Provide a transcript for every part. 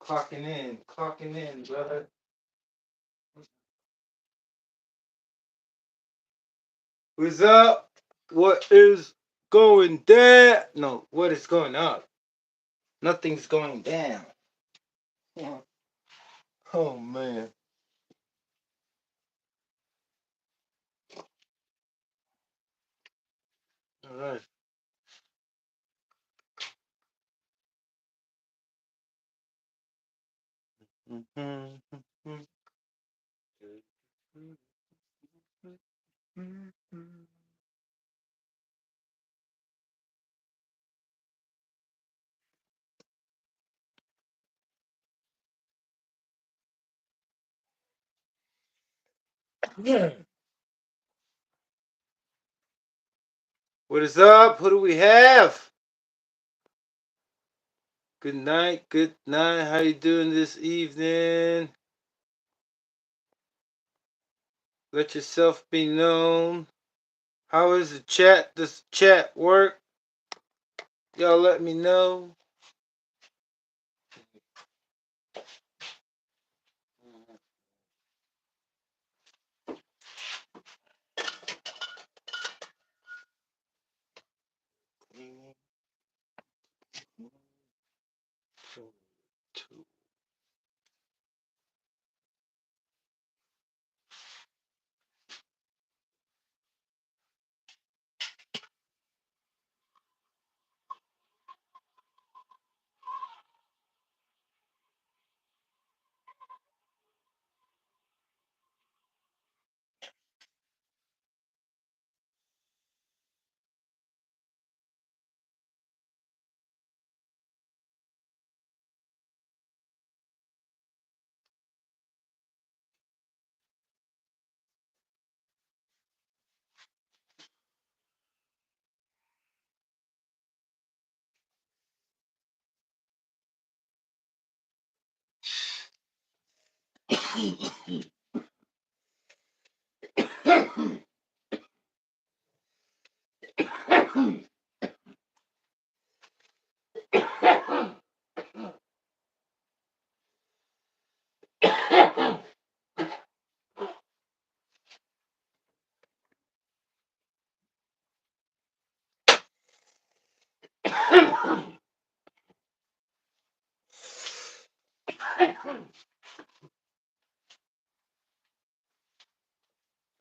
Clocking in, brother. What's up? What is going down? No, what is going up? Nothing's going down. Oh man. All right. What is up? Who do we have? Good night. Good night. How you doing this evening? Let yourself be known. How is the chat? Does the chat work? Y'all let me know.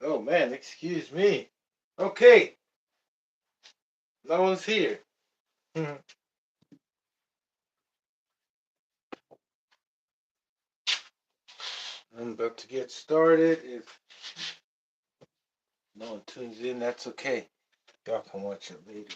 Oh man, excuse me. Okay, no one's here. I'm about to get started. If no one tunes in, that's okay. Y'all can watch it later.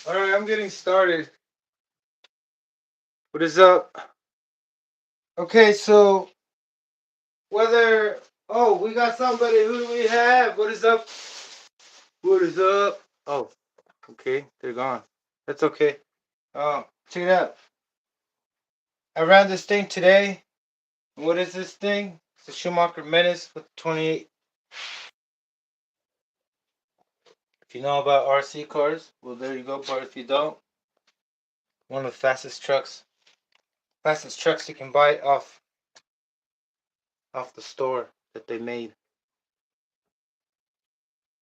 All right, I'm getting started. What is up? Okay, so whether we got somebody. Who do we have? What is up? What is up? Oh, okay, they're gone. That's okay. Check it out. I ran this thing today. What is this thing? It's a Schumacher Menace with 28. If you know about RC cars, well, there you go. But if you don't, one of the fastest trucks you can buy off the store that they made.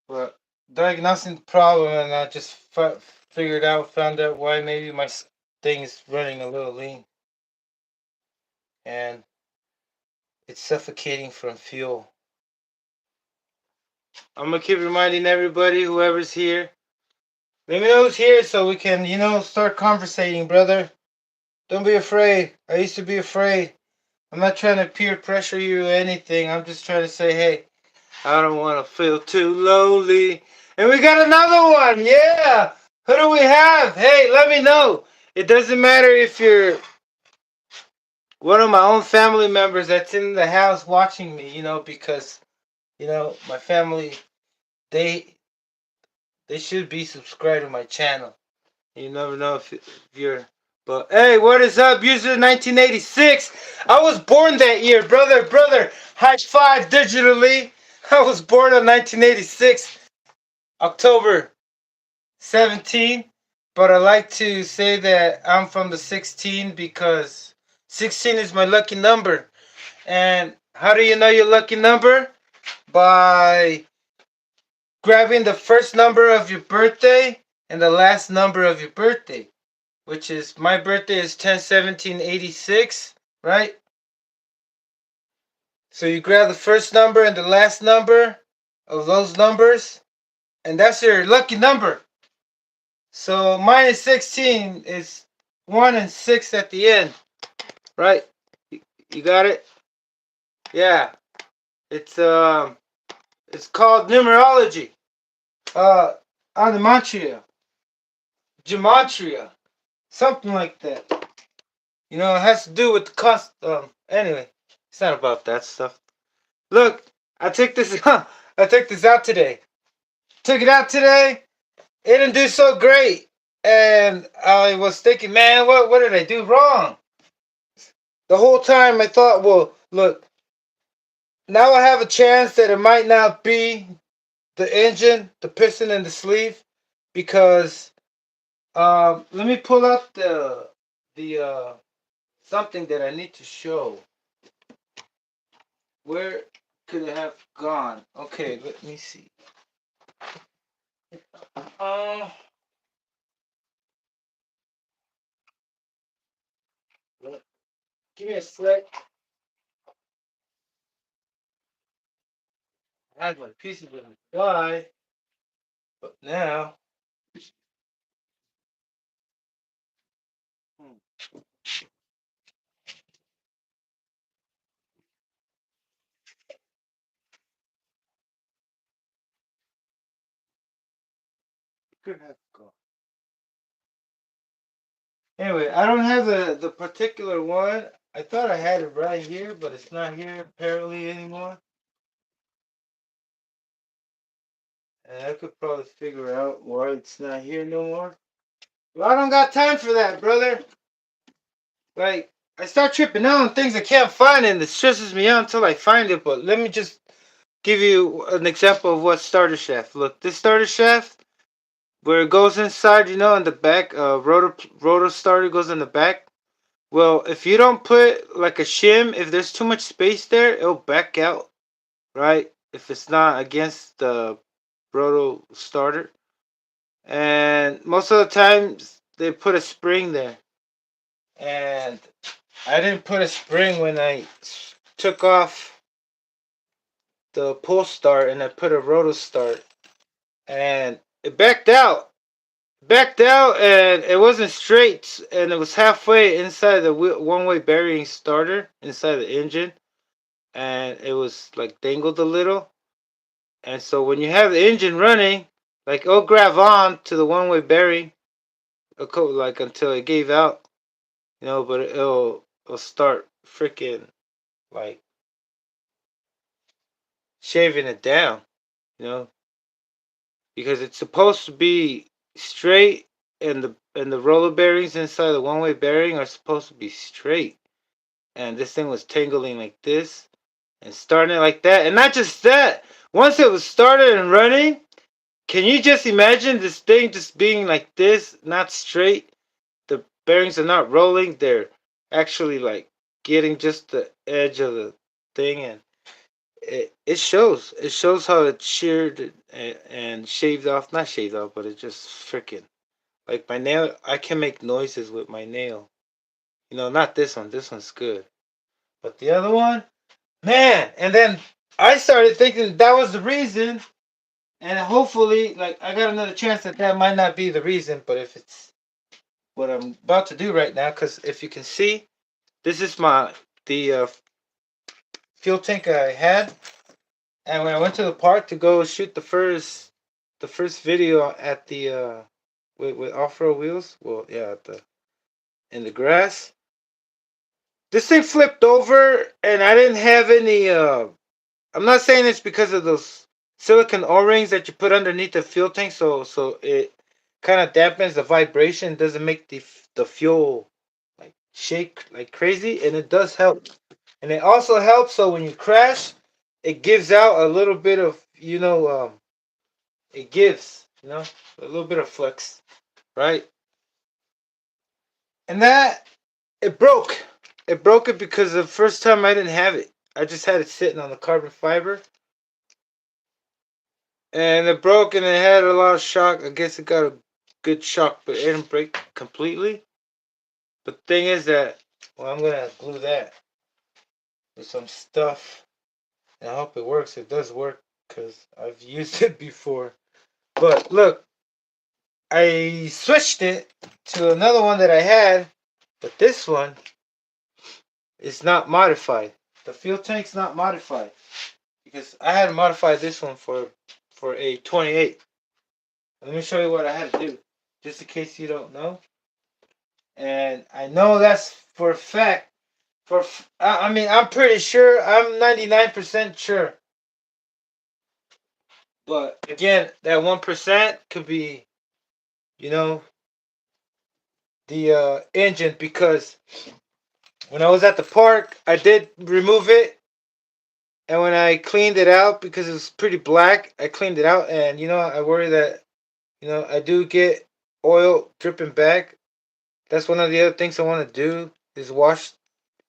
But diagnosing the problem, and I just found out why maybe my thing is running a little lean, and it's suffocating from fuel. I'm gonna keep reminding everybody, whoever's here, let me know who's here so we can, start conversating, brother. Don't be afraid. I used to be afraid. I'm not trying to peer pressure you or anything. I'm just trying to say, hey, I don't want to feel too lonely. And we got another one. Yeah. Who do we have? Hey, let me know. It doesn't matter if you're one of my own family members that's in the house watching me, because my family, they they should be subscribed to my channel. You never know if you're. But hey, what is up, user 1986? I was born that year, brother, brother. High five digitally. I was born in 1986, October 17. But I like to say that I'm from the 16 because 16 is my lucky number. And how do you know your lucky number? By grabbing the first number of your birthday and the last number of your birthday, which is my birthday is 10/17/86, right? So you grab the first number and the last number of those numbers, and that's your lucky number. So mine is 16. It's 1 and 6 at the end, right? You got it? Yeah. It's called numerology. Uh, Animatria, gematria, something like that. It has to do with the cost. Anyway, it's not about that stuff. Look, I took this. I took this out today. Took it out today. It didn't do so great, and I was thinking, man, what did I do wrong? The whole time I thought, well, look, now I have a chance that it might not be the engine, the piston, and the sleeve, because let me pull out the something that I need to show. Where could it have gone? Okay, let me see. Uh, Give me a sec. I had my pieces with my guy, but now. Hmm, could have gone. Anyway, I don't have the particular one. I thought I had it right here, but it's not here apparently anymore. And I could probably figure out why it's not here no more. Well, I don't got time for that, brother. Like, I start tripping out on things I can't find, and it stresses me out until I find it. But let me just give you an example of what starter shaft. Look, this starter shaft, where it goes inside, in the back, rotor starter goes in the back. Well, if you don't put like a shim, if there's too much space there, it'll back out, right? If it's not against the rotor starter. And most of the times they put a spring there. And I didn't put a spring when I took off the pull start and I put a rotor start. And it backed out and it wasn't straight, and it was halfway inside the one-way bearing starter inside the engine, and it was like dangled a little. And so when you have the engine running, like it'll grab on to the one-way bearing like until it gave out, but it'll start freaking like shaving it down, you know because it's supposed to be straight, and the roller bearings inside the one-way bearing are supposed to be straight. And this thing was tangling like this and starting it like that. And not just that, once it was started and running, can you just imagine this thing just being like this, not straight? The bearings are not rolling, they're actually like getting just the edge of the thing, and it shows how it sheared and shaved off, not shaved off, but it just freaking, like my nail. I can make noises with my nail. Not this one. This one's good, but the other one, man. And then I started thinking that was the reason, and hopefully, like, I got another chance that might not be the reason. But if it's what I'm about to do right now, because if you can see, this is the fuel tank I had. And when I went to the park to go shoot the first the first video at the with off-road wheels. Well, yeah, at the in the grass. This thing flipped over, and I didn't have any. I'm not saying it's because of those silicone O-rings that you put underneath the fuel tank, so it kind of dampens the vibration, doesn't make the fuel like shake like crazy, and it does help. And it also helps so when you crash, it gives out a little bit of it gives a little bit of flex, right? And that it broke. It broke it because the first time I didn't have it. I just had it sitting on the carbon fiber. And it broke and it had a lot of shock. I guess it got a good shock, but it didn't break completely. But the thing is that, well, I'm going to glue that with some stuff. And I hope it works. It does work because I've used it before. But look, I switched it to another one that I had. But this one is not modified. The fuel tank's not modified. Because I had to modify this one for a 28. Let me show you what I had to do, just in case you don't know. And I know that's for a fact. I mean, I'm pretty sure. I'm 99% sure. But again, that 1% could be, you know, the engine, because when I was at the park, I did remove it, and when I cleaned it out because it was pretty black, I cleaned it out, and I worry that I do get oil dripping back. That's one of the other things I want to do is wash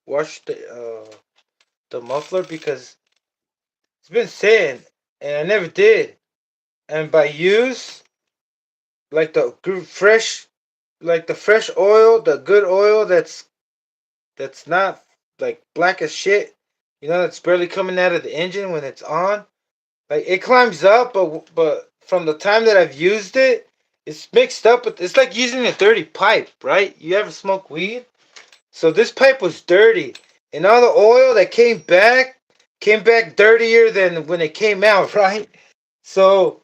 the muffler, because it's been sitting and I never did. And by use, like the fresh, like the fresh oil, the good oil that's not like black as shit, that's barely coming out of the engine when it's on. Like it climbs up, but from the time that I've used it, it's mixed up. It's like using a dirty pipe, right? You ever smoke weed? So this pipe was dirty, and all the oil that came back dirtier than when it came out, right? So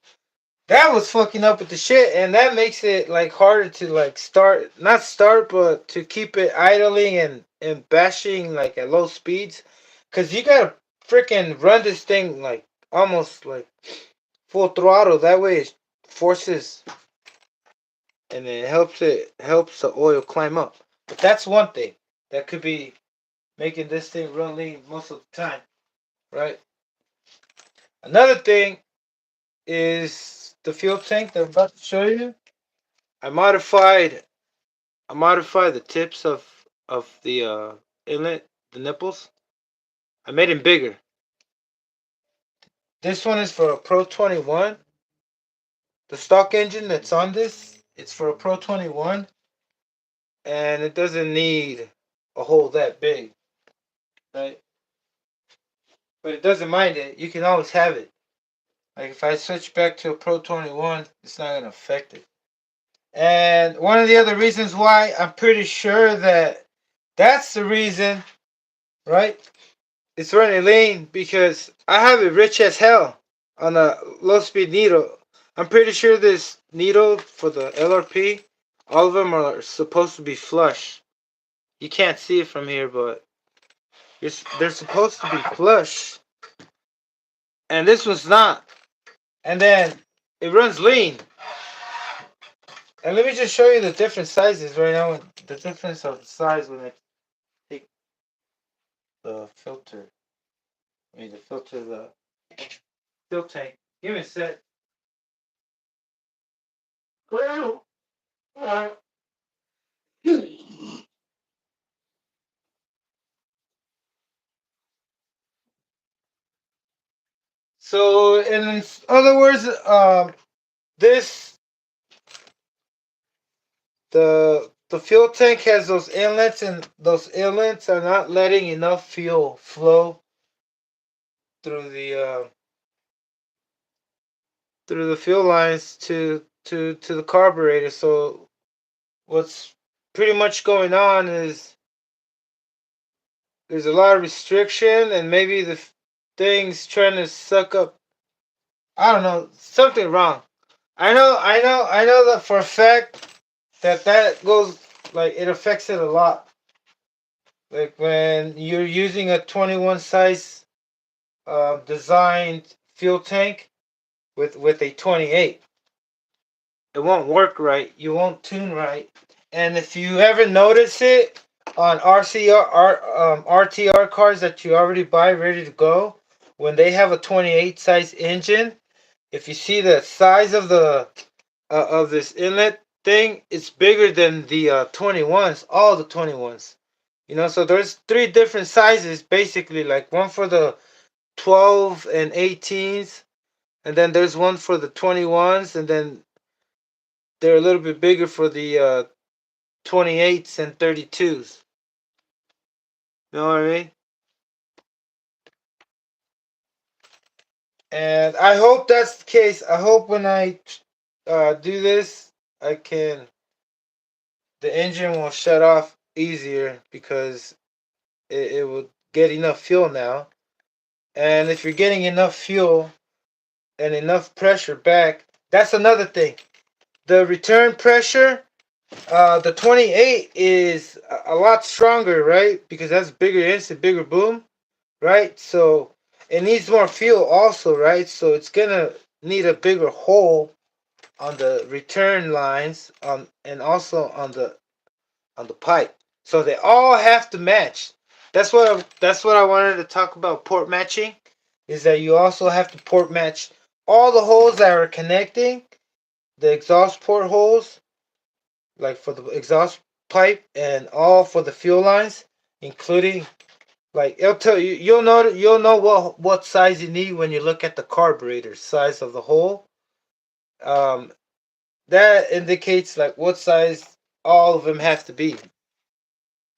that was fucking up with the shit, and that makes it like harder to like not start, but to keep it idling and bashing like at low speeds, cause you gotta freaking run this thing like almost like full throttle. That way it forces and it helps the oil climb up. But that's one thing that could be making this thing run lean most of the time, right? Another thing is the fuel tank that I'm about to show you. I modified I modified the tips of the inlet, the nipples. I made them bigger. This one is for a Pro 21. The stock engine that's on this, it's for a Pro 21, and it doesn't need a hole that big, right? But it doesn't mind it. You can always have it. Like if I switch back to a Pro 21, it's not gonna affect it. And one of the other reasons why I'm pretty sure that's the reason, right? It's running lean because I have it rich as hell on a low speed needle. I'm pretty sure this needle for the LRP, all of them are supposed to be flush. You can't see it from here, but they're supposed to be flush. And this one's not. And then it runs lean. And let me just show you the different sizes right now. The difference of the size when I take the filter. I mean, the filter, the fuel tank. Give me a sec. So, in other words, this the fuel tank has those inlets, and those inlets are not letting enough fuel flow through the fuel lines to the carburetor. So what's pretty much going on is there's a lot of restriction, and maybe the thing's trying to suck up. I don't know, something wrong. I know that for a fact that goes like it affects it a lot. Like when you're using a 21 size designed fuel tank with a 28, it won't work right. You won't tune right. And if you ever notice it on RTR cars that you already buy ready to go, when they have a 28 size engine, if you see the size of this inlet thing, it's bigger than the 21s, all the 21s. You know, so there's three different sizes basically, like one for the 12 and 18s, and then there's one for the 21s, and then they're a little bit bigger for the 28s and 32s. You know what I mean? And I hope that's the case. I hope when I do this, I can the engine will shut off easier because it will get enough fuel now. And if you're getting enough fuel and enough pressure back, that's another thing. The return pressure, the 28 is a lot stronger, right? Because that's bigger instant, bigger boom, right? So it needs more fuel also, right? So it's gonna need a bigger hole on the return lines and also on the pipe. So they all have to match. That's what I wanted to talk about port matching is that you also have to port match all the holes that are connecting the exhaust port holes like for the exhaust pipe and all for the fuel lines including like it'll tell you you'll know what size you need when you look at the carburetor size of the hole. Um, that indicates like what size all of them have to be.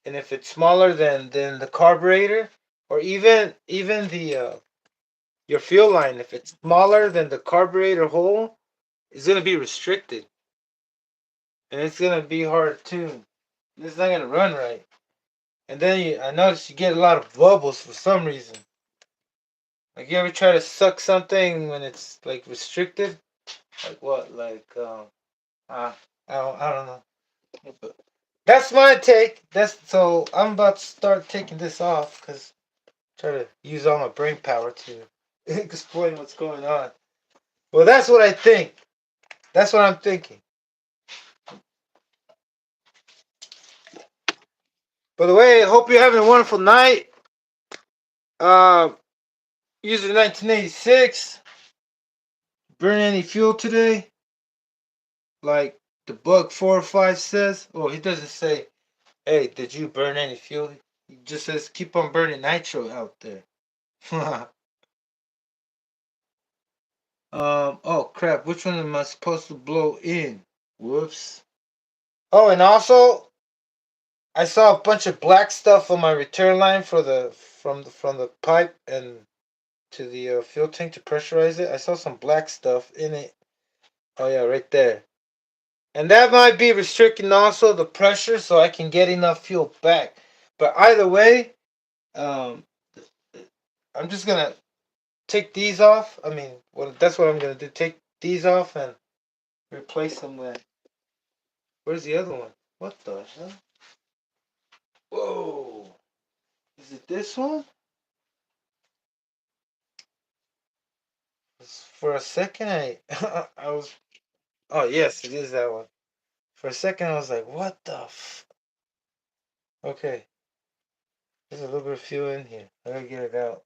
And if it's smaller than the carburetor or even the your fuel line, if it's smaller than the carburetor hole, it's gonna be restricted and it's gonna be hard to tune. It's not gonna run right. And then I noticed you get a lot of bubbles for some reason. Like you ever try to suck something when it's like restricted? Like what? Like uh, I don't know. But that's my take. That's so I'm about to start taking this off because try to use all my brain power to explain what's going on. Well, that's what I think. That's what I'm thinking. By the way, I hope you're having a wonderful night. Uh, user 1986. Burn any fuel today? Like the bug 405 says. Oh, he doesn't say, hey, did you burn any fuel? He just says, keep on burning nitro out there. Oh crap, which one am I supposed to blow in? Whoops. Oh, and also, I saw a bunch of black stuff on my return line for the from the pipe and to the fuel tank to pressurize it. I saw some black stuff in it. Oh yeah, right there. And that might be restricting also the pressure so I can get enough fuel back. But either way, um, I'm just gonna take these off. I mean, that's what I'm gonna do. Take these off and replace them with. Where's the other one? What the hell? Whoa! Is it this one? For a second, I was. Oh yes, it is that one. For a second, I was like, "What the?" Okay, there's a little bit of fuel in here. I gotta get it out.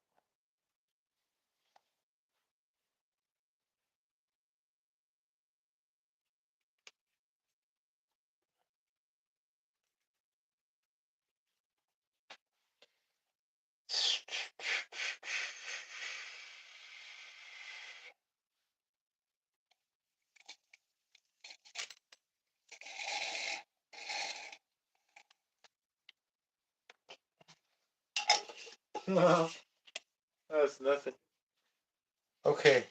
No, that's nothing. Okay,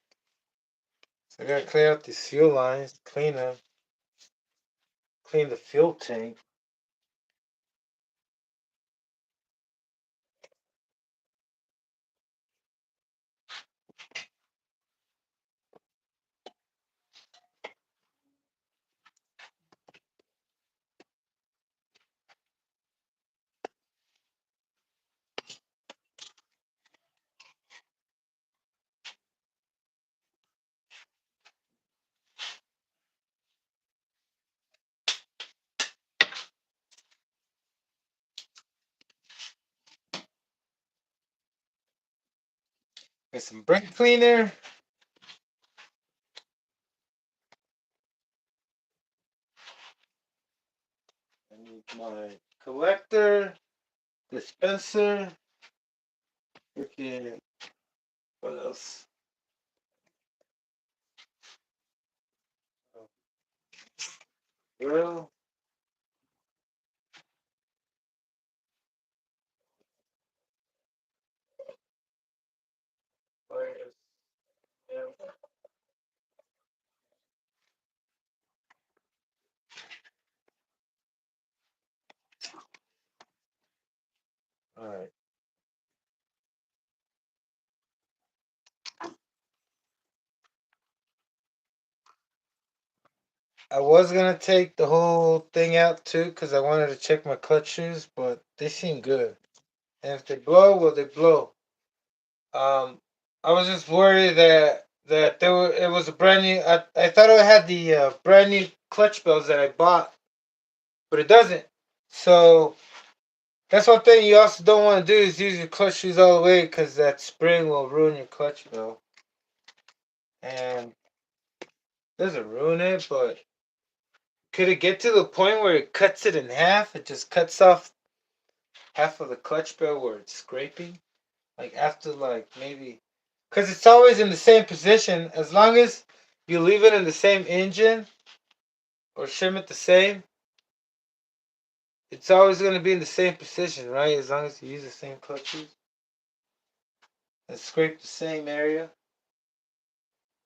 so I gotta clear out these fuel lines, clean them, clean the fuel tank. Get some brake cleaner. I need my collector, dispenser. Okay. What else? Well, all right. I was gonna take the whole thing out too because I wanted to check my clutch shoes, but they seem good. And if they blow, well, they blow. I was just worried that it was a brand new. I thought it had the brand new clutch bells that I bought, but it doesn't. So that's one thing you also don't want to do is use your clutch shoes all the way because that spring will ruin your clutch bell. And it doesn't ruin it, but could it get to the point where it cuts it in half? It just cuts off half of the clutch bell where it's scraping. Like after like maybe, because it's always in the same position. As long as you leave it in the same engine or shim it the same, it's always going to be in the same position, right? As long as you use the same clutches and scrape the same area.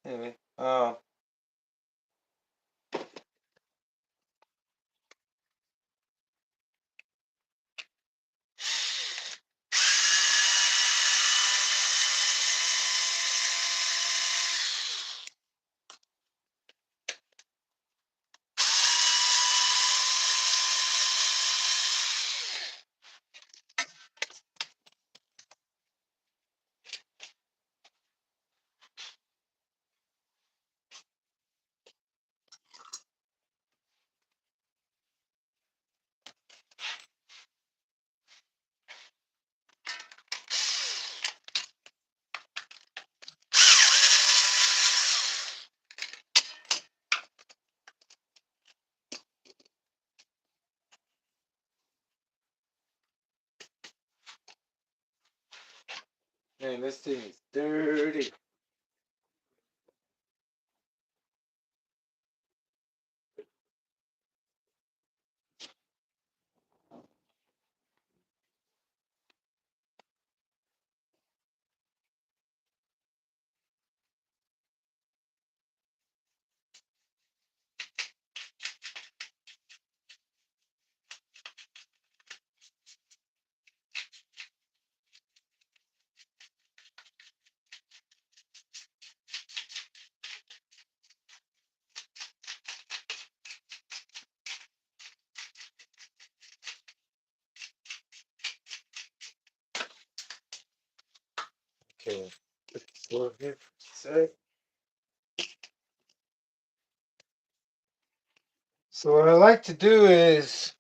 Anyway, man, this thing is dirty. Okay, put this over here for a sec. So what I like to do is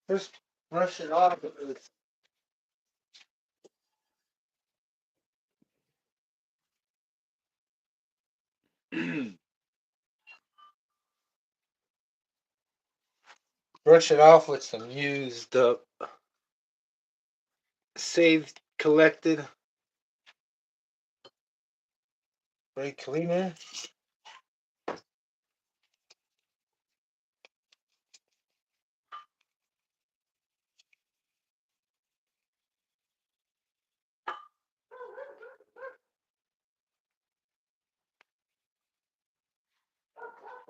first brush it off with brush it off with some used up, saved, collected brake cleaner.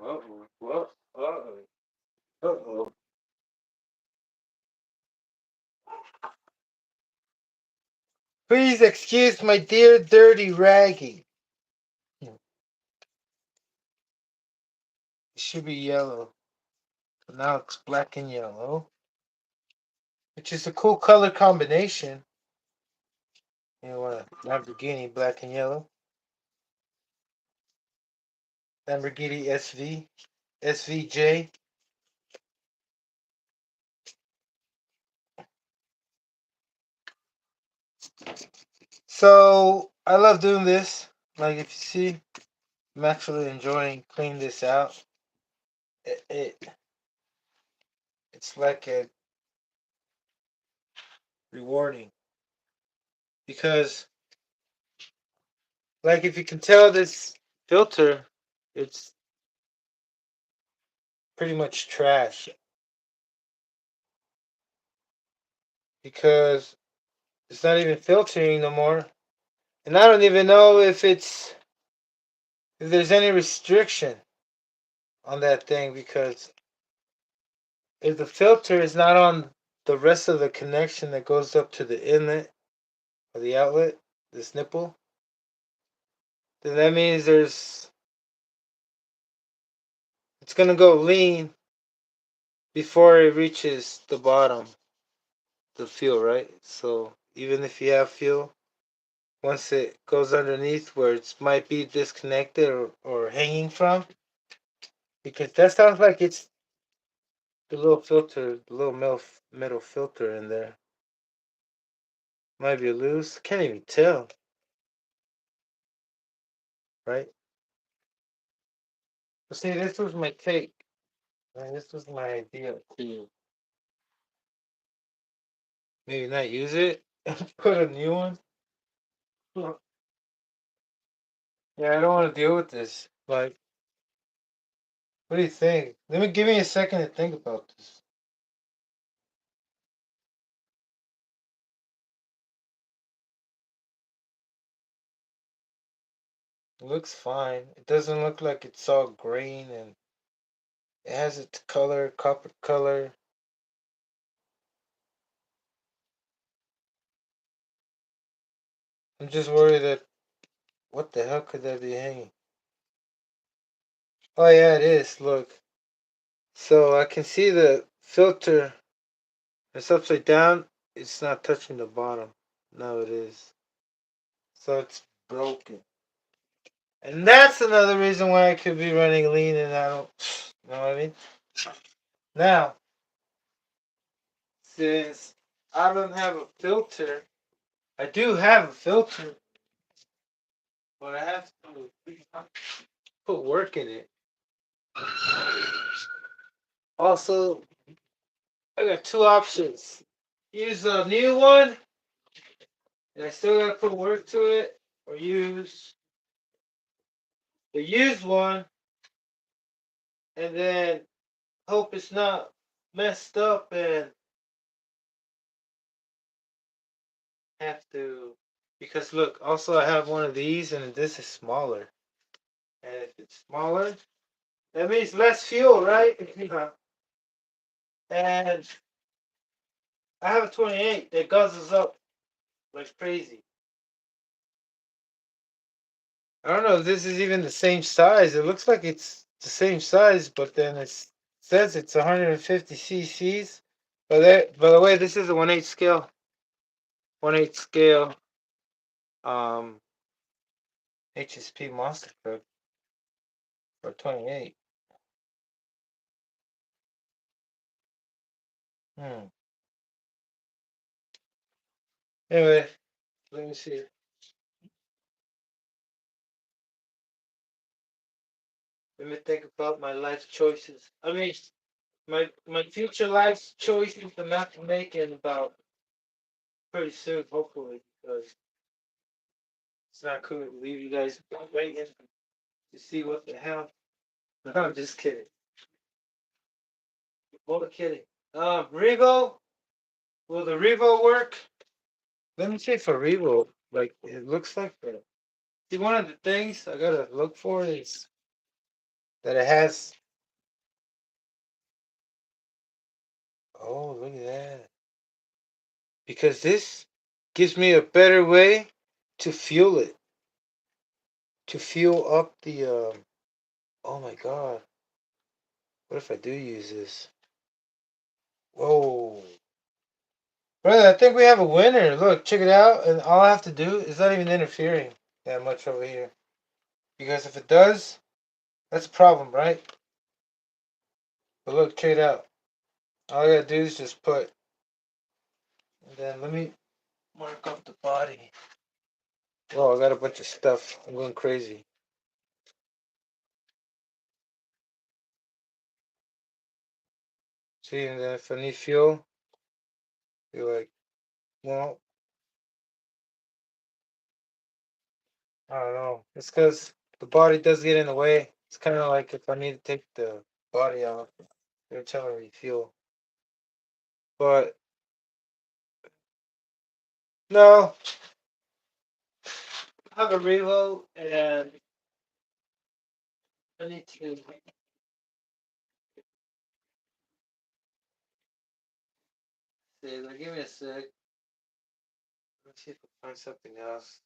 Uh-oh. What? Uh-oh. Uh-oh. Please excuse my dear dirty raggy. It should be yellow. But now it's black and yellow. Which is a cool color combination. You want a Lamborghini black and yellow. Lamborghini SV. SVJ. So I love doing this. Like if you see, I'm actually enjoying cleaning this out. It's like a rewarding because, like, if you can tell this filter, it's pretty much trash because it's not even filtering no more, and I don't even know if there's any restriction on that thing because if the filter is not on the rest of the connection that goes up to the inlet or the outlet, this nipple, then that means it's gonna go lean before it reaches the bottom, the fuel, right? So even if you have fuel, once it goes underneath where it might be disconnected or hanging from, because that sounds like it's the little filter, the little metal filter in there. Might be loose. Can't even tell, right? But see, this was my take. Man, this was my idea to maybe not use it, put a new one. Yeah, I don't want to deal with this. Like, what do you think? Give me a second to think about this. It looks fine. It doesn't look like it's all green and it has its color, copper color. I'm just worried that what the hell could that be hanging? Oh yeah, it is. Look. So I can see the filter. It's upside down. It's not touching the bottom. No, it is. So it's broken. And that's another reason why I could be running lean and I don't, you know what I mean? Now, since I don't have a filter, I do have a filter, but I have to put work in it. Also, I got two options. Use a new one, and I still gotta put work to it, or use the used one, and then hope it's not messed up and have to. Because look, also I have one of these, and this is smaller. And if it's smaller, that means less fuel, right? And I have a 28 that guzzles up like crazy. I don't know if this is even the same size. It looks like it's the same size, but then it says it's 150 cc's. By the way, this is a 1/8 scale. 1/8 scale um, HSP monster truck for 28. Hmm. Anyway, let me see. Let me think about my life choices. I mean, my future life choices I'm not to make in about pretty soon, hopefully, because it's not cool to leave you guys waiting to see what the hell. No, I'm just kidding. What kidding? Revo. Will the Revo work? Let me see for Revo. Like it looks like the. See, one of the things I gotta look for is that it has. Oh, look at that! Because this gives me a better way to fuel it. To fuel up the. Oh my god! What if I do use this? Whoa! Brother, I think we have a winner. Look, check it out. And all I have to do is not even interfering that much over here. Because if it does, that's a problem, right? But look, check it out. All I gotta do is just put, and then let me mark up the body. Oh, I got a bunch of stuff. I'm going crazy. See, and then if I need fuel, you're like, well, I don't know. It's because the body does get in the way. It's kind of like if I need to take the body off, they're telling me fuel. But no, I have a reload and I need to. See, like, give me a sec. Let's see if I can find something else.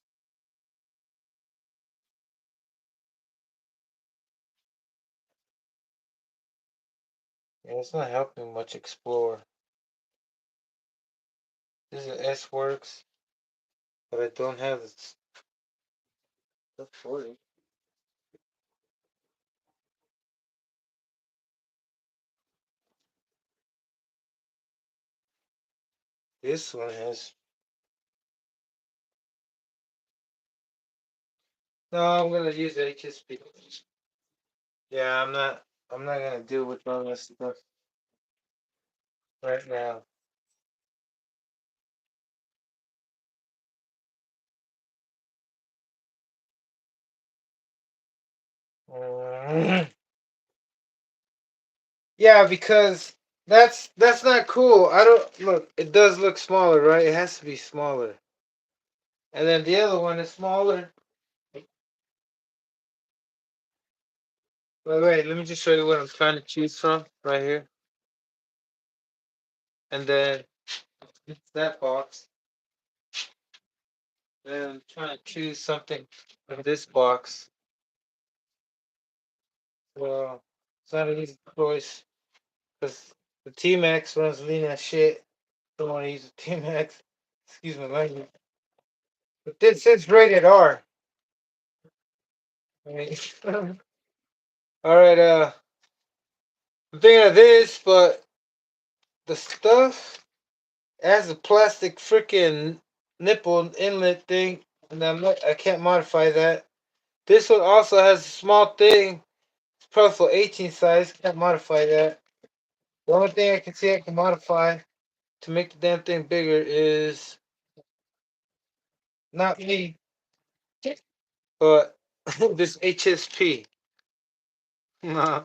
Yeah, it's not helping much explore. This is S Works, but I don't have the stuff for it. This one has. No, I'm gonna use the HSP. Yeah, I'm not. I'm not gonna deal with all that stuff right now. Mm. Yeah, because that's not cool. I don't look. It does look smaller, right? It has to be smaller. And then the other one is smaller. Wait. Let me just show you what I'm trying to choose from right here. And then it's that box. Then I'm trying to choose something from this box. Well, it's not an easy choice because the T Max runs lean as shit. Don't want to use the T Max. Excuse my language. But this is rated R. I mean, all right. I'm thinking of this, but the stuff has a plastic freaking nipple inlet thing, and I can't modify that. This one also has a small thing. It's probably for 18 size. Can't modify that. The only thing I can see I can modify to make the damn thing bigger is not me, but this HSP. Nah.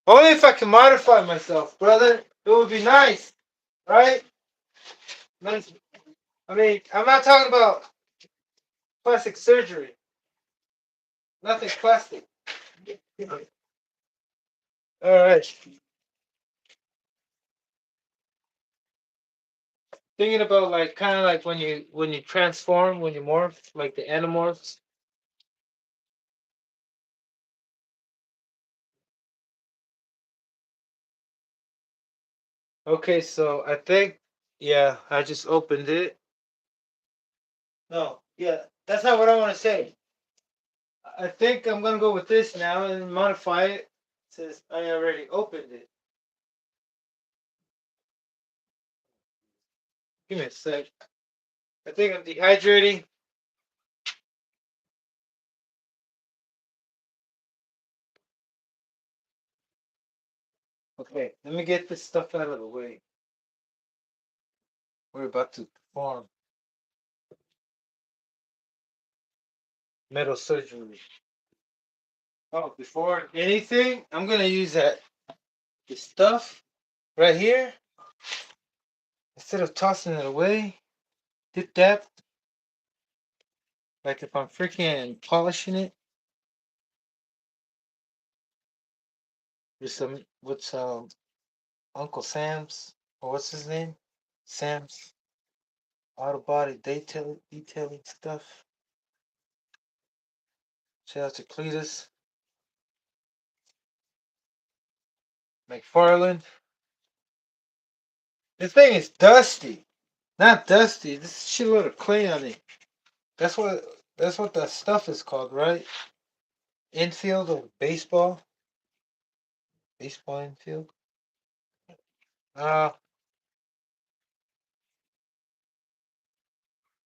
Only if I can modify myself, brother. It would be nice, right? Nice. I mean, I'm not talking about plastic surgery. Nothing plastic. All right. Thinking about like kind of like when you transform, when you morph, like the animorphs. Okay, so I think yeah, I just opened it. No, yeah, that's not what I want to say. I think I'm gonna go with this now and modify it since I already opened it. Give me a sec. I think I'm dehydrating. Okay, let me get this stuff out of the way. We're about to perform metal surgery. Oh, before anything, I'm gonna use that this stuff right here instead of tossing it away. Dip that like if I'm freaking polishing it with some Uncle Sam's or what's his name? Sam's auto body detailing stuff. Shout out to Cletus McFarland. This thing is dusty. Not dusty. This shitload of clay on it. That's what that's what that stuff is called, right? Infield of baseball. Baseball infield. Uh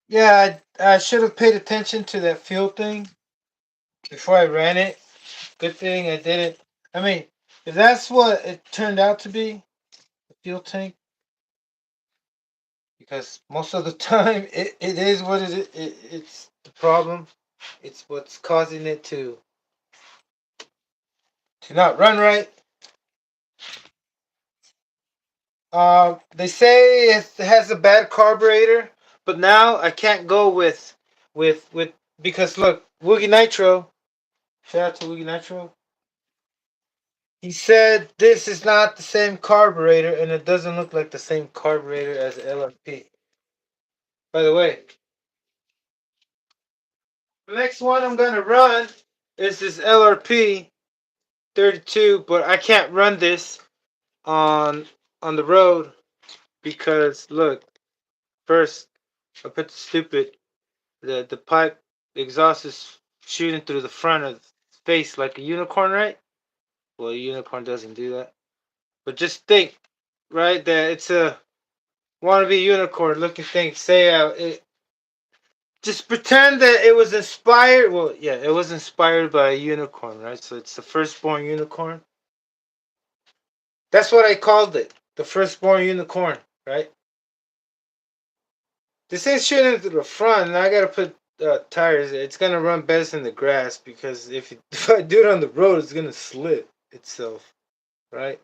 yeah, I should have paid attention to that fuel thing before I ran it. Good thing I didn't. I mean, if that's what it turned out to be, the fuel tank, because most of the time it is what it's the problem. It's what's causing it to not run right. They say it has a bad carburetor, but now I can't go with because look, Woogie Nitro. Shout out to Woogie Nitro. He said this is not the same carburetor, and it doesn't look like the same carburetor as LRP. By the way, the next one I'm gonna run is this LRP 32, but I can't run this on on the road because look, first I put the stupid the pipe the exhaust is shooting through the front of the face like a unicorn, right? Well, a unicorn doesn't do that. But just think, right, that it's a wannabe unicorn looking thing. Say just pretend that it was inspired. Well, yeah, it was inspired by a unicorn, right? So it's the firstborn unicorn. That's what I called it, the firstborn unicorn, right? This ain't shooting into the front, and I gotta put tires. It's gonna run best in the grass because if I do it on the road, it's gonna slip itself, right?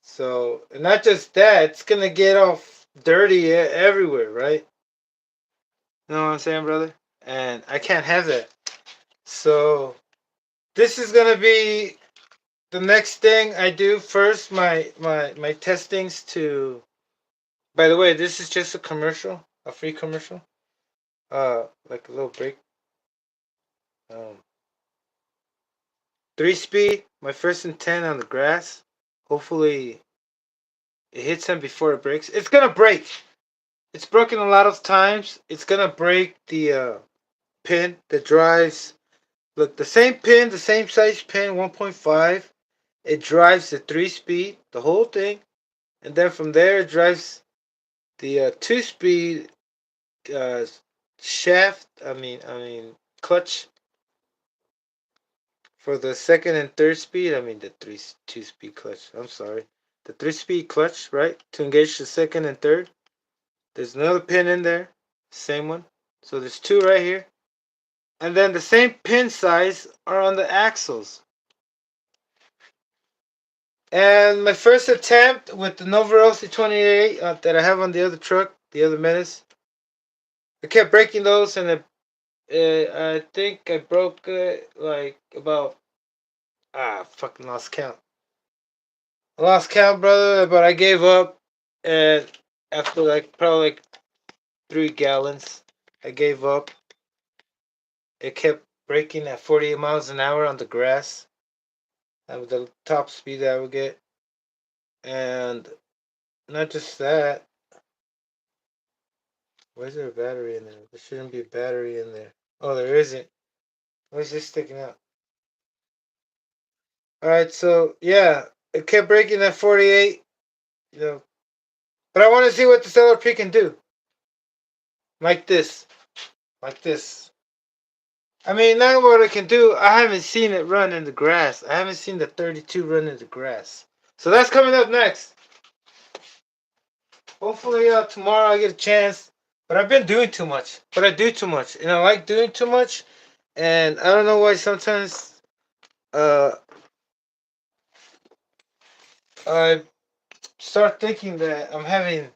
So, and not just that, it's gonna get all dirty everywhere, right? You know what I'm saying, brother? And I can't have that. So this is gonna be the next thing I do. First, my testings to. By the way, this is just a commercial, a free commercial. Like a little break. Um, 3-speed. My first and 10 on the grass. Hopefully, it hits him before it breaks. It's gonna break. It's broken a lot of times. It's gonna break the pin that drives. Look, the same pin, the same size pin, 1.5. It drives the 3-speed, the whole thing, and then from there it drives the 2-speed uh, shaft. I mean clutch for the second and third speed. I mean the 2-speed clutch. I'm sorry, the 3-speed clutch, right? To engage the second and third. There's another pin in there, same one. So there's two right here, and then the same pin size are on the axles. And my first attempt with the Nova Z28 that I have on the other truck, the other Menace, I kept breaking those, and I think I broke it like about fucking lost count. I lost count, brother, but I gave up, and after like probably like 3 gallons, I gave up. It kept breaking at 48 miles an hour on the grass. That was the top speed that I would get, and not just that. Why is there a battery in there? There shouldn't be a battery in there. Oh, there isn't. Why is this sticking out? Alright, so yeah, it kept breaking at 48. You know, but I want to see what the LRP can do. Like this. Like this. I mean, not what it can do. I haven't seen it run in the grass. I haven't seen the 32 run in the grass. So that's coming up next. Hopefully tomorrow I get a chance. But I've been doing too much. But I do too much. And I like doing too much. And I don't know why sometimes uh I start thinking that I'm having,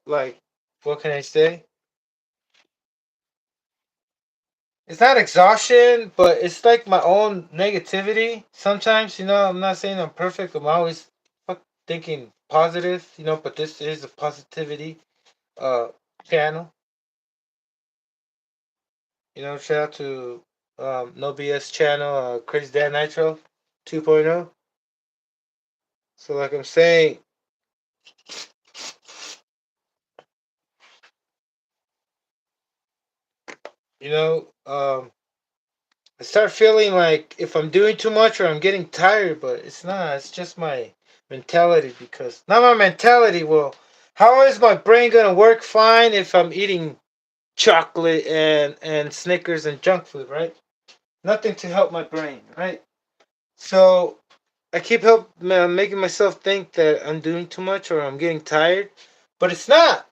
like, what can I say? It's not exhaustion, but it's like my own negativity. Sometimes, I'm not saying I'm perfect. I'm always thinking positive, but this is a positivity uh channel. Shout out to No BS channel, Crazy Dad Nitro 2.0. So like I'm saying, I start feeling like if I'm doing too much or I'm getting tired, but it's not. It's just my mentality because not my mentality. Well, How is my brain gonna work fine if I'm eating chocolate and Snickers and junk food, right? Nothing to help my brain, right? So I keep making myself think that I'm doing too much or I'm getting tired, but it's not.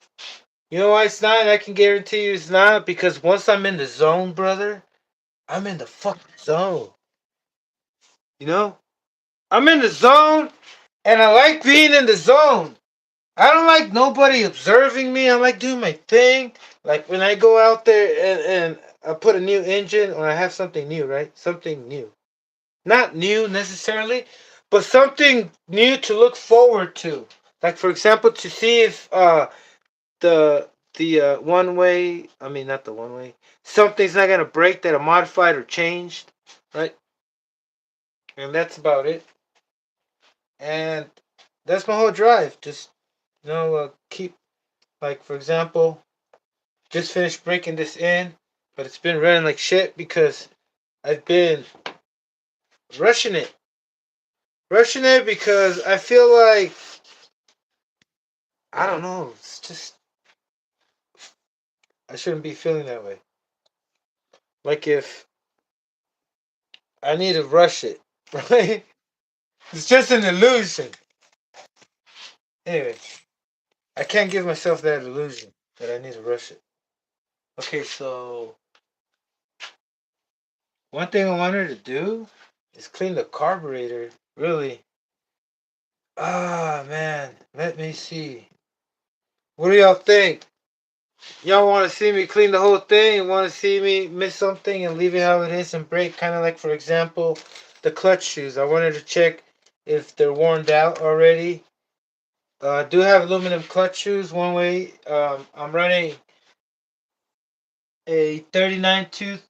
You know why it's not? I can guarantee you it's not because once I'm in the zone, brother, I'm in the fucking zone. You know, I'm in the zone, and I like being in the zone. I don't like nobody observing me. I like doing my thing. Like when I go out there and I put a new engine or I have something new, right? Something new. Not new necessarily, but something new to look forward to. Like for example, to see if the one way, I mean not the one way, something's not gonna break that are modified or changed, right? And that's about it. And that's my whole drive. Just keep, like for example, just finished breaking this in, but it's been running like shit because I've been rushing it. Rushing it because I feel like, I don't know, it's just, I shouldn't be feeling that way. Like if I need to rush it, right? It's just an illusion. Anyway, I can't give myself that illusion that I need to rush it. Okay, so one thing I wanted to do is clean the carburetor. Really? Ah, man. Let me see. What do y'all think? Y'all want to see me clean the whole thing? Want to see me miss something and leave it how it is and break? Kind of like, for example, the clutch shoes. I wanted to check if they're worn out already. I do have aluminum clutch shoes one way. I'm running a 39 tooth.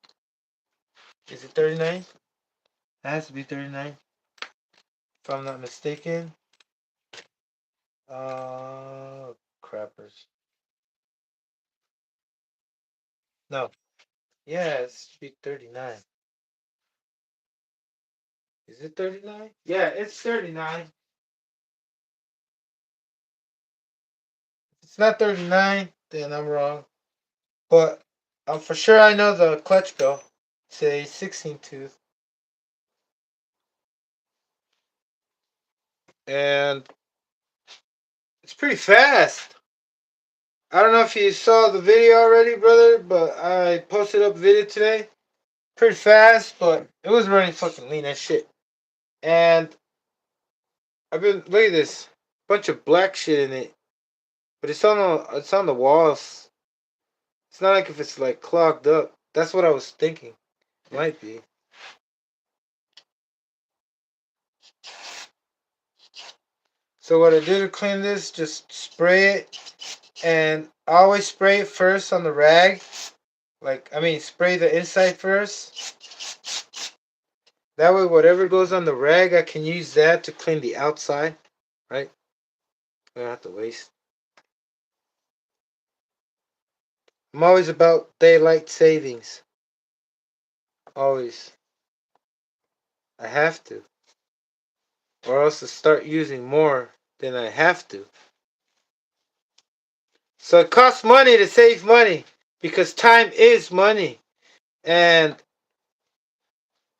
Is it 39? It has to be 39, if I'm not mistaken. Crappers. No. Yeah, it should be 39. Is it 39? Yeah, it's 39. If it's not 39, then I'm wrong. But for sure I know the clutch bell. It's a 16 tooth. And it's pretty fast. I don't know if you saw the video already, brother, but I posted up a video today. Pretty fast, but it was running fucking lean as shit. And I've been, look at this, bunch of black shit in it, but it's on the walls. It's not like if it's like clogged up. That's what I was thinking. Might be. So what I do to clean this, just spray it, and I always spray it first on the rag. Spray the inside first. That way, whatever goes on the rag, I can use that to clean the outside, right? I don't have to waste. I'm always about daylight savings. Always. I have to. Or else I start using more than I have to. So it costs money to save money because time is money. And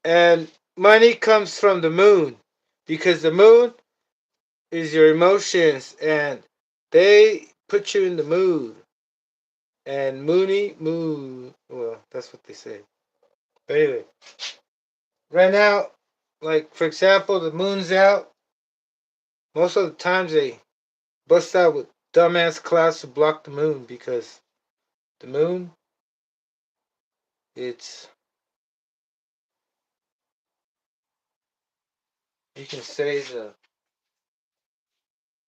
and money comes from the moon because the moon is your emotions and they put you in the mood. And moony moon. Well, that's what they say. But anyway, right now, like for example, the moon's out. Most of the times they bust out with dumbass clouds to block the moon because the moon, it's, you can say, the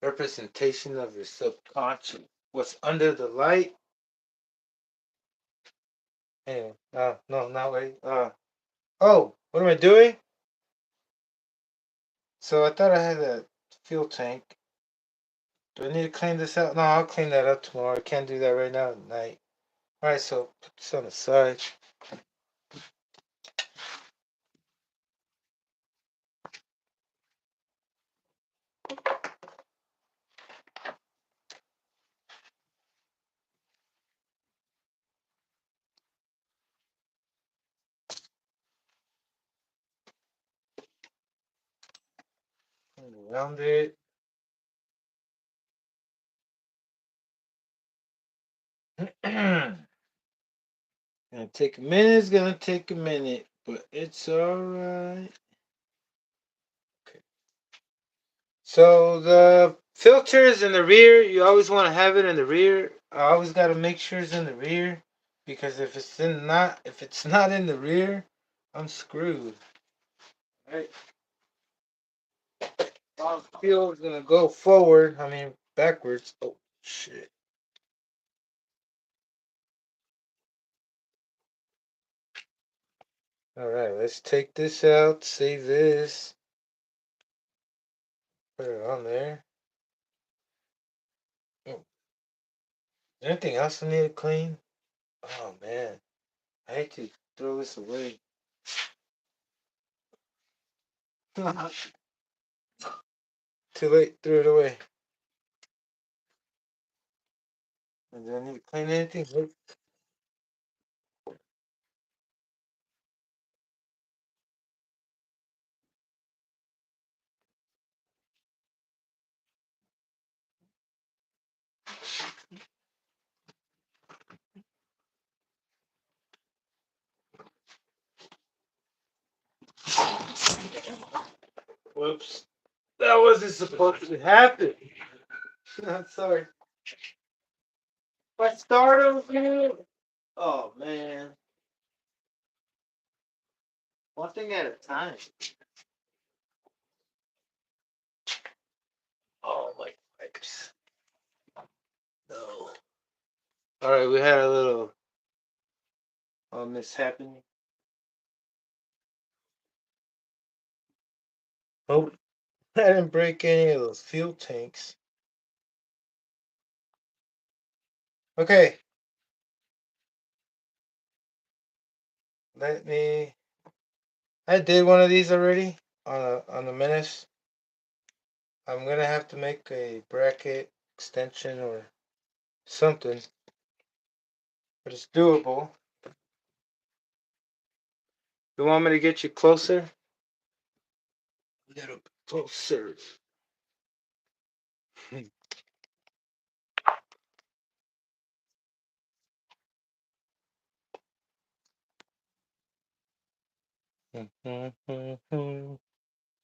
representation of your subconscious. What's under the light? Anyway, no, not wait. Oh, what am I doing? So I thought I had a fuel tank. Do I need to clean this out? No, I'll clean that up tomorrow. I can't do that right now at night. Alright, so put this on the side. around it. Gonna take a minute. It's gonna take a minute, but it's all right. Okay. So the filters in the rear, you always want to have it in the rear. I always got to make sure it's in the rear because if it's not in the rear, I'm screwed. Right? All the fuel is gonna go forward. I mean backwards. Oh shit! All right, let's take this out. Save this. Put it on there. Oh, anything else I need to clean? Oh man, I hate to throw this away. Too late, threw it away. And do I need to clean anything? Nope. Whoops. That wasn't supposed to happen. I'm sorry. If I start over, oh man. One thing at a time. Oh my goodness. No. Alright, we had a little mishappening. Oh, I didn't break any of those fuel tanks. Okay, let me. I did one of these already on the Menace. I'm gonna have to make a bracket extension or something, but it's doable. You want me to get you closer? A little bit closer.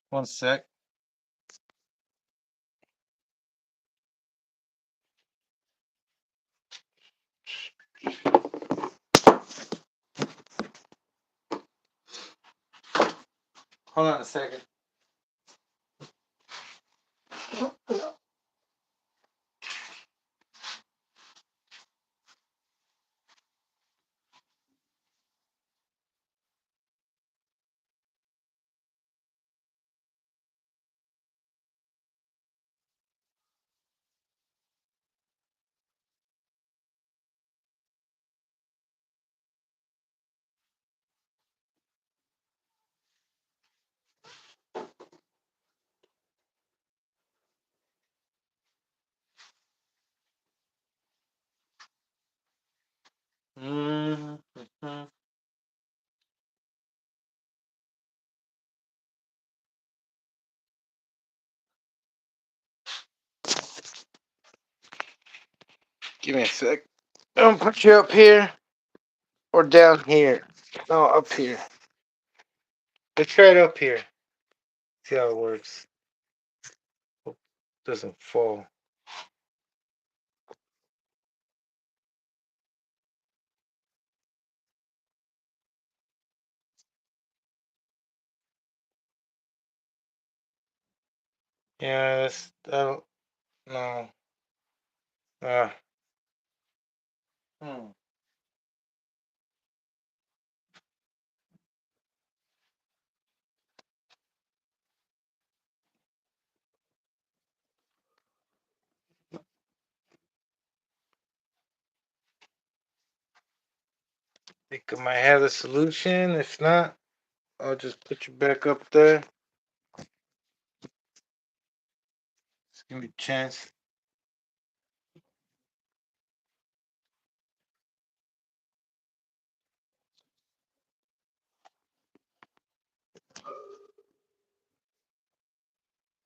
One sec. Hold on a second. Mm-hmm. Give me a sec. I'm gonna put you up here or down here. No, up here. Let's try it up here. See how it works. Hope it doesn't fall. Yeah, that's I don't no. Uh, hmm. Think I might have the solution. If not, I'll just put you back up there. Just give me a chance.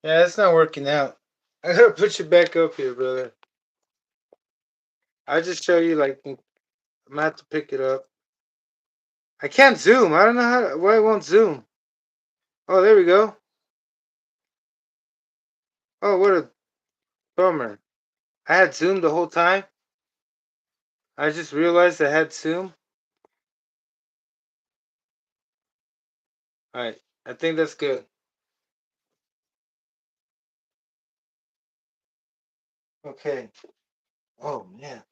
Yeah, it's not working out. I gotta put you back up here, brother. I just show you like I'm gonna have to pick it up. I can't zoom. I don't know why it won't zoom. Oh, there we go. Oh, what a bummer. I had zoom the whole time. I just realized I had zoom. Alright, I think that's good. Okay. Oh man.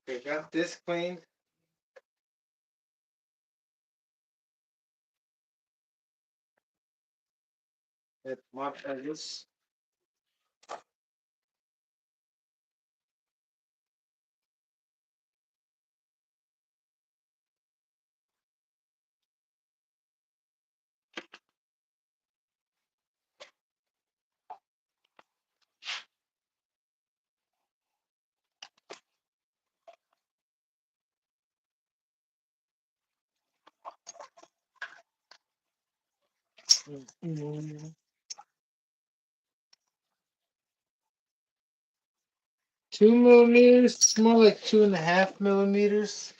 Okay, got this cleaned. Let's mop this. Mm-hmm. 2 millimeters. It's more like 2.5 millimeters.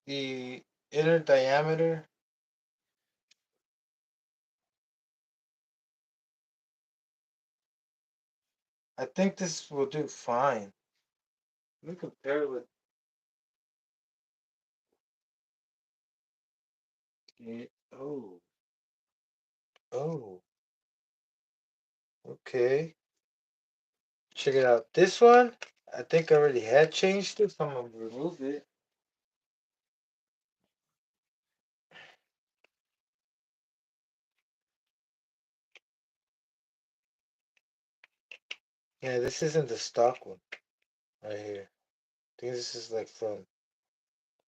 The inner diameter. I think this will do fine. Let me compare it with it. Oh, oh, okay. Check it out. This one, I think I already had changed it, so I'm gonna remove it. Yeah, this isn't the stock one right here. I think this is like from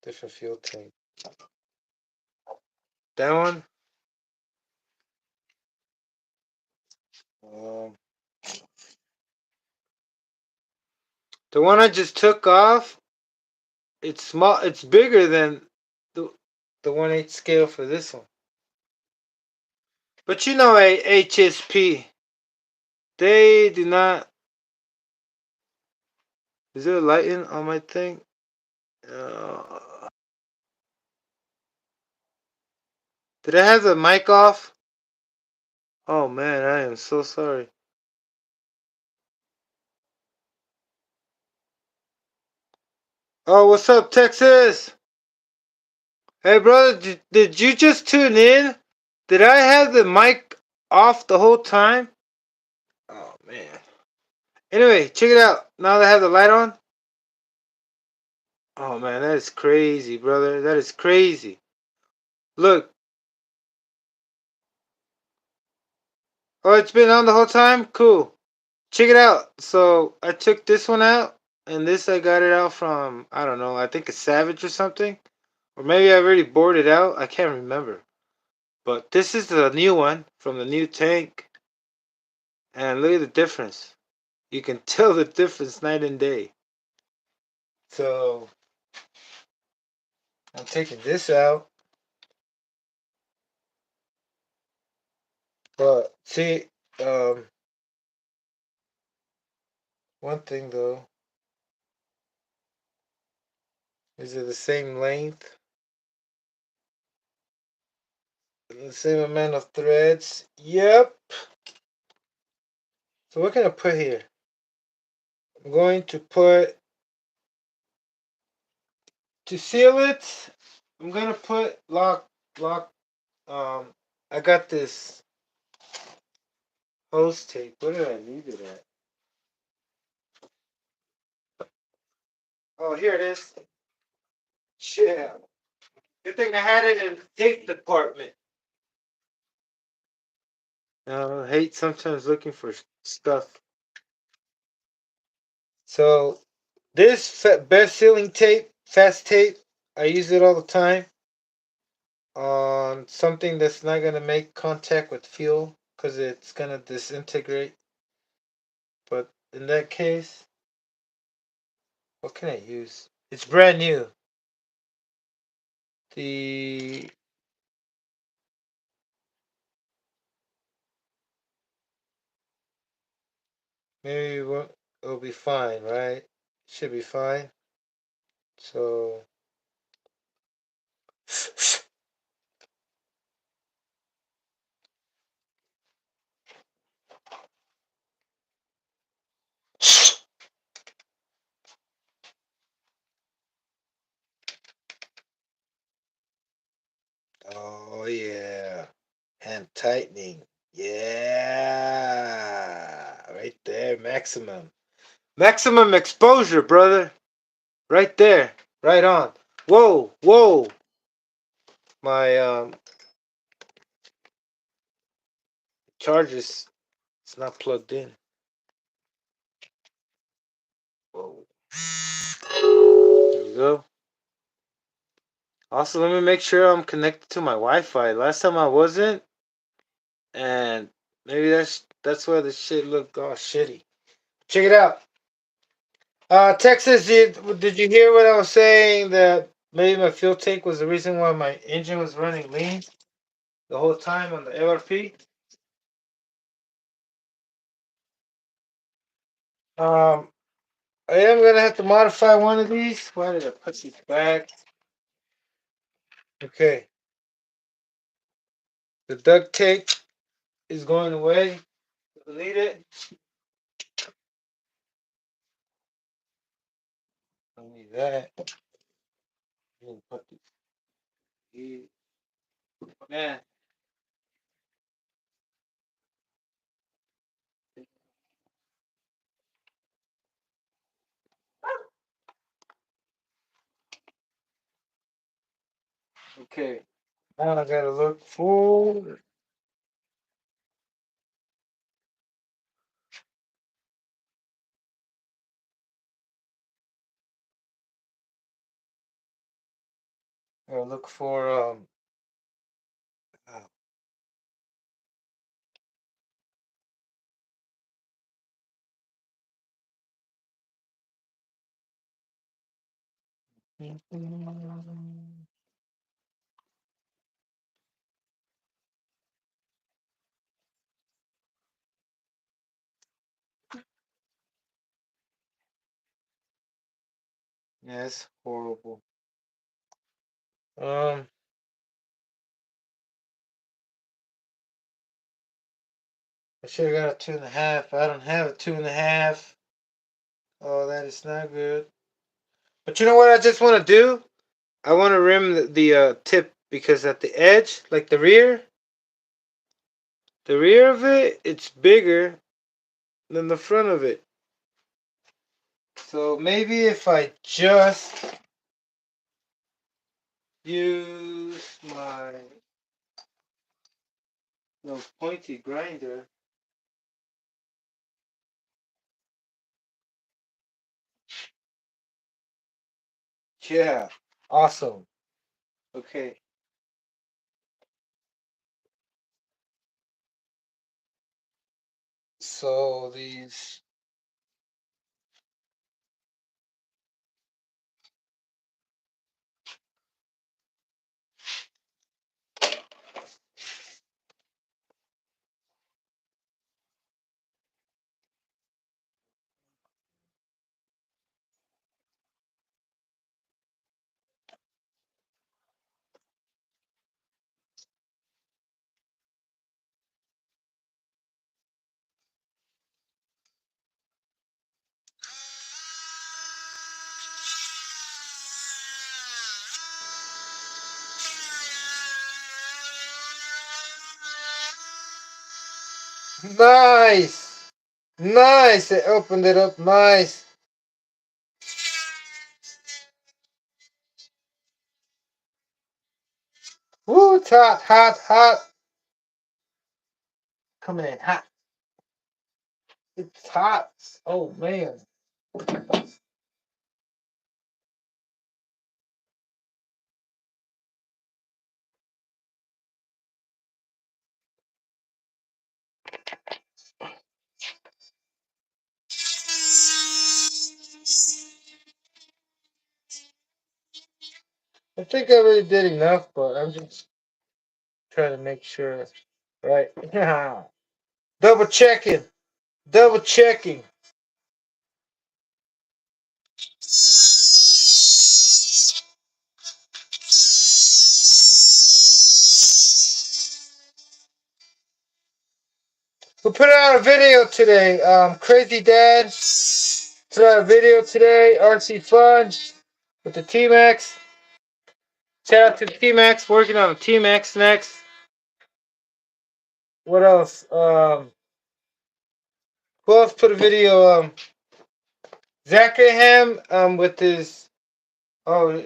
different fuel tank. That one, um, the one I just took off, it's small. It's bigger than the the 1/8 scale for this one. But you know, a HSP, they do not. Is there a lighting on my thing? Uh, did I have the mic off? Oh man, I am so sorry. Oh, what's up, Texas? Hey, brother, did you just tune in? Did I have the mic off the whole time? Oh man. Anyway, check it out. Now that I have the light on. Oh man, that is crazy, brother. That is crazy. Look. Oh, it's been on the whole time? Cool. Check it out. So I took this one out, and this I got it out from, I don't know, I think a Savage or something. Or maybe I already bored it out. I can't remember. But this is the new one from the new tank. And look at the difference. You can tell the difference night and day. So I'm taking this out. But see, um, one thing though, is it the same length? The same amount of threads? Yep. So what can I put here? I'm going to put, to seal it, I'm gonna put lock, um, I got this hose tape. Where did I leave it at? Oh, here it is. Yeah. Good thing I had it in the tape department. I hate sometimes looking for stuff. So this best sealing tape, fast tape, I use it all the time on something that's not gonna make contact with fuel because it's gonna disintegrate. But in that case, what can I use? It's brand new. The maybe it'll be fine, right? Should be fine. So, oh yeah, hand tightening. Yeah, right there, maximum exposure, brother. Right there, right on. Whoa, whoa. My charge is it's not plugged in. Whoa. There we go. Also, let me make sure I'm connected to my Wi-Fi. Last time I wasn't, and maybe that's why the shit looked all shitty. Check it out. Texas, did you hear what I was saying? That maybe my fuel tank was the reason why my engine was running lean the whole time on the LRP. Um, I am gonna have to modify one of these. Why did I put these back? Okay, the duct tape is going away. Delete it. I need that. I need to put these. Man, okay. Now I gotta look for. Gotta look for uh, yes, horrible. Um, I should have got a 2.5. I don't have a 2.5. Oh, that is not good. But you know what I just want to do? I want to rim the tip because at the edge, like the rear of it, it's bigger than the front of it. So maybe if I just use my little pointy grinder. Yeah, awesome. Okay, so these. Nice! Nice! It opened it up nice. Woo, it's hot, hot, hot. Coming in hot. It's hot. Oh, man. I think I already did enough, but I'm just trying to make sure. Right. Double checking. Double checking. We put out a video today. Crazy Dad put out a video today. RC Fun with the T-Max. Shout out to the T-Max. Working on the T-Max next. What else? Who else put a video? Zach Graham with his oh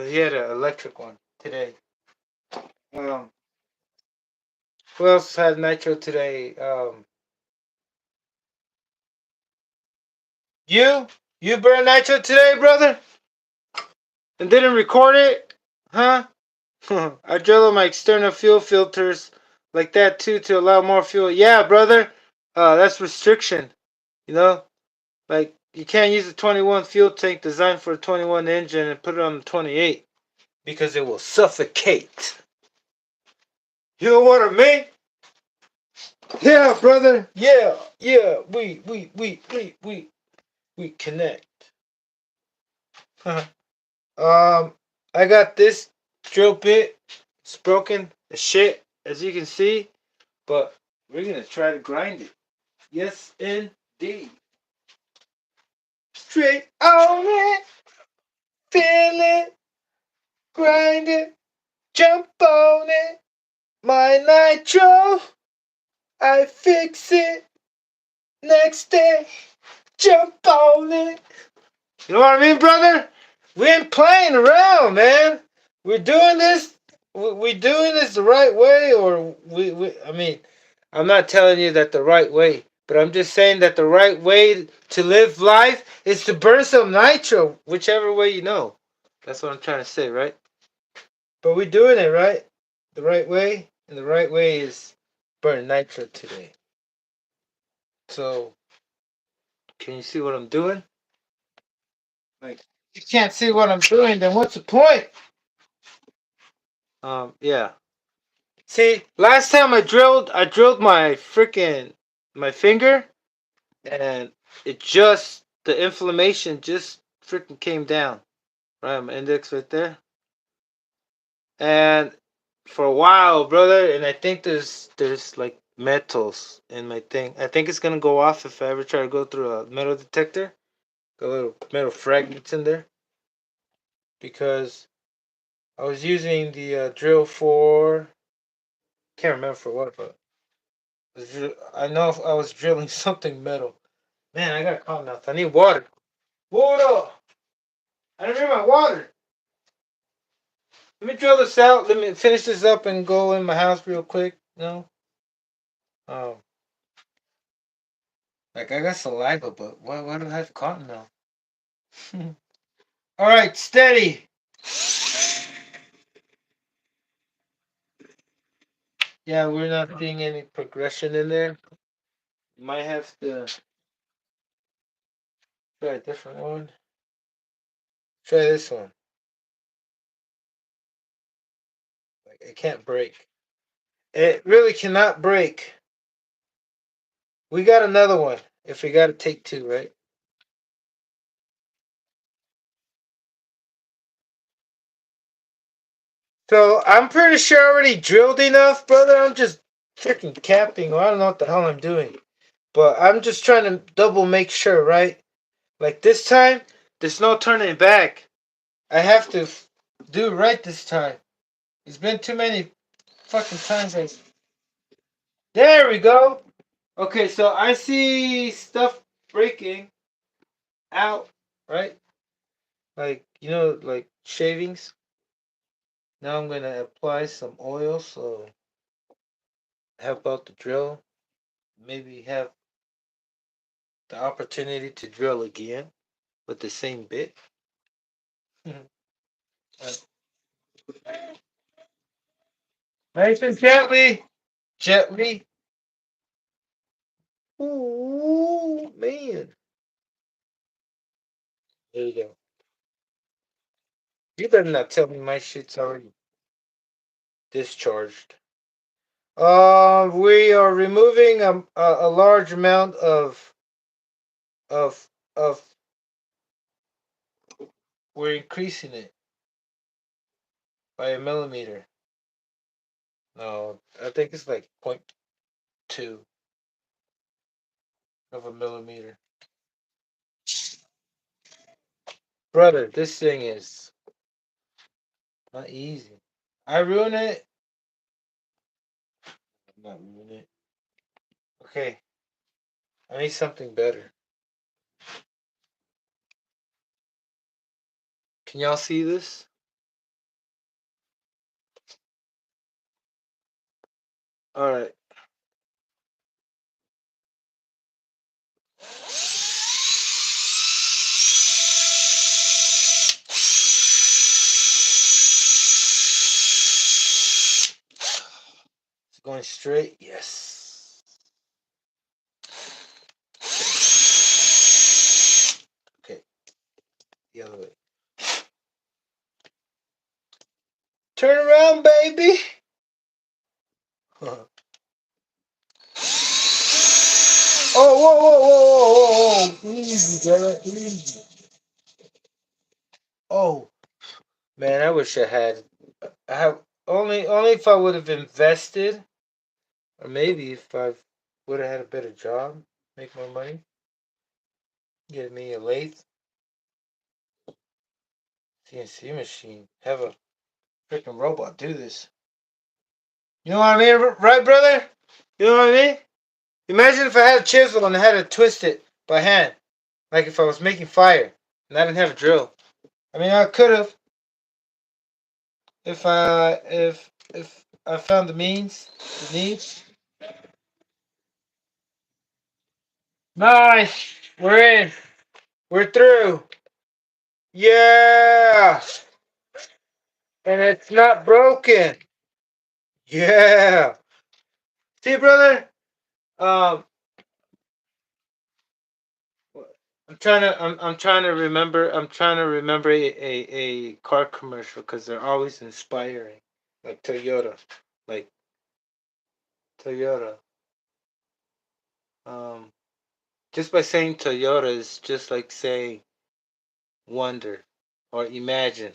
he had an electric one today. Um, who else had nitro today? You burned nitro today, brother, and didn't record it, huh? I drilled my external fuel filters like that too to allow more fuel. Yeah, brother. That's restriction. You know, like you can't use a 21 fuel tank designed for a 21 engine and put it on the 28 because it will suffocate. You know what I mean? Yeah, brother. Yeah. We connect. I got this drill bit. It's broken as shit, as you can see, but we're gonna try to grind it. Yes, indeed. Straight on it, feel it, grind it, jump on it. My nitro, I fix it. Next day, jump on it. You know what I mean, brother? We ain't playing around, man. We're doing this. We doing this the right way, or I mean, I'm not telling you that the right way, but I'm just saying that the right way to live life is to burn some nitro, whichever way you know. That's what I'm trying to say, right? But we're doing it right, the right way, and the right way is burn nitro today. So, can you see what I'm doing? Like, if you can't see what I'm doing, then what's the point? Yeah. See, last time I drilled my finger, and the inflammation just freaking came down. Right, my index right there. And for a while, brother, and I think there's like metals in my thing. I think it's gonna go off if I ever try to go through a metal detector. Got little metal fragments in there because I was using the drill for can't remember for what, but I know if I was drilling something metal. Man, I got caught mouth. I need water. Water! I didn't bring my water. Let me drill this out. Let me finish this up and go in my house real quick. No? Um, like I got saliva, but why do I have cotton now? All right, steady. Yeah, we're not seeing any progression in there. Might have to try a different one. Try this one. Like it can't break. It really cannot break. We got another one. If we got to take two, right? So I'm pretty sure I already drilled enough, brother. I'm just freaking capping. Or I don't know what the hell I'm doing. But I'm just trying to double make sure, right? Like this time, there's no turning back. I have to do right this time. It's been too many fucking times. There we go. Okay, so I see stuff breaking out, right? Like, like shavings. Now I'm going to apply some oil so help out the drill. Maybe have the opportunity to drill again with the same bit. Nice and gently. Gently. Ooh, man. There you go. You better not tell me my shit's already discharged. We are removing a large amount of of. We're increasing it by a millimeter. No, I think it's like 0.2. of a millimeter. Brother, this thing is not easy. I ruin it. I'm not ruin it. Okay, I need something better. Can y'all see this? All right. It's going straight. Yes. Okay, the other way. Turn around, baby. Oh, whoa, whoa, whoa, whoa, whoa. Easy, brother. Easy. Oh, man, I wish I had. I have only if I would have invested, or maybe if I would have had a better job, make more money, get me a lathe, CNC machine, have a freaking robot do this. You know what I mean, right, brother? You know what I mean? Imagine if I had a chisel and I had to twist it by hand, like if I was making fire and I didn't have a drill. I mean, I could have if I found the means, the needs. Nice, we're in, we're through. Yeah, and it's not broken. Yeah. See, brother. Um, I'm trying to remember. I'm trying to remember a car commercial because they're always inspiring, like Toyota, like Toyota. Um, just by saying Toyota is just like saying wonder or imagine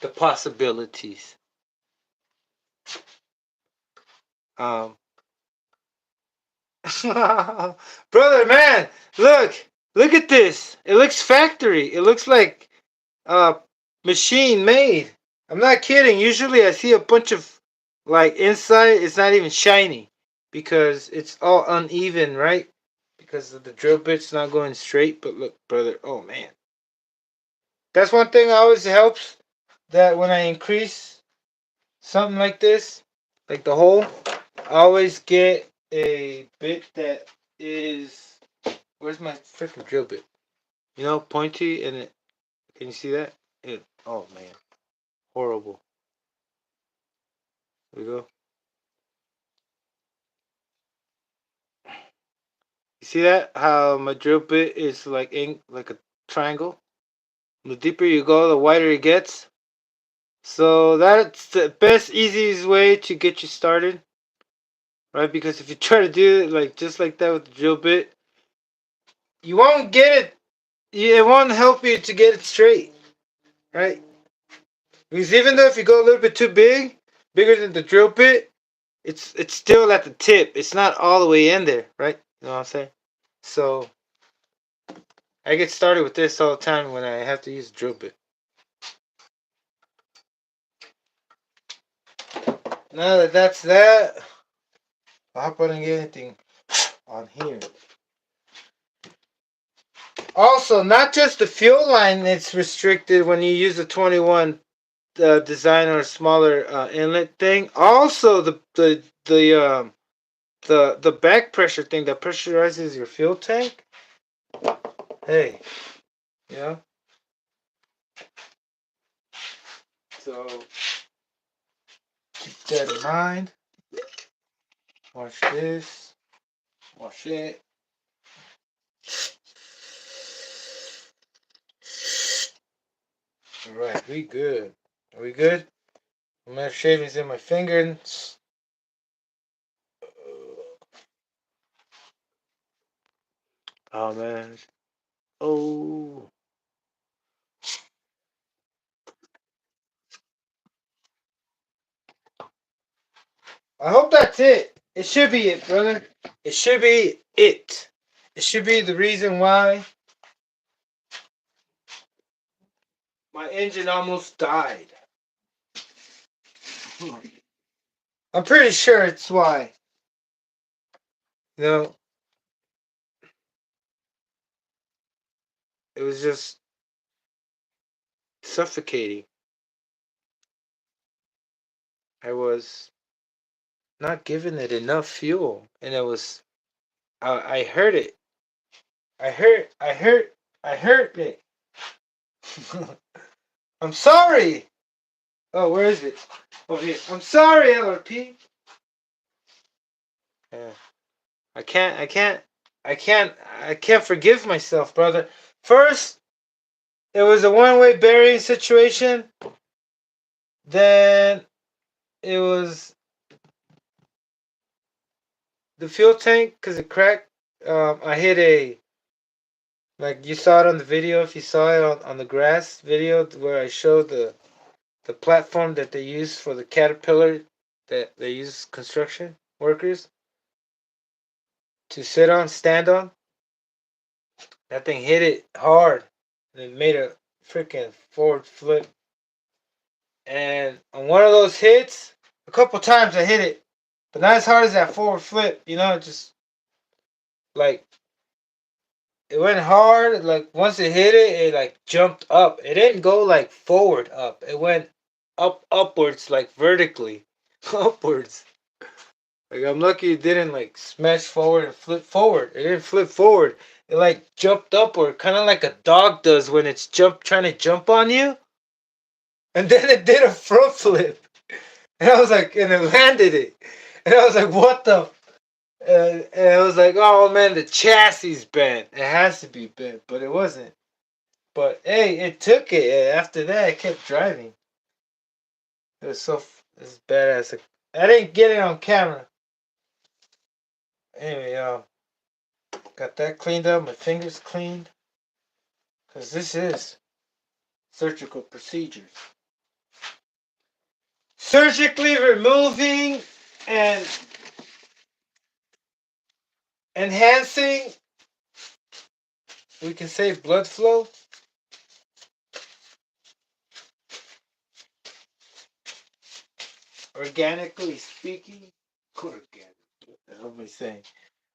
the possibilities. Um, brother, man, look at this. It looks factory. It looks like uh machine made. I'm not kidding. Usually I see a bunch of like inside it's not even shiny because it's all uneven, right? Because of the drill bit's not going straight. But look, brother, oh man. That's one thing always helps that when I increase something like this, like the hole, I always get a bit that is where's my freaking drill bit? You know, pointy and it can you see that? It oh man. Horrible. There we go. You see that? How my drill bit is like a triangle. The deeper you go, the wider it gets. So that's the best, easiest way to get you started, right? Because if you try to do it like just like that with the drill bit, you won't get it. It won't help you to get it straight, right? Because even though if you go a little bit too big, bigger than the drill bit, it's still at the tip. It's not all the way in there, right? You know what I'm saying? So I get started with this all the time when I have to use a drill bit. Now that that's that, I hope I didn't get anything on here. Also, not just the fuel line that's restricted when you use a 21 design or a smaller inlet thing. Also, the back pressure thing that pressurizes your fuel tank. Hey, yeah. So keep that in mind. Watch this. Watch it. All right, we good. Are we good? I'm gonna shave these in my fingers. Oh man. Oh. I hope that's it. It should be it, brother. It should be it. It should be the reason why my engine almost died. I'm pretty sure it's why. You know, it was just suffocating. I was not giving it enough fuel, and it was. I heard it. I heard it. I'm sorry. Oh, where is it? Over here. I'm sorry, LRP. Yeah. I can't. I can't. I can't. I can't forgive myself, brother. First, it was a one-way bearing situation. Then it was the fuel tank because it cracked. I hit a, like you saw it on the video. If you saw it on the grass video where I showed the platform that they use for the caterpillar that they use construction workers to sit on, stand on. That thing hit it hard. And it made a freaking forward flip. And on one of those hits, a couple times I hit it, but not as hard as that forward flip. You know, just like it went hard. Like once it hit it, it like jumped up. It didn't go like forward up. It went upwards, like vertically, upwards. Like I'm lucky it didn't like smash forward and flip forward. It didn't flip forward. It like jumped upward, kind of like a dog does when it's trying to jump on you. And then it did a front flip. And I was like, and it landed it. And I was like, what the? And I was like, oh man, the chassis bent. It has to be bent, but it wasn't. But hey, it took it. After that, I kept driving. It was so it was badass. I didn't get it on camera. Anyway, got that cleaned up. My fingers cleaned. Because this is surgical procedures. Surgically removing and enhancing, we can say, blood flow. Organically speaking. Organic. What the hell am I saying?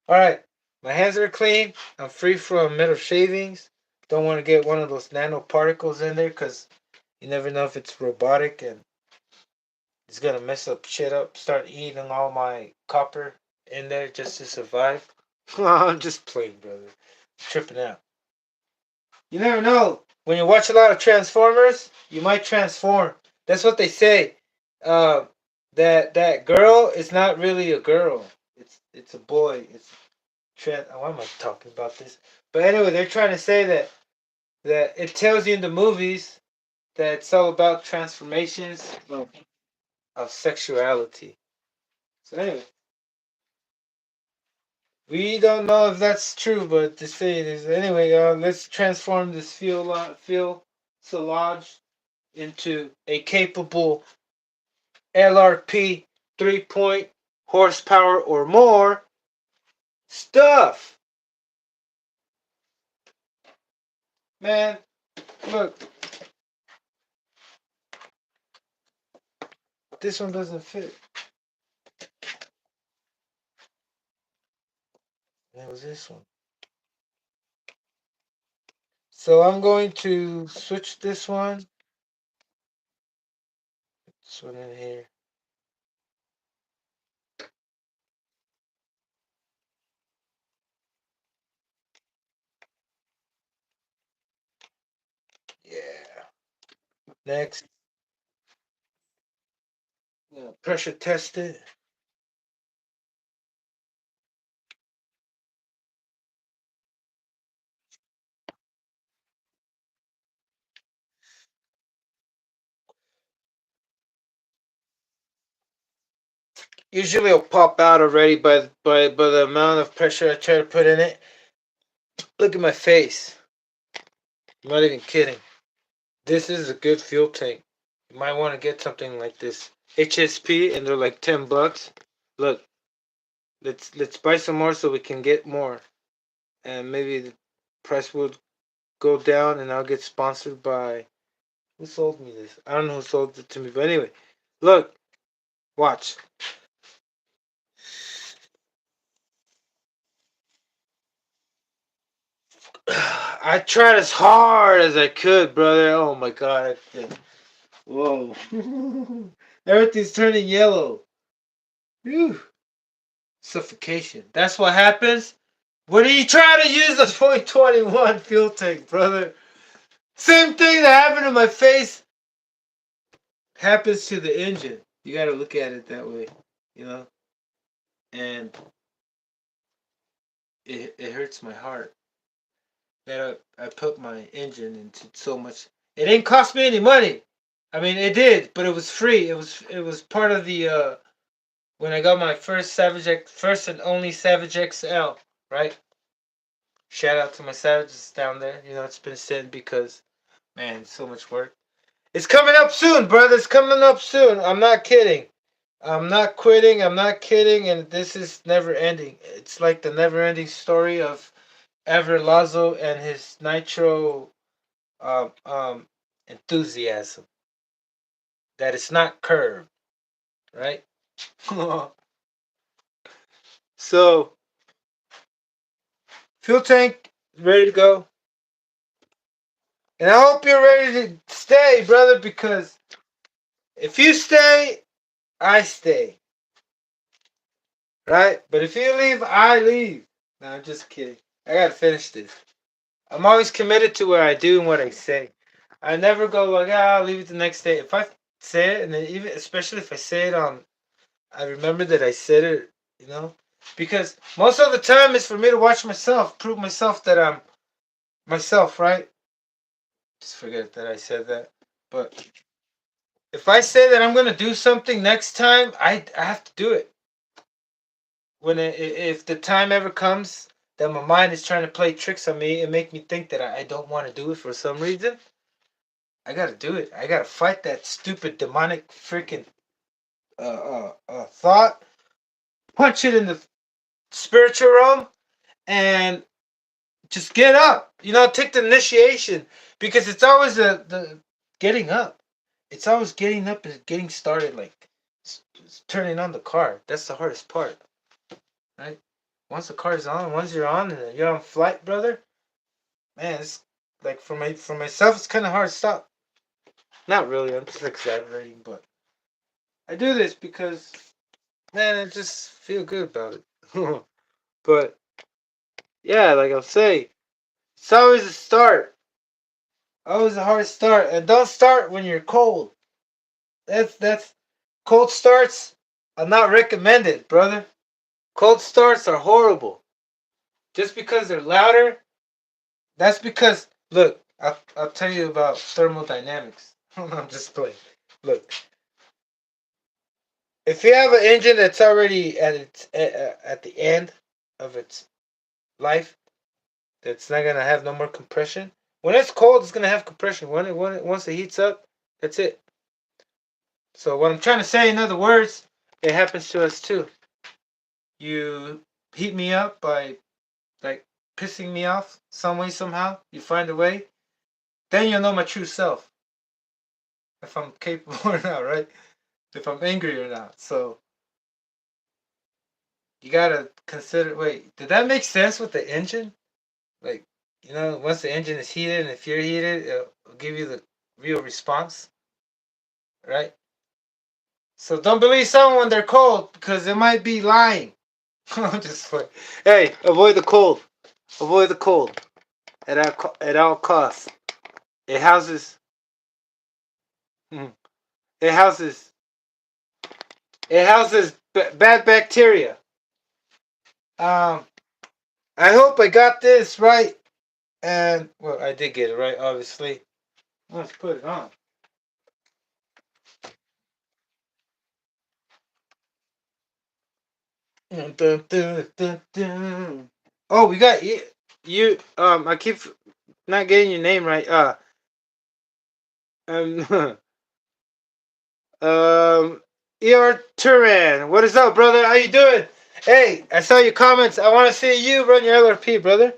Alright. My hands are clean. I'm free from metal shavings. Don't want to get one of those nanoparticles in there because you never know if it's robotic and it's gonna mess up shit up. Start eating all my copper in there just to survive. I'm just playing, brother. Tripping out. You never know. When you watch a lot of Transformers, you might transform. That's what they say. Uh, that girl is not really a girl. It's a boy. It's why am I talking about this? But anyway, they're trying to say that it tells you in the movies that it's all about transformations of sexuality. So anyway, we don't know if that's true, but to say it is anyway. Let's transform this fuselage into a capable LRP 3 point horsepower or more stuff. Man, look, this one doesn't fit. It was this one. So I'm going to switch this one. This one in here. Yeah. Next. Yeah, pressure test it. Usually it'll pop out already by the amount of pressure I try to put in it. Look at my face. I'm not even kidding. This is a good fuel tank. You might want to get something like this. HSP, and they're like $10. Look, let's buy some more so we can get more. and maybe the price will go down, and I'll get sponsored by who sold me this. I don't know who sold it to me, but anyway, look, watch. I tried as hard as I could, brother. Oh my god. Whoa. Everything's turning yellow. Whew. Suffocation. That's what happens when you try to use the .21 fuel tank, brother. Same thing that happened to my face happens to the engine. You gotta look at it that way, you know? And it hurts my heart that I put my engine into so much. It didn't cost me any money. I mean, it did, but it was free. It was part of the when I got my first and only Savage XL, right? Shout out to my Savages down there. You know, it's been sitting because man, so much work. It's coming up soon, brother. It's coming up soon. I'm not kidding. I'm not quitting. I'm not kidding. And this is never ending. It's like the never ending story of Ever Lazo and his nitro um, um, enthusiasm. That it's not curved, right? So, fuel tank ready to go. And I hope you're ready to stay, brother, because if you stay, I stay. Right? But if you leave, I leave. No, I'm just kidding. I gotta finish this. I'm always committed to what I do and what I say. I never go like, I'll leave it the next day. If I say it, and then even especially if I say it on, I remember that I said it, you know, because most of the time it's for me to watch myself, prove myself that I'm myself, right? Just forget that I said that. But if I say that I'm gonna do something next time, I have to do it. If the time ever comes that my mind is trying to play tricks on me and make me think that I don't want to do it for some reason, I gotta do it. I gotta fight that stupid demonic freaking thought, punch it in the spiritual realm, and just get up. You know, take the initiation because it's always the getting up. It's always getting up and getting started, like turning on the car. That's the hardest part, right? Once the car is on, once you're on and you're on flight, brother, man, it's like for myself, it's kind of hard to stop. Not really, I'm just exaggerating, but I do this because man, I just feel good about it. But yeah, like I'll say, it's always a start, always a hard start, and don't start when you're cold. That's cold starts are not recommended, brother. Cold starts are horrible. Just because they're louder, that's because look, I'll tell you about thermodynamics. I'm just playing. Look, if you have an engine that's already at the end of its life, that's not gonna have no more compression. When it's cold, it's gonna have compression. Once it heats up, that's it. So what I'm trying to say, in other words, it happens to us too. You heat me up by like pissing me off some way somehow. You find a way, then you'll know my true self. If I'm capable or not, right? If I'm angry or not. So you gotta consider. Wait, did that make sense with the engine? Like, you know, once the engine is heated and if you're heated, it'll give you the real response, right? So don't believe someone when they're cold because they might be lying. I'm just like, hey, avoid the cold. Avoid the cold at all costs. It houses. It houses. It houses bad bacteria. Um, I hope I got this right. And well, I did get it right, obviously. Let's put it on. Dun, dun, dun, dun. Oh, we got you. You. I keep not getting your name right. Um, Er Turan. What is up, brother? How you doing? Hey, I saw your comments. I want to see you run your LRP, brother.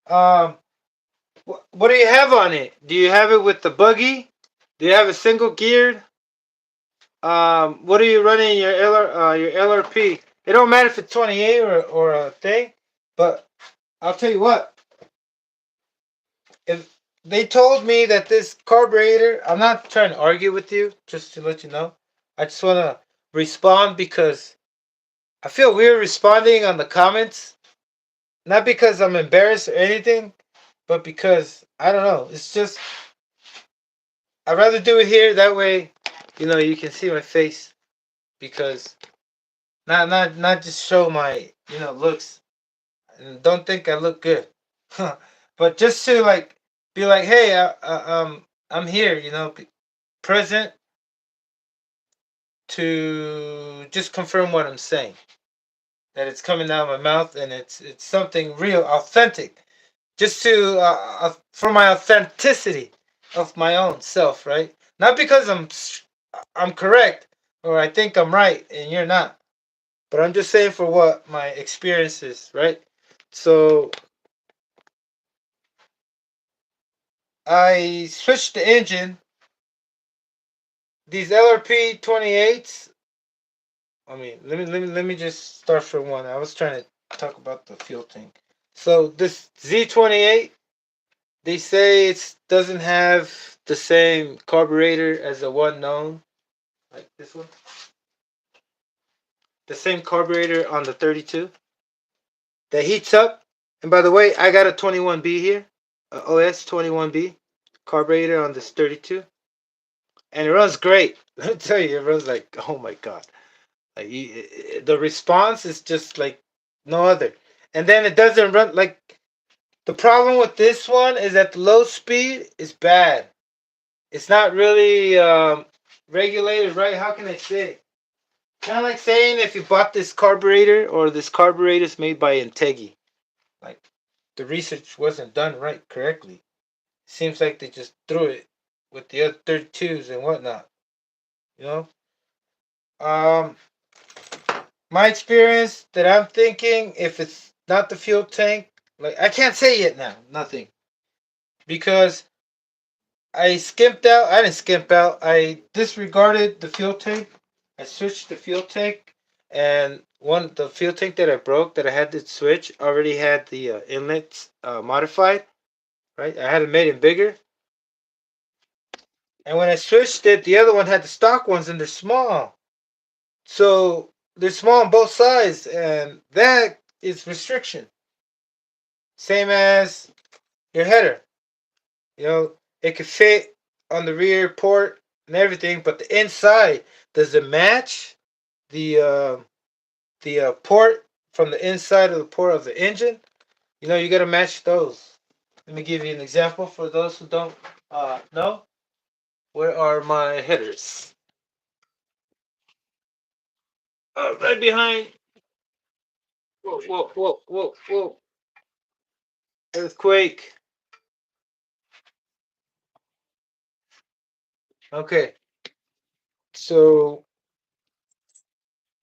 Um, what do you have on it? Do you have it with the buggy? Do you have a single geared? What are you running your LRP? It don't matter if it's 28 or a thing, but I'll tell you what. If they told me that this carburetor, I'm not trying to argue with you, just to let you know. I just want to respond because I feel weird responding on the comments. Not because I'm embarrassed or anything, but because I don't know. It's just I'd rather do it here. That way, you can see my face because not just show my looks. And don't think I look good, but just to like be like, hey, I'm here. Present to just confirm what I'm saying. That it's coming out of my mouth and it's something real, authentic. Just to for my authenticity of my own self, right? Not because I'm correct or I think I'm right and you're not, but I'm just saying for what my experience is, right? So I switched the engine. These LRP 28s. I mean, let me just start from one. I was trying to talk about the fuel tank. So this Z28, they say it doesn't have the same carburetor as the one known, like this one. The same carburetor on the 32 that heats up. And by the way, I got a 21B here, a OS 21B carburetor on this 32, and it runs great. Let me tell you, it runs like, oh my god. Like the response is just like no other. And then it doesn't run like the problem with this one is that the low speed is bad. It's not really regulated right. How can I say? Kind of like saying if you bought this carburetor or this carburetor is made by Integi, like the research wasn't done right correctly. Seems like they just threw it with the other 32s and whatnot. You know. Um, my experience that I'm thinking, if it's not the fuel tank, like I can't say it now, nothing, because I skimped out. I didn't skimp out. I disregarded the fuel tank. I switched the fuel tank, and the fuel tank that I broke that I had to switch already had the inlets modified. Right, I had it made it bigger, and when I switched it, the other one had the stock ones, and they're small. So they're small on both sides, and that is restriction. Same as your header. It could fit on the rear port and everything, but the inside, does it match the port from the inside of the port of the engine? You got to match those. Let me give you an example for those who don't know. Where are my headers? Right behind. Whoa, whoa, whoa, whoa, whoa. Earthquake. Okay, so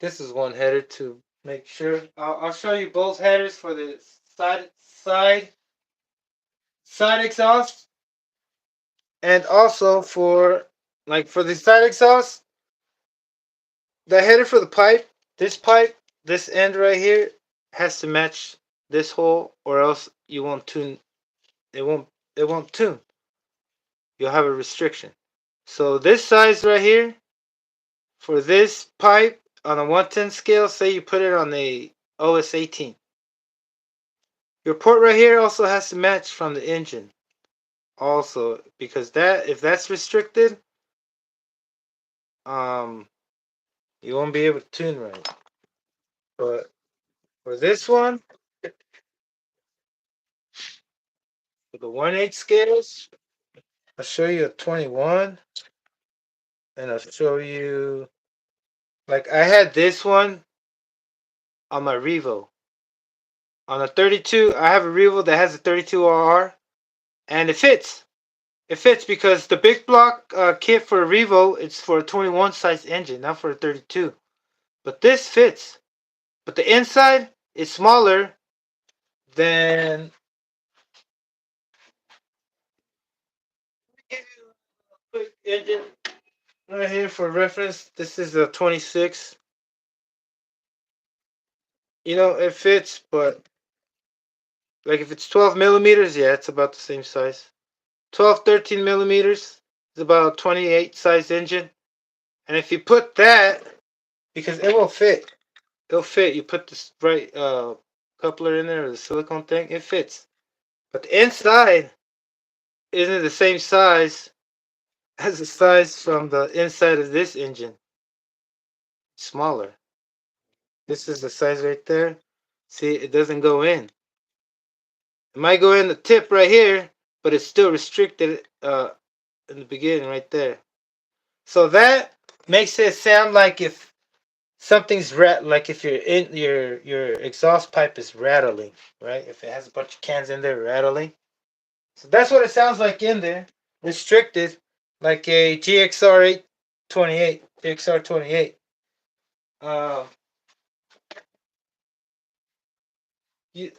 this is one header to make sure. I'll show you both headers for the side exhaust, and also for the side exhaust, the header for the pipe, this end right here has to match this hole, or else you won't tune. It won't tune. You'll have a restriction. So this size right here for this pipe on a 110 scale, say you put it on the OS 18. Your port right here also has to match from the engine. Also, because if that's restricted, um, you won't be able to tune right. But for this one, for the 1/8 scales, I'll show you a 21, and I'll show you like I had this one on my Revo. On a 32, I have a Revo that has a 32RR, and it fits. It fits because the big block kit for a Revo, it's for a 21 size engine, not for a 32. But this fits. But the inside is smaller than engine right here for reference. This is a 26. You know, it fits, but like if it's 12 millimeters, yeah, it's about the same size. 12, 13 millimeters is about 28 size engine. And if you put that, because it will fit, it'll fit. You put this right coupler in there, or the silicone thing, it fits. But the inside isn't the same size as the size from the inside of this engine. It's smaller. This is the size right there. See, it doesn't go in. It might go in the tip right here, but it's still restricted in the beginning right there. So that makes it sound like if something's like if your exhaust pipe is rattling, right? If it has a bunch of cans in there rattling. So that's what it sounds like in there. Restricted, like a GXR 828, GXR 28. Uh, you,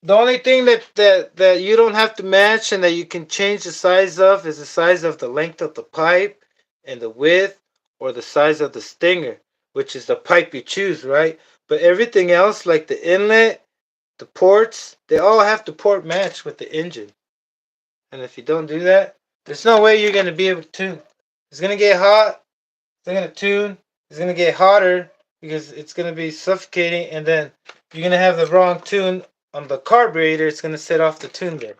the only thing that you don't have to match and that you can change the size of is the size of the length of the pipe and the width, or the size of the stinger, which is the pipe you choose, right? But everything else, like the inlet, the ports, they all have to port match with the engine. And if you don't do that, there's no way you're going to be able to tune. It's going to get hot. It's going to tune. It's going to get hotter because it's going to be suffocating. And then you're going to have the wrong tune on the carburetor. It's going to set off the tune there.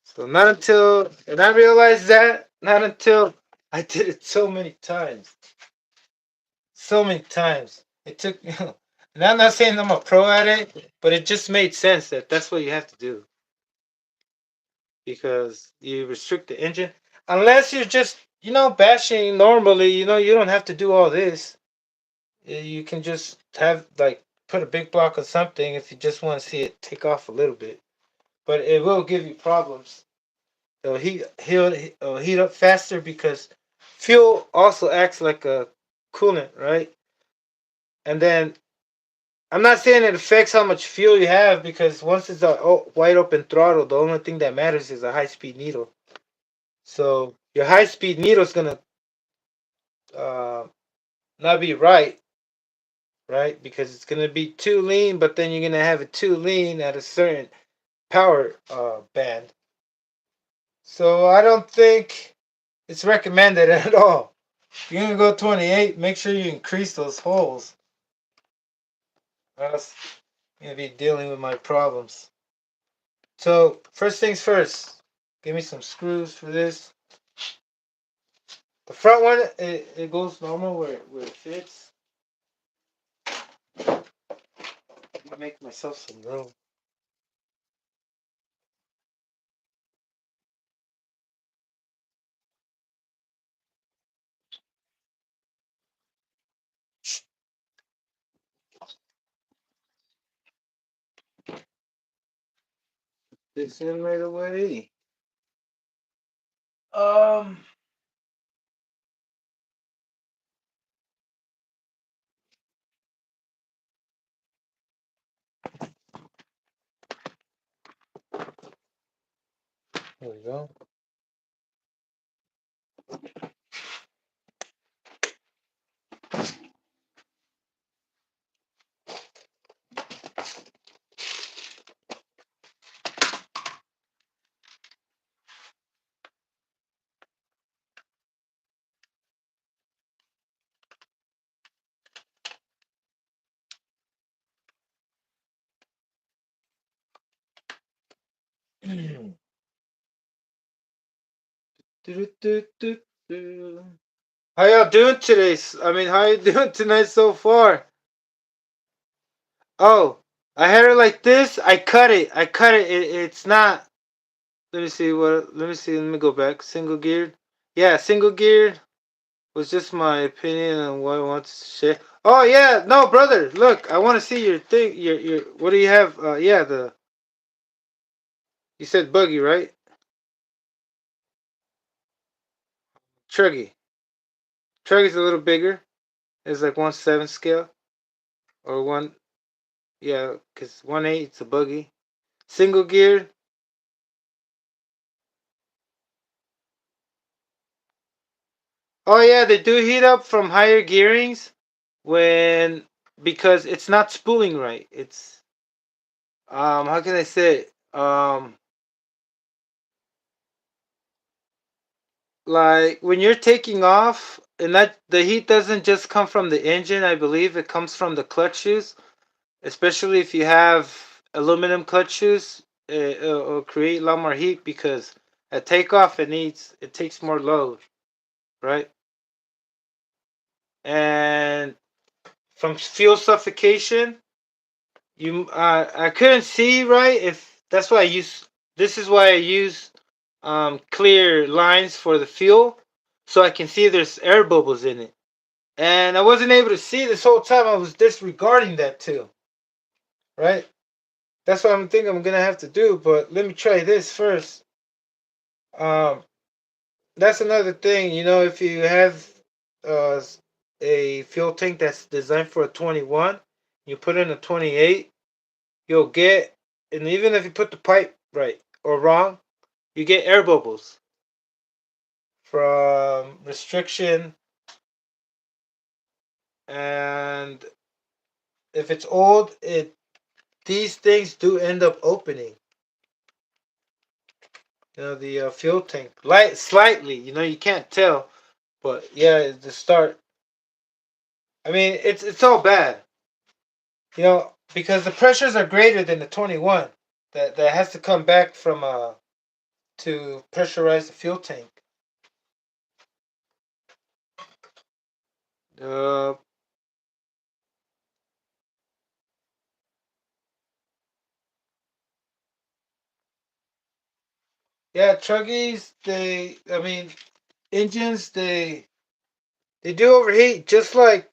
So not until, and I realized that, not until I did it so many times. So many times. It took, and I'm not saying I'm a pro at it, but it just made sense that that's what you have to do. Because you restrict the engine. Unless you're just, bashing normally, you don't have to do all this. You can just have, like, put a big block of something if you just want to see it take off a little bit. But it will give you problems. He'll heat up faster because fuel also acts like a coolant, right? And then I'm not saying it affects how much fuel you have, because once it's a wide open throttle, the only thing that matters is a high speed needle. So your high speed needle is gonna uh, not be right? Because it's gonna be too lean, but then you're gonna have it too lean at a certain power band. So I don't think it's recommended at all. If you're gonna go 28, make sure you increase those holes, or else you're gonna be dealing with my problems. So first things first, give me some screws for this. The front one, it goes normal where it fits. I'll make myself some room. This in right away. Um, Here we go. How y'all doing today? I mean, how you doing tonight so far? Oh, I had it like this. I cut it. It's not. Let me see what. Let me see. Let me go back. Single geared. Yeah, single geared was just my opinion on what I want to share. Oh yeah, no, brother. Look, I want to see your thing. Your. What do you have? Yeah, the. You said buggy, right? Truggy. Truggy's a little bigger. It's like 1/7 scale or one. Yeah, cause 1/8 it's a buggy. Single geared. Oh yeah, they do heat up from higher gearings when because it's not spooling right. It's how can I say it? Like when you're taking off and that the heat doesn't just come from the engine, I believe it comes from the clutch shoes, especially if you have aluminum clutch shoes. It'll create a lot more heat because at takeoff it takes more load, right? And from fuel suffocation, you I couldn't see right if that's why I use this is why I use clear lines for the fuel so I can see there's air bubbles in it. And I wasn't able to see this whole time. I was disregarding that too, right? That's what I'm thinking I'm gonna have to do. But let me try this first. Um, that's another thing. You know, if you have uh, a fuel tank that's designed for a 21, you put in a 28, you'll get, and even if you put the pipe right or wrong, you get air bubbles from restriction. And if it's old, it these things do end up opening. You know the fuel tank, light slightly. You know you can't tell, but yeah, the start. I mean, it's all bad. You know because the pressures are greater than the 21 that has to come back from to pressurize the fuel tank. Uh, yeah, truggies. I mean, engines. They do overheat just like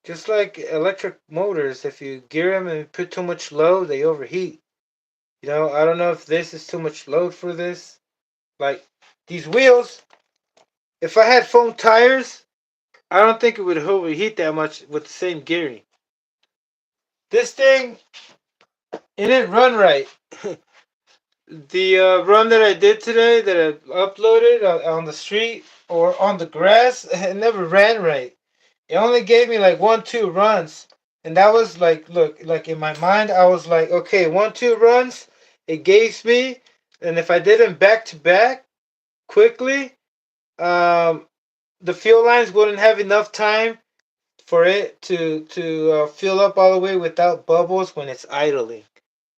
just like electric motors. If you gear them and put too much load, they overheat. You know, I don't know if this is too much load for this. Like these wheels, if I had foam tires, I don't think it would overheat that much with the same gearing. This thing, it didn't run right. The run that I did today, that I uploaded on the street or on the grass, it never ran right. It only gave me like 1, 2 runs. And that was like, look, like in my mind, I was like, okay, 1, 2 runs, it gave me. And if I did them back to back quickly, um, the fuel lines wouldn't have enough time for it to fill up all the way without bubbles when it's idling.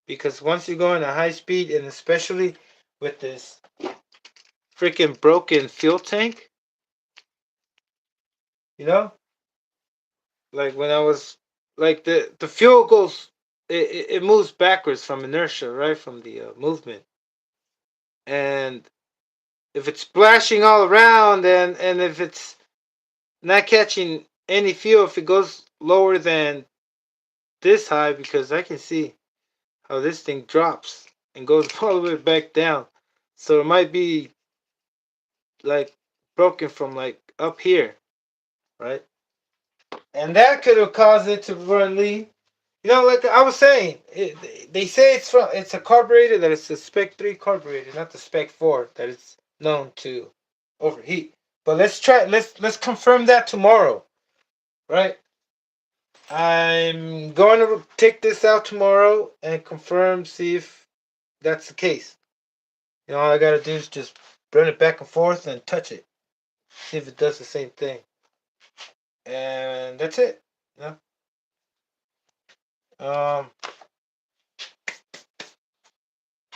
Because once you go in a high speed, and especially with this freaking broken fuel tank, you know, like when I was like the fuel goes, it moves backwards from inertia, right, from the movement, and if it's splashing all around, and if it's not catching any fuel, if it goes lower than this high, because I can see how this thing drops and goes all the way back down. So it might be like broken from like up here, right? And that could have caused it to run lean. You know, like I was saying, they say it's a carburetor that it's a Spec 3 carburetor, not the Spec 4 that is known to overheat. But let's confirm that tomorrow, right? I'm going to take this out tomorrow and confirm, see if that's the case. You know, all I gotta do is just run it back and forth and touch it. See if it does the same thing. And that's it. You know?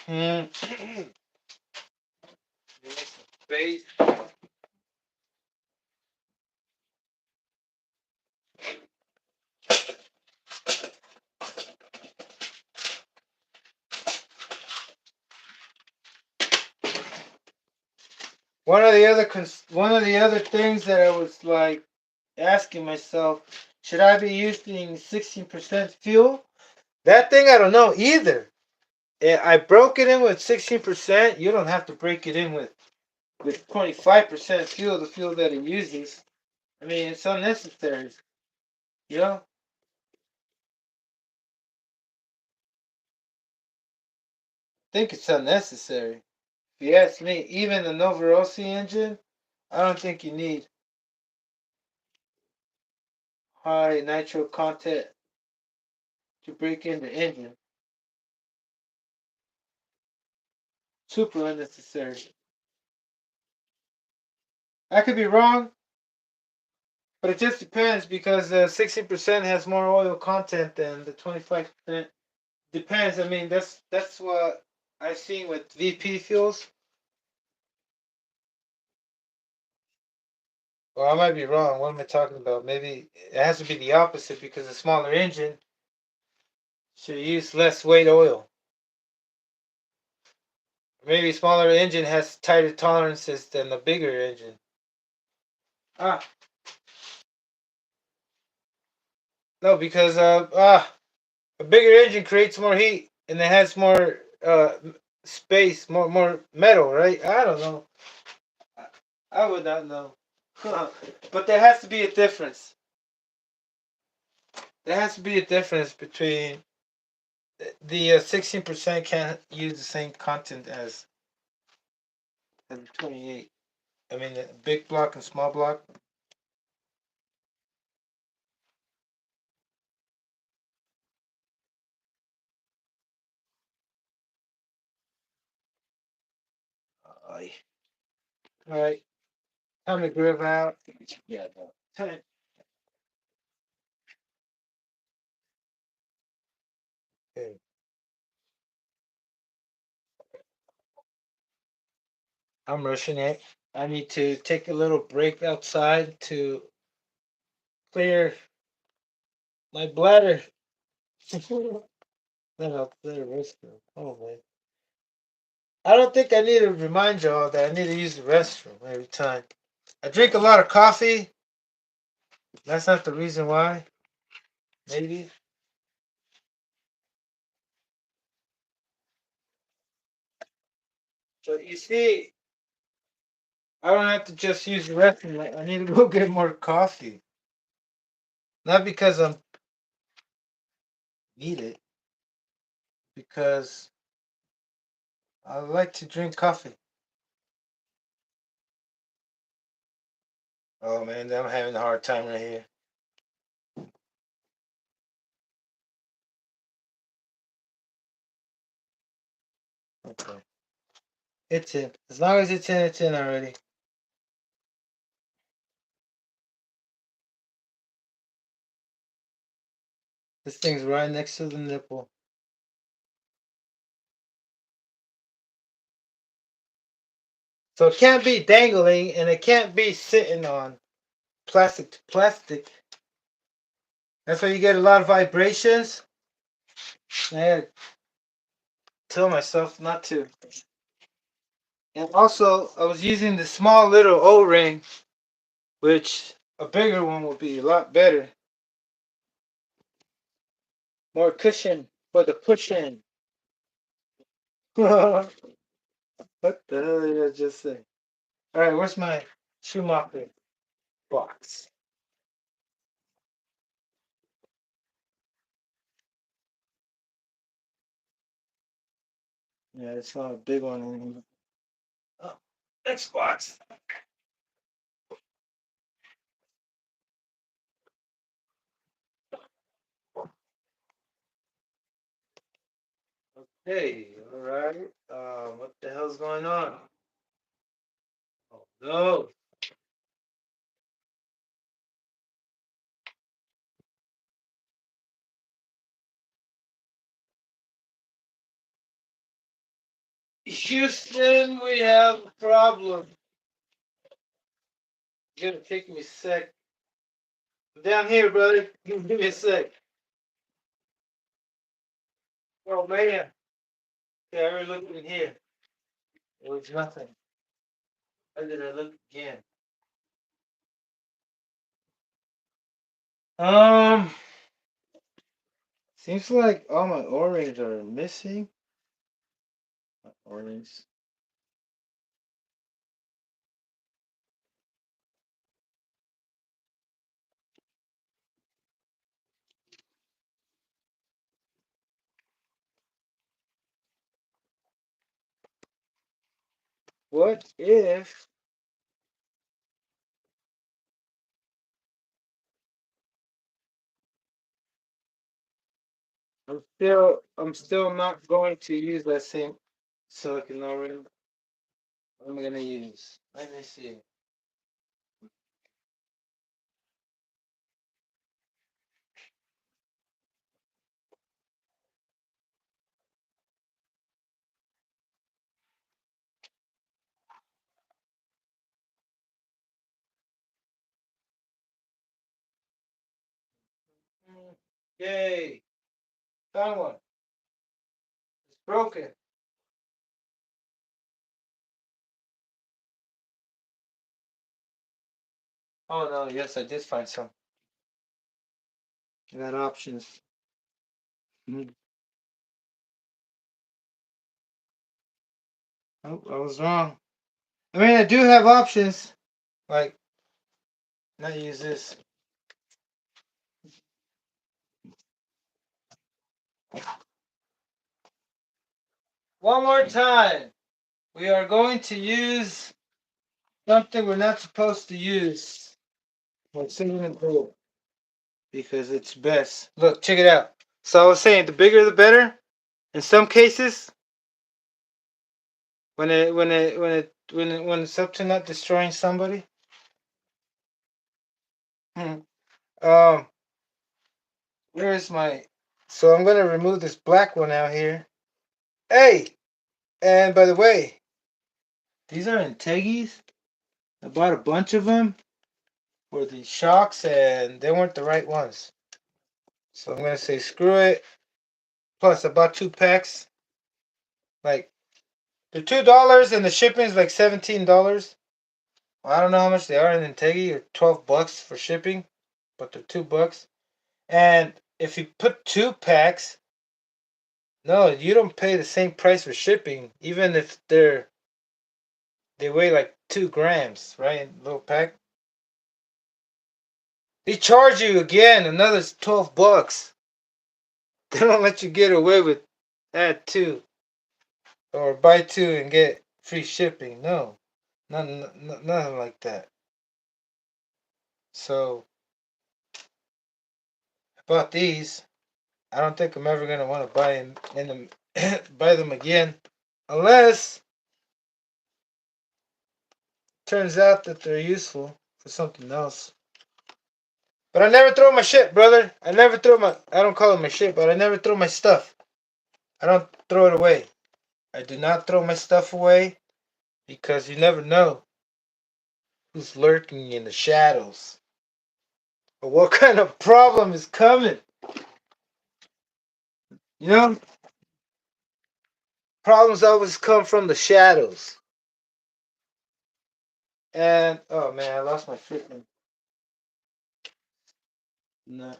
Hmm. Space. One of the other things that I was like asking myself, should I be using 16% fuel? That thing I don't know either. I broke it in with 16%. You don't have to break it in with 25% fuel, the fuel that it uses. I mean, it's unnecessary. You know, I think it's unnecessary. Yes, me. Even the Novarossi engine, I don't think you need high nitro content to break in the engine. Super unnecessary. I could be wrong, but it just depends because the 60% has more oil content than the 25%. Depends. I mean, that's what I've seen with VP fuels. Well, I might be wrong. What am I talking about? Maybe it has to be the opposite because a smaller engine should use less weight oil. Maybe a smaller engine has tighter tolerances than the bigger engine. Ah, no, because a bigger engine creates more heat and it has more space, more metal, right? I don't know. I would not know. But there has to be a difference. There has to be a difference between the 16% can't use the same content as the 28. I mean, the big block and small block. All right, time to grill out. Yeah, no. Time. Okay. I'm rushing it. I need to take a little break outside to clear my bladder. Then I'll clear the restroom. Oh man. I don't think I need to remind y'all that I need to use the restroom every time. I drink a lot of coffee. That's not the reason why. Maybe. But you see, I don't have to just use the restroom. Like, I need to go get more coffee. Not because I need it, because I like to drink coffee. Oh man, I'm having a hard time right here. Okay. It's in. As long as it's in already. This thing's right next to the nipple. So it can't be dangling and it can't be sitting on plastic to plastic. That's why you get a lot of vibrations. I had to tell myself not to. And also, I was using the small little O-ring, which a bigger one would be a lot better. More cushion for the push-in. What the hell did I just say? All right, where's my Schumacher box? Yeah, it's not a big one anymore. Oh, next box. Hey, all right. What the hell's going on? Oh no. Houston, we have a problem. You're gonna take me a sec. I'm down here, brother. Give me a sec. Oh man. Yeah, I already looked in here. It was nothing. Why did I look again? Um, seems like all my O-rings are missing. O-rings. what if I'm still not going to use that same silicon already. What am I gonna use? Let me see. Yay! Found one. It's broken. Oh no, yes, I did find some. I got options. Mhm. Oh, I was wrong. I mean, I do have options. Like, not use this. One more time. We are going to use something we're not supposed to use. We're singing it because it's best. Look, check it out. So I was saying, the bigger the better. In some cases, when it's up to not destroying somebody. Hmm. Um, where's my? So I'm gonna remove this black one out here. Hey, and by the way, these are Integis. I bought a bunch of them for the shocks, and they weren't the right ones. So I'm gonna say screw it. Plus, I bought 2 packs. Like they're $2, and the shipping is like $17. Well, I don't know how much they are in Integi, or $12 for shipping, but they're $2. And if you put 2 packs, no, you don't pay the same price for shipping, even if they weigh like 2 grams, right? Little pack. They charge you again another $12. They don't let you get away with add two or buy two and get free shipping. No, nothing like that. So about these, I don't think I'm ever gonna want to buy in them buy them again, unless it turns out that they're useful for something else. But I never throw my shit, brother. I never throw my. I don't call it my shit, but I never throw my stuff. I don't throw it away. I do not throw my stuff away because you never know who's lurking in the shadows or what kind of problem is coming. You know, problems always come from the shadows. And oh man, I lost my freaking. No.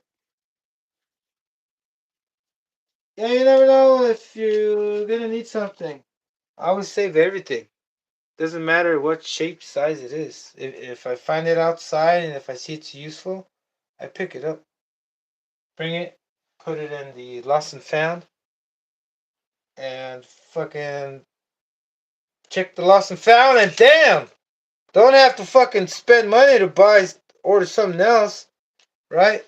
Yeah, you never know if you're gonna need something. I always save everything. Doesn't matter what shape, size it is. If I find it outside and if I see it's useful, I pick it up, bring it, put it in the lost and found, and fucking check the lost and found, and damn, don't have to fucking spend money to order something else, right?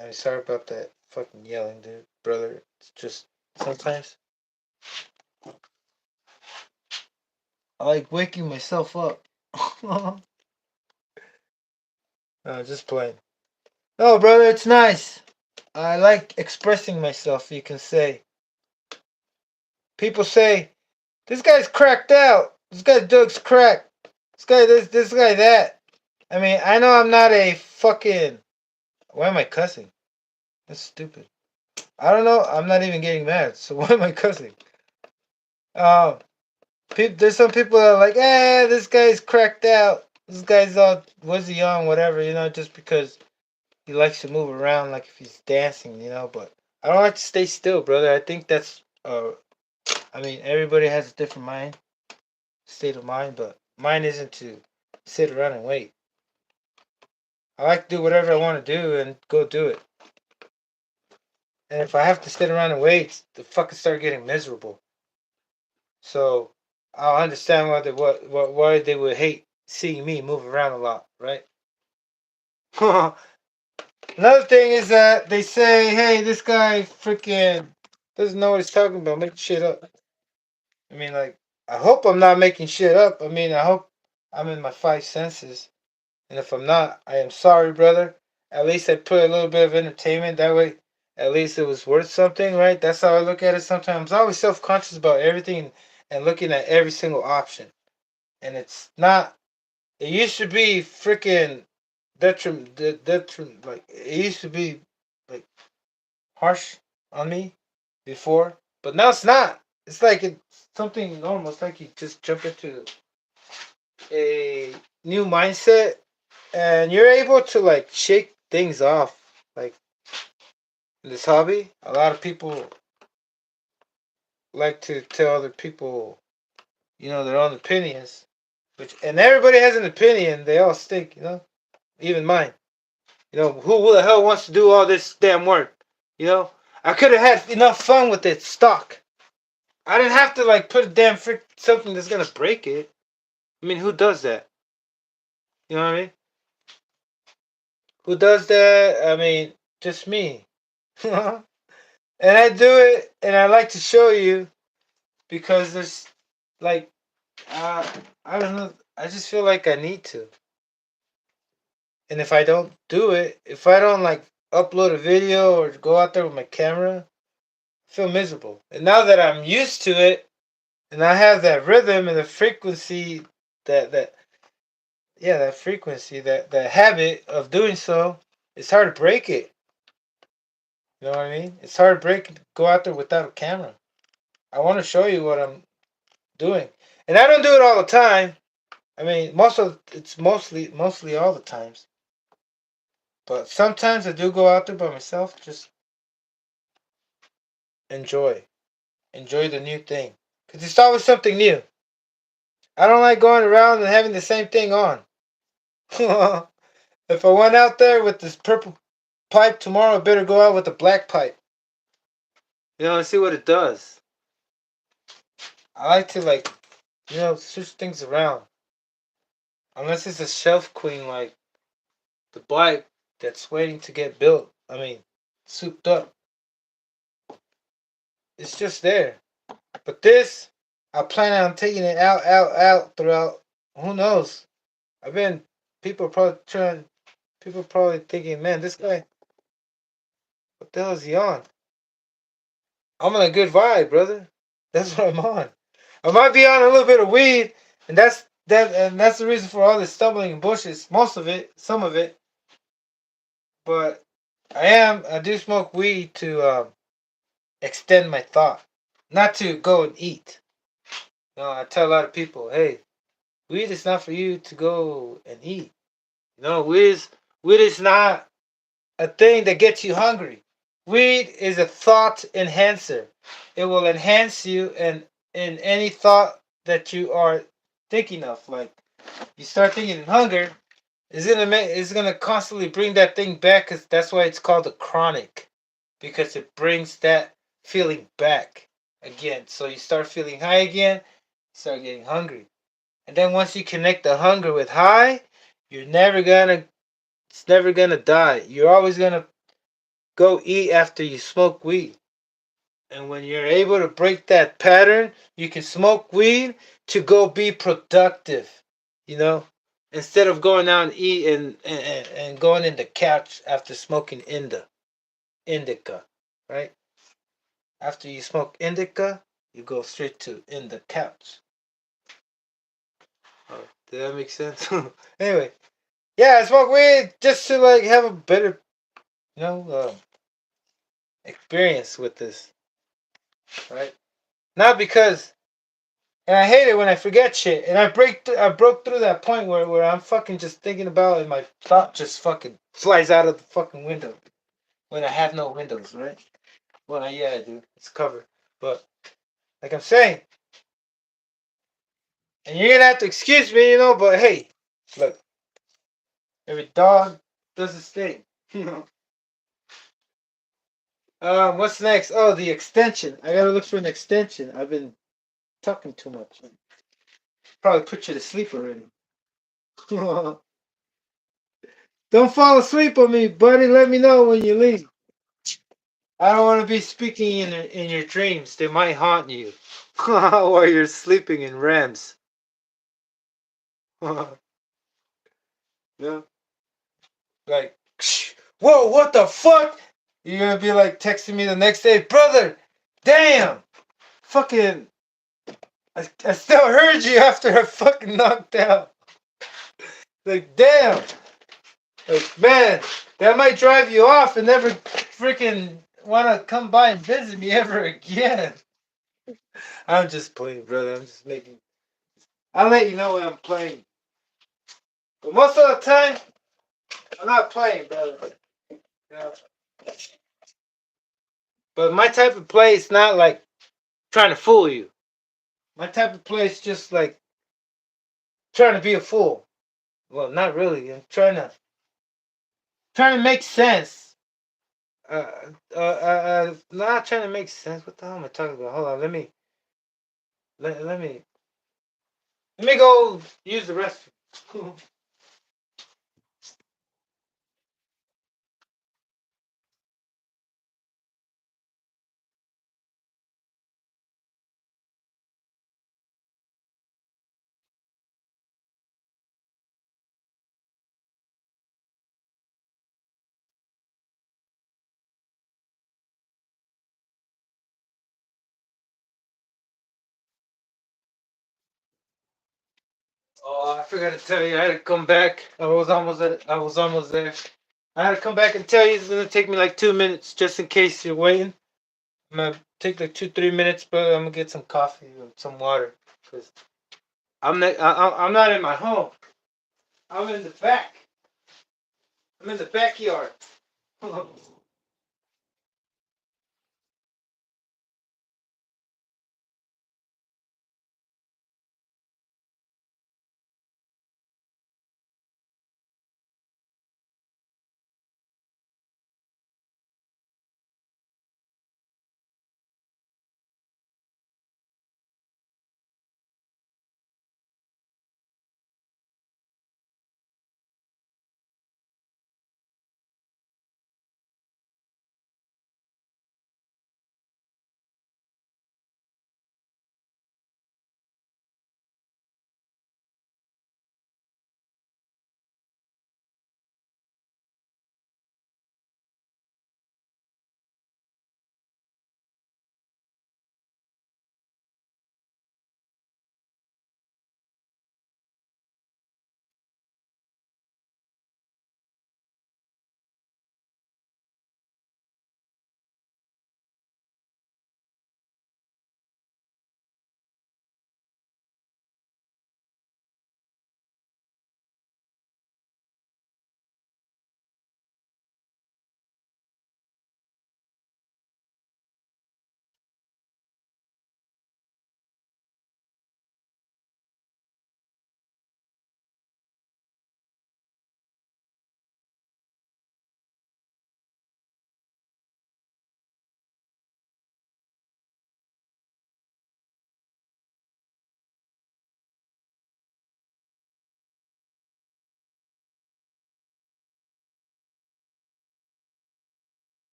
I'm sorry about that fucking yelling, dude, brother. It's just sometimes I like waking myself up. Just playing. No, brother, it's nice. I like expressing myself, you can say. People say, this guy's cracked out. This guy Doug's cracked. This guy this guy that. I mean, I know I'm not a fucking. Why am I cussing? That's stupid. I don't know. I'm not even getting mad. So why am I cussing? Um, there's some people that are like, this guy's cracked out. This guy's all was he on whatever, just because he likes to move around like if he's dancing, But I don't like to stay still, brother. I think that's I mean, everybody has a different state of mind, but mine isn't to sit around and wait. I like to do whatever I want to do and go do it. And if I have to sit around and wait, the fucking start getting miserable. So I'll understand why they would hate seeing me move around a lot, right? Another thing is that they say, "Hey, this guy freaking doesn't know what he's talking about, making shit up." I mean, like, I hope I'm not making shit up. I mean, I hope I'm in my five senses. And if I'm not, I am sorry, brother. At least I put a little bit of entertainment. That way, at least it was worth something, right? That's how I look at it sometimes. I'm always self conscious about everything and looking at every single option. And it's not, it used to be freaking detriment, like, it used to be, like, harsh on me before. But now it's not. It's like it's something normal. It's like you just jump into a new mindset and you're able to like shake things off. Like in this hobby, a lot of people like to tell other people, their own opinions, which and everybody has an opinion. They all stink, even mine. Who the hell wants to do all this damn work? You know, I could have had enough fun with it stock. I didn't have to like put a damn frick something that's gonna break it. I mean, who does that? You know what I mean? Who does that? I mean, just me. And I do it, and I like to show you because there's like, uh, I don't know. I just feel like I need to. And if I don't do it, if I don't like upload a video or go out there with my camera, I feel miserable. And now that I'm used to it, and I have that rhythm and the frequency, that yeah, that frequency, that habit of doing so, it's hard to break it. You know what I mean? It's hard to break go out there without a camera. I want to show you what I'm doing, and I don't do it all the time. I mean, it's mostly all the times. But sometimes I do go out there by myself, just enjoy, enjoy the new thing, cause it's always something new. I don't like going around and having the same thing on. If I went out there with this purple pipe tomorrow, I better go out with the black pipe. And see what it does. I like to switch things around. Unless it's a shelf queen like the bike that's waiting to get built. I mean, souped up. It's just there. But this, I plan on taking it out throughout. Who knows? I've been. People are probably trying. People are probably thinking, man, this guy. What the hell is he on? I'm on a good vibe, brother. That's what I'm on. I might be on a little bit of weed, and that's the reason for all this stumbling in bushes. Most of it, some of it, but I do smoke weed to extend my thought, not to go and eat. I tell a lot of people, hey, weed is not for you to go and eat. Weed is not a thing that gets you hungry. Weed is a thought enhancer. It will enhance you in any thought that you are thinking of. Like you start thinking hunger, it's gonna constantly bring that thing back. Cause that's why it's called a chronic, because it brings that feeling back again. So you start feeling high again, start getting hungry, and then once you connect the hunger with high, you're never gonna it's never gonna die. You're always gonna go eat after you smoke weed. And when you're able to break that pattern, you can smoke weed to go be productive, you know, instead of going out and eat and going in the couch after smoking indica, right? After you smoke indica, you go straight to in the couch. Oh, did that make sense? Anyway, yeah, I smoke weed just to like have a better, you know, experience with this, right? Not because, and I hate it when I forget shit, and I broke through that point where I'm fucking just thinking about it, and my thought just fucking flies out of the fucking window when I have no windows, right? Well, yeah, I do. It's covered, but like I'm saying, and you're gonna have to excuse me, but hey, look, every dog does its thing, What's next? Oh, the extension. I gotta look for an extension. I've been talking too much. Probably put you to sleep already. Don't fall asleep on me, buddy. Let me know when you leave. I don't want to be speaking in your dreams. They might haunt you while you're sleeping in REMs. Yeah. Like, whoa, what the fuck? You're gonna be like texting me the next day, brother. Damn, fucking. I still heard you after I fucking knocked out. Like, damn. Like, man, that might drive you off and never freaking want to come by and visit me ever again. I'm just playing, brother. I'm just making. I'll let you know when I'm playing. But most of the time, I'm not playing, brother. Yeah. But my type of play is not like trying to fool you. My type of play is just like trying to be a fool. Well, not really. I'm trying to make sense. Not trying to make sense. What the hell am I talking about? Hold on. Let me go use the restroom. Oh, I forgot to tell you. I had to come back. I was almost there. I had to come back and tell you it's gonna take me like 2 minutes, just in case you're waiting. I'm gonna take like 2 3 minutes, but I'm gonna get some coffee and some water because I'm not in my home. I'm in the back. I'm in the backyard.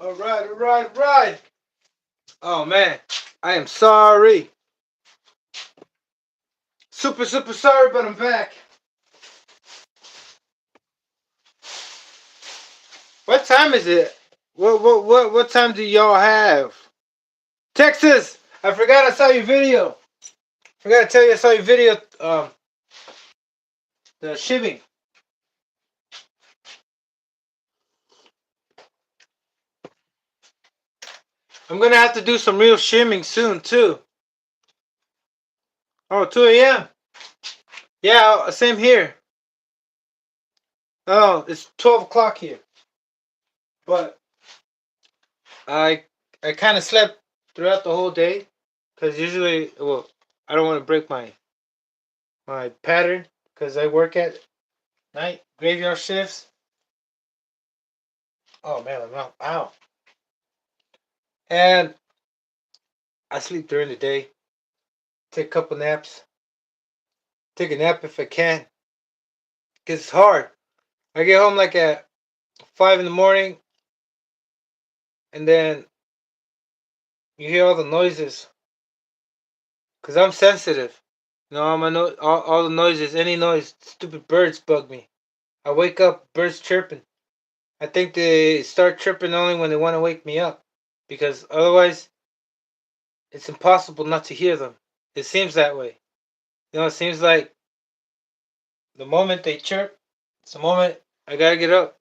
Alright, alright, right. Oh man, I am sorry. Super, super sorry, but I'm back. What time is it? What time do y'all have? Texas! I forgot I saw your video. Forgot to tell you I saw your video, the shipping. I'm gonna have to do some real shimming soon too. Oh, 2 a.m. Yeah, same here. Oh, it's 12 o'clock here. But I I kind of slept throughout the whole day because usually, well, I don't want to break my pattern because I work at night graveyard shifts. Oh man, I'm out. Ow. And I sleep during the day. Take a couple naps. Take a nap if I can. Cause it's hard. I get home like at 5 in the morning, and then you hear all the noises. Cause I'm sensitive. You know, all the noises, any noise, stupid birds bug me. I wake up, birds chirping. I think they start chirping only when they want to wake me up, because otherwise, it's impossible not to hear them. It seems that way. You know, it seems like the moment they chirp, it's the moment I gotta get up.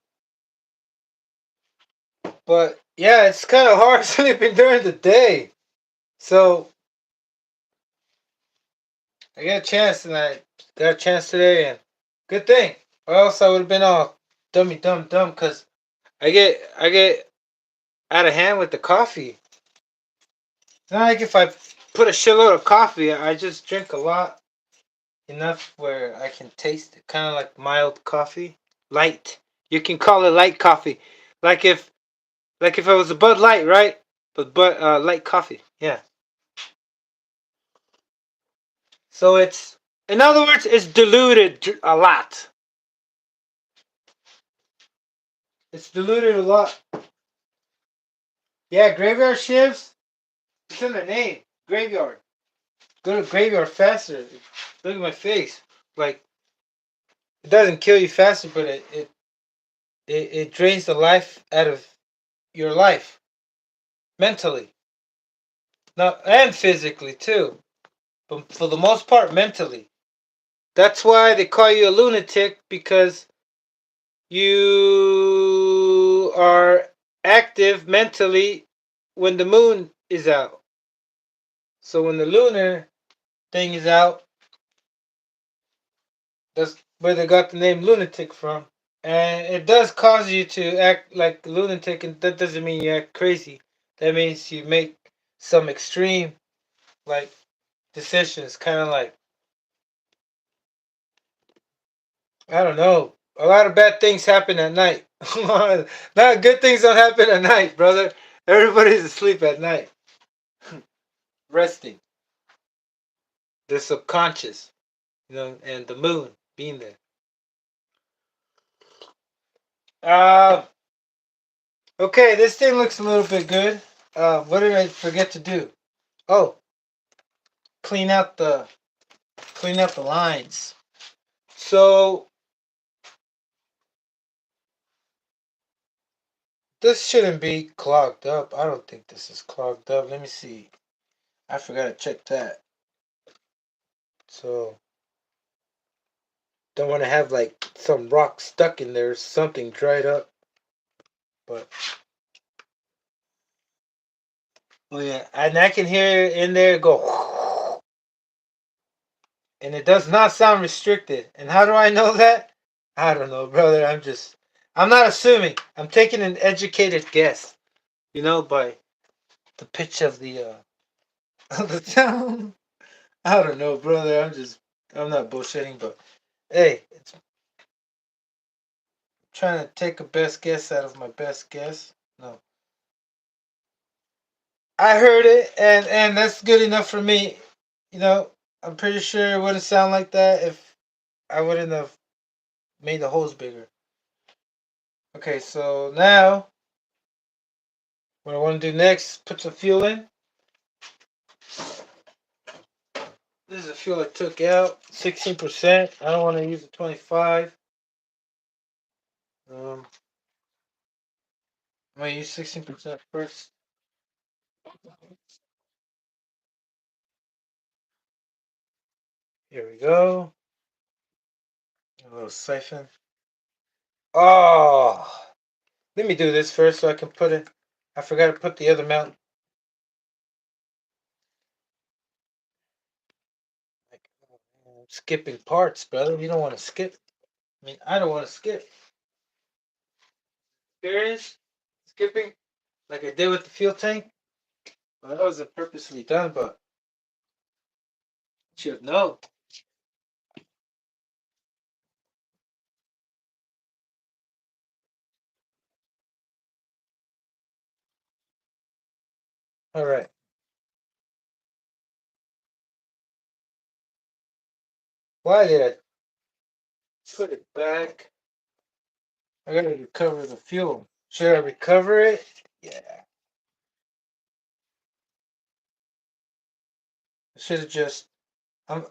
But yeah, it's kind of hard sleeping during the day. So I got a chance, and I got a chance today, and good thing. Or else I would have been all dummy dumb, because I get out of hand with the coffee. It's not like if I put a shitload of coffee, I just drink a lot, enough where I can taste it, kind of like mild coffee, light. You can call it light coffee, like if it was a Bud Light, right? But light coffee, yeah. So it's, in other words, it's diluted a lot. It's diluted a lot. Yeah, graveyard shifts. It's in the name, graveyard. Go to graveyard faster. Look at my face. Like, it doesn't kill you faster, but it drains the life out of your life mentally, now and physically too. But for the most part, mentally. That's why they call you a lunatic, because you are active mentally when the moon is out. So when the lunar thing is out, that's where they got the name lunatic from. And it does cause you to act like a lunatic, and that doesn't mean you act crazy. That means you make some extreme, like, decisions, kind of like, I don't know. A lot of bad things happen at night. Not good things don't happen at night, brother. Everybody's asleep at night, resting. The subconscious, and the moon being there. Uh, okay, this thing looks a little bit good. What did I forget to do? Oh, clean out the clean out the lines. So this shouldn't be clogged up. I don't think this is clogged up. Let me see. I forgot to check that. So don't want to have like some rock stuck in there, something dried up. But oh yeah, and I can hear it in there go, and it does not sound restricted. And how do I know that? I don't know, brother. I'm not assuming. I'm taking an educated guess, by the pitch of the of the town. I don't know, brother. I'm not bullshitting, but hey, it's trying to take a best guess out of my best guess. No, I heard it, and that's good enough for me. I'm pretty sure it wouldn't sound like that if I wouldn't have made the holes bigger. Okay, so now What I want to do next, put some fuel in. This is the fuel I took out, 16%. I don't want to use the 25. I'm going to use 16% first. Here we go. A little siphon. Oh, let me do this first so I can put it. I forgot to put the other mount. I'm skipping parts, brother. You don't want to skip. I mean, I don't want to skip. Experience skipping like I did with the fuel tank. Well, that wasn't purposely done, but you should know. All right. Why did I put it back? I gotta recover the fuel. Should I recover it? Yeah. I should have just. I'm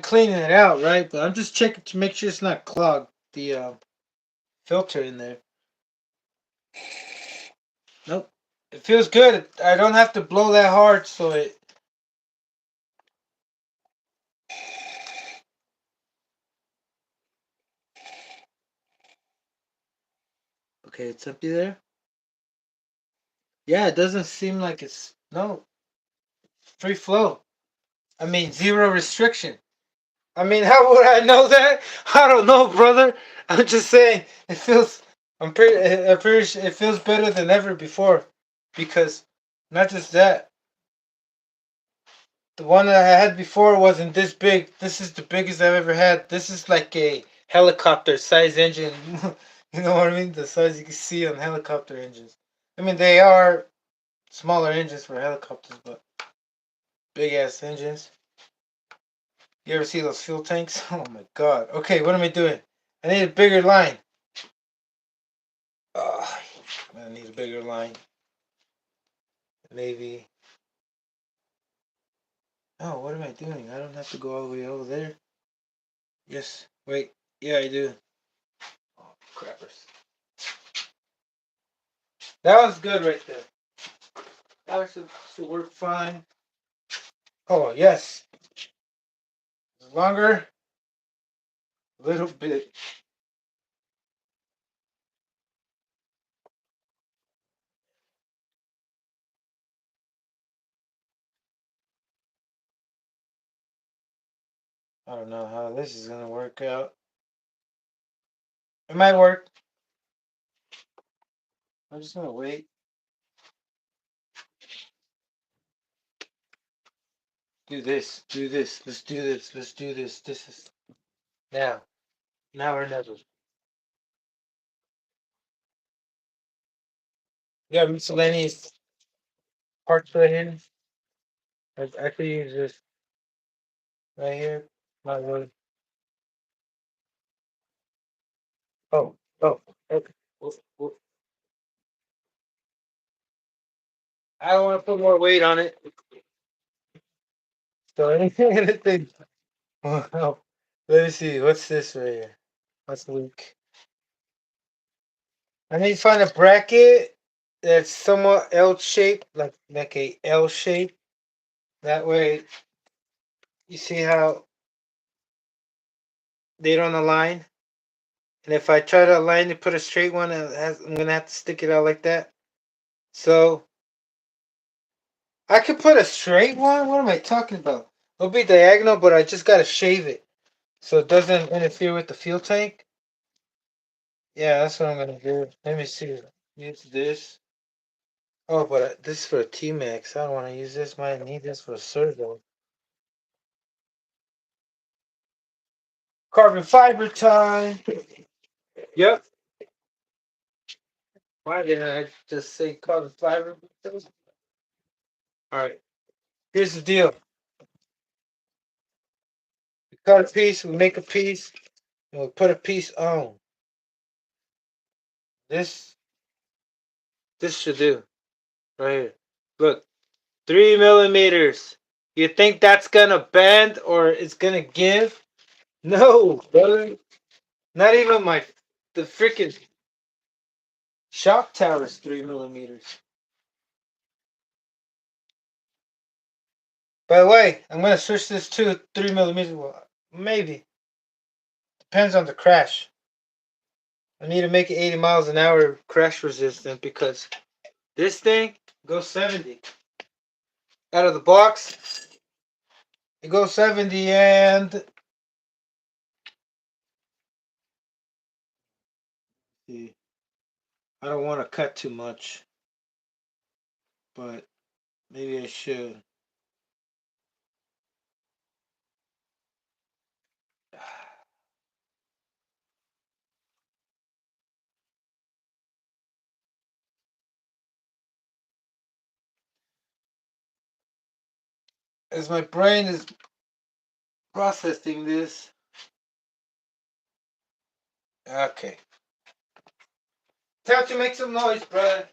cleaning it out, right? But I'm just checking to make sure it's not clogged. The filter in there. Nope. It feels good. I don't have to blow that hard, so it. Okay, it's empty there. Yeah, it doesn't seem like it's no free flow. I mean, zero restriction. I mean, how would I know that? I don't know, brother. I'm just saying it feels. I'm pretty sure it feels better than ever before, because not just that. The one that I had before wasn't this big. This is the biggest I've ever had. This is like a helicopter size engine. You know what I mean? The size you can see on helicopter engines. I mean, they are smaller engines for helicopters, but big ass engines. You ever see those fuel tanks? Oh my god. Okay, what am I doing? I need a bigger line. Oh, I need a bigger line. Maybe. Oh, what am I doing? I don't have to go all the way over there. Yes. Wait. Yeah, I do. Oh, crappers. That was good right there. That should work fine. Oh, yes. Longer. A little bit. I don't know how this is going to work out. It might work. I'm just going to wait. Do this. Do this. Let's do this. Let's do this. This is now. Now or never. You got miscellaneous parts right here. I could use this right here. Not really. Oh, oh, okay. Well, I don't want to put more weight on it. So anything, anything. Well, let me see. What's this right here? What's weak? I need to find a bracket that's somewhat L shaped, like a L shape. That way, you see how they don't align. And if I try to align to put a straight one, I'm gonna have to stick it out like that. So I could put a straight one. What am I talking about? It'll be diagonal, but I just gotta shave it so it doesn't interfere with the fuel tank. Yeah, that's what I'm gonna do. Let me see. Use this. Oh, but this is for a T Max. I don't want to use this. Might need this for a servo. Carbon fiber time. Yep. Why didn't I just say carbon fiber? All right. Here's the deal. We cut a piece. We make a piece, and we put a piece on. This this should do. Right here. Look, 3 millimeters. You think that's gonna bend or it's gonna give? No, brother. Not even the freaking shock tower is 3 millimeters. By the way, I'm gonna switch this to 3 millimeters. Well, maybe depends on the crash. I need to make it 80 miles an hour crash resistant because this thing goes 70 out of the box. It goes 70 and see, I don't want to cut too much, but maybe I should. As my brain is processing this. Okay. Time to make some noise, brother.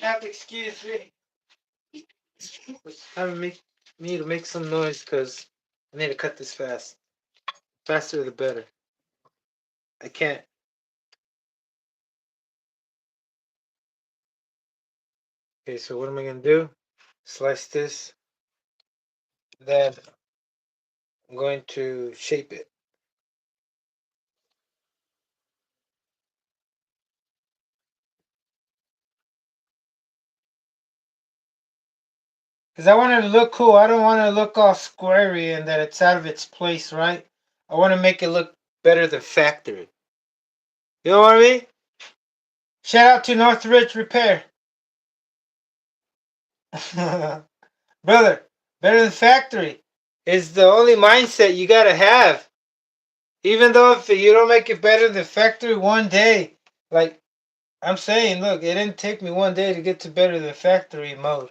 Have to excuse me. It's time to make me to make some noise because I need to cut this fast. Faster the better. I can't. Okay, so what am I gonna do? Slice this. Then I'm going to shape it. Because I want it to look cool. I don't want it to look all squarey and that it's out of its place, right? I want to make it look better than factory. You know what I mean? Shout out to Northridge Repair. Brother, better than factory is the only mindset you gotta have. Even though if you don't make it better than factory one day, like I'm saying, look, it didn't take me one day to get to better than factory mode.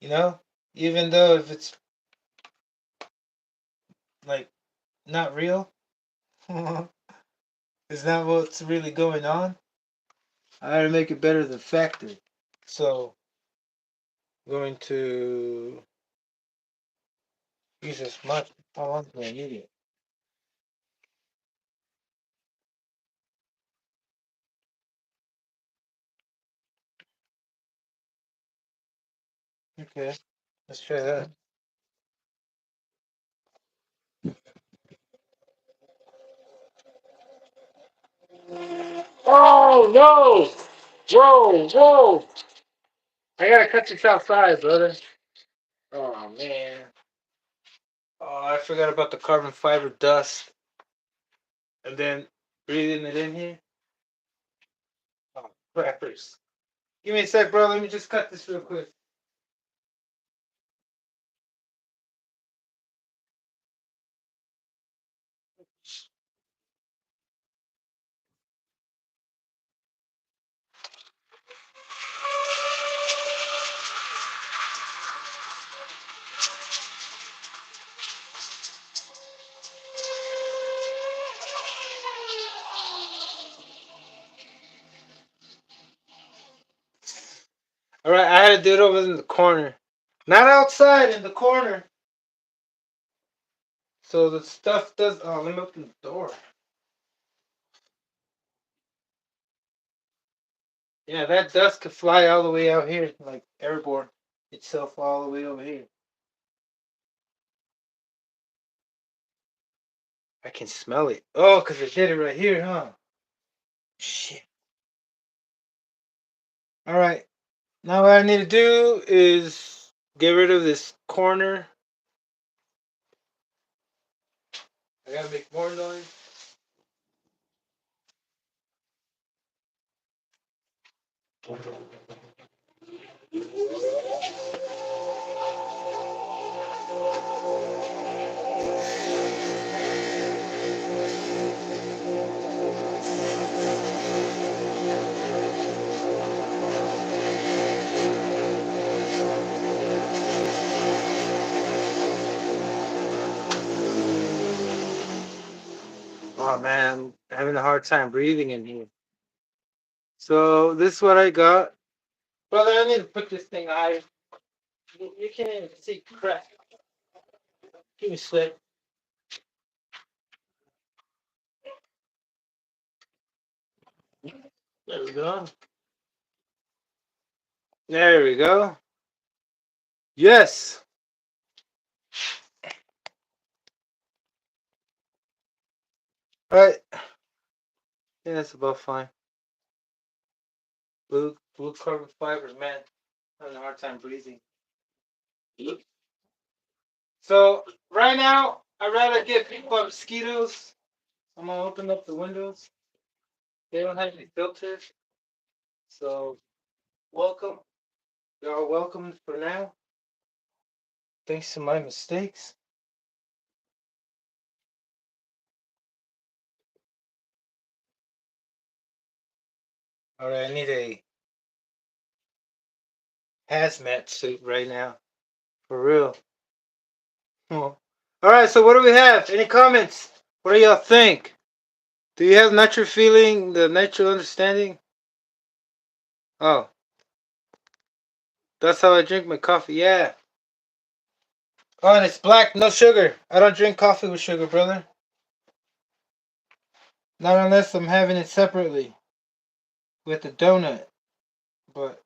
You know? Even though if it's like not real, it's not what's really going on. I gotta make it better than factory. So I'm going to use as much. How long do I need it? Okay, let's try that. Oh no! Whoa, whoa! I gotta cut this outside, brother. Oh man. Oh, I forgot about the carbon fiber dust. And then breathing it in here. Oh, crappers. Give me a sec, bro. Let me just cut this real quick. Alright, I had to do it over in the corner. Not outside, in the corner. So the stuff does. Oh, let me open the door. Yeah, that dust could fly all the way out here, like airborne itself all the way over here. I can smell it. Oh, because I did it right here, huh? Shit. Alright, now what I need to do is get rid of this corner. I gotta make more noise. Oh man, I'm having a hard time breathing in here. So this is what I got. Brother, I need to put this thing higher. You can't even see crap. Give me a sec. There we go. There we go. Yes. All right. Yeah, that's about fine. Blue carbon fibers, man. Having a hard time breathing. So right now, I'd rather get people by mosquitoes. I'm gonna open up the windows. They don't have any filters. So welcome. You're welcome for now. Thanks to my mistakes. All right, I need a hazmat suit right now. For real. Oh. All right, so what do we have? Any comments? What do y'all think? Do you have natural feeling, the natural understanding? Oh, that's how I drink my coffee. Yeah. Oh, and it's black, no sugar. I don't drink coffee with sugar, brother. Not unless I'm having it separately with the donut. But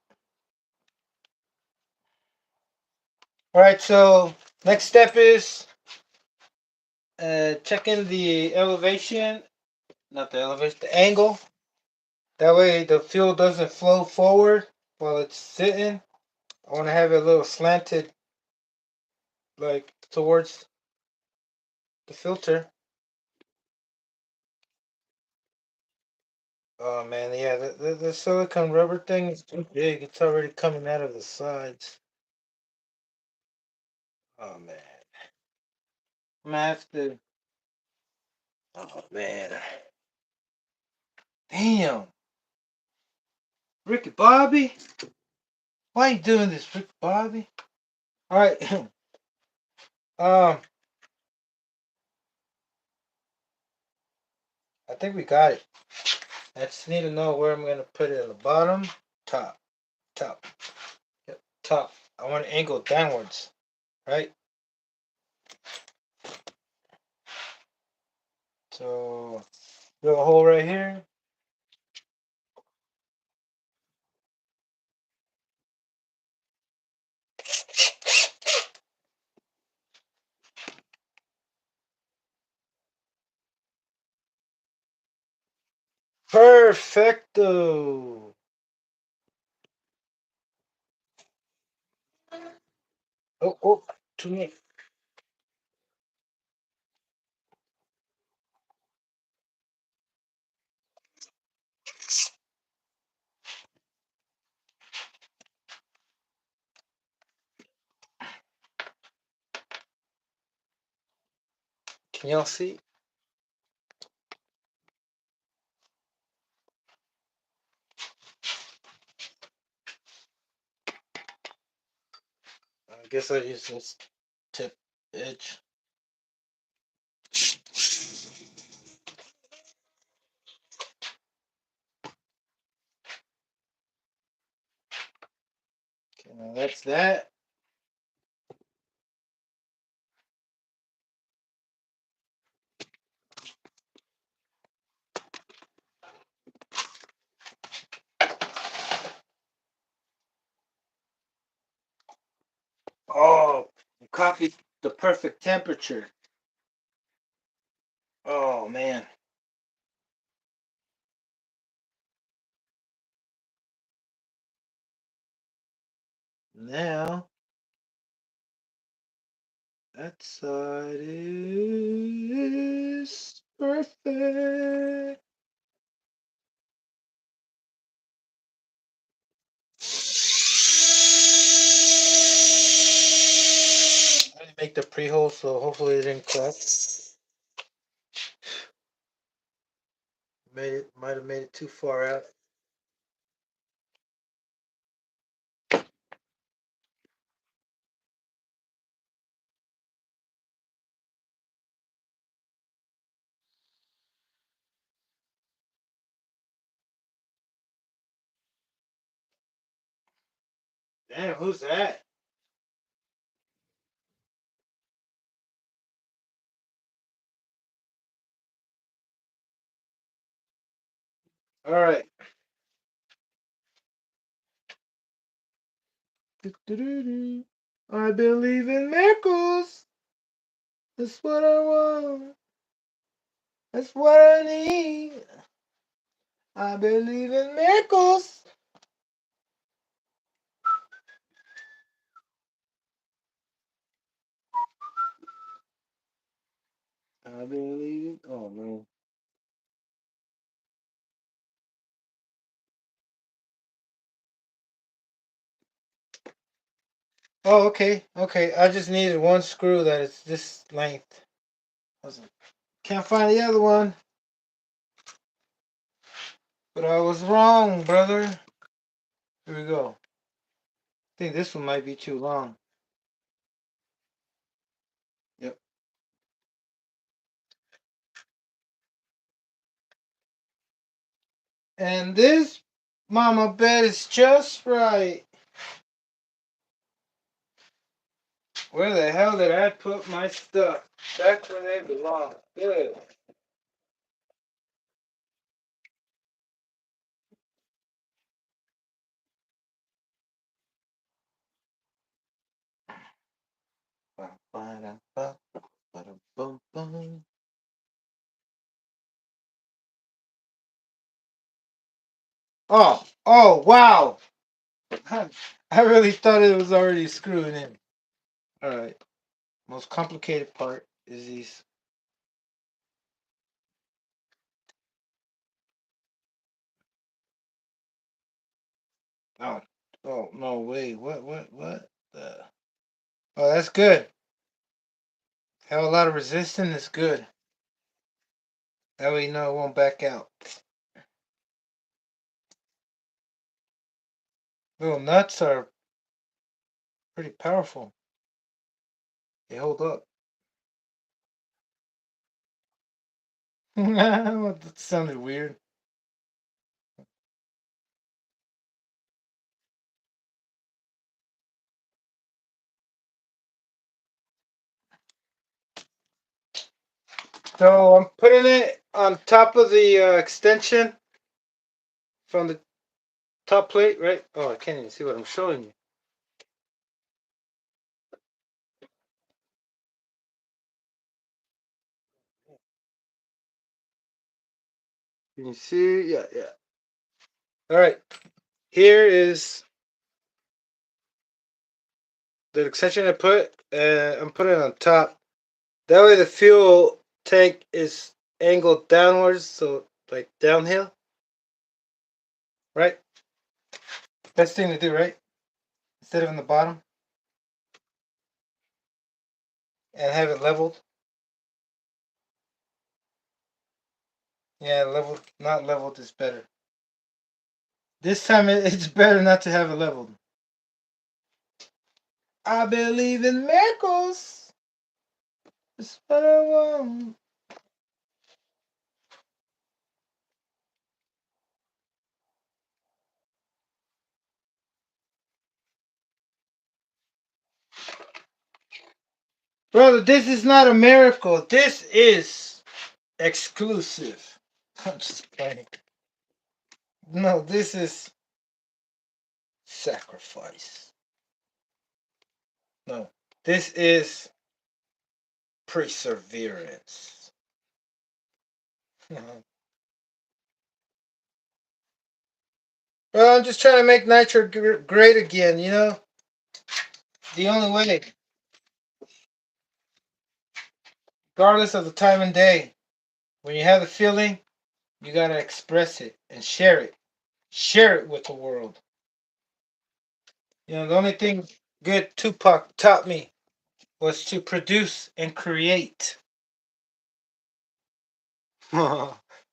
all right, so next step is checking the elevation, not the elevation, the angle. That way the fuel doesn't flow forward while it's sitting. I want to have it a little slanted, like towards the filter. Oh man, yeah, the silicone rubber thing is too big. It's already coming out of the sides. Oh man, I'm gonna have to. Oh man, damn, Ricky Bobby, why you doing this, Ricky Bobby? All right, um, I think we got it. I just need to know where I'm gonna put it. At the bottom, top, top, yep, top. I want to angle downwards, right? So, drill a hole right here. Perfecto. Oh, oh, too many. Can y'all see? I guess I use this tip edge. Okay, now that's that. Oh, the coffee's the perfect temperature. Oh man. Now that side is perfect. I didn't make the pre-hole, so hopefully it didn't crack. Might have made it too far out. Damn, who's that? All right. I believe in miracles. That's what I want. That's what I need. I believe in miracles. I believe. Oh man. Oh, okay, okay. I just needed one screw that is this length. Can't find the other one, but I was wrong, brother. Here we go. I think this one might be too long. Yep. And this mama bed is just right. Where the hell did I put my stuff? Back where they belong. Good. Oh, oh, wow. I really thought it was already screwing in. All right. Most complicated part is these. Oh, oh no way. What? Oh, that's good. Have a lot of resistance. Is good. That way you know it won't back out. Little nuts are pretty powerful. They hold up. That sounded weird. So I'm putting it on top of the extension from the top plate, right? Oh, I can't even see what I'm showing you. Can you see? Yeah, yeah. All right. Here is the extension I put. I'm putting it on top. That way the fuel tank is angled downwards, so like downhill, right? Best thing to do, right? Instead of in the bottom and have it leveled. Yeah, leveled, not leveled is better. This time it's better not to have it leveled. I believe in miracles. That's what I want. Brother, this is not a miracle. This is exclusive. I'm just playing. No, this is sacrifice. No, this is perseverance. Well, I'm just trying to make nitro great again, you know? The only way, regardless of the time and day. When you have the feeling, you gotta express it and share it. Share it with the world. You know, the only thing good Tupac taught me was to produce and create.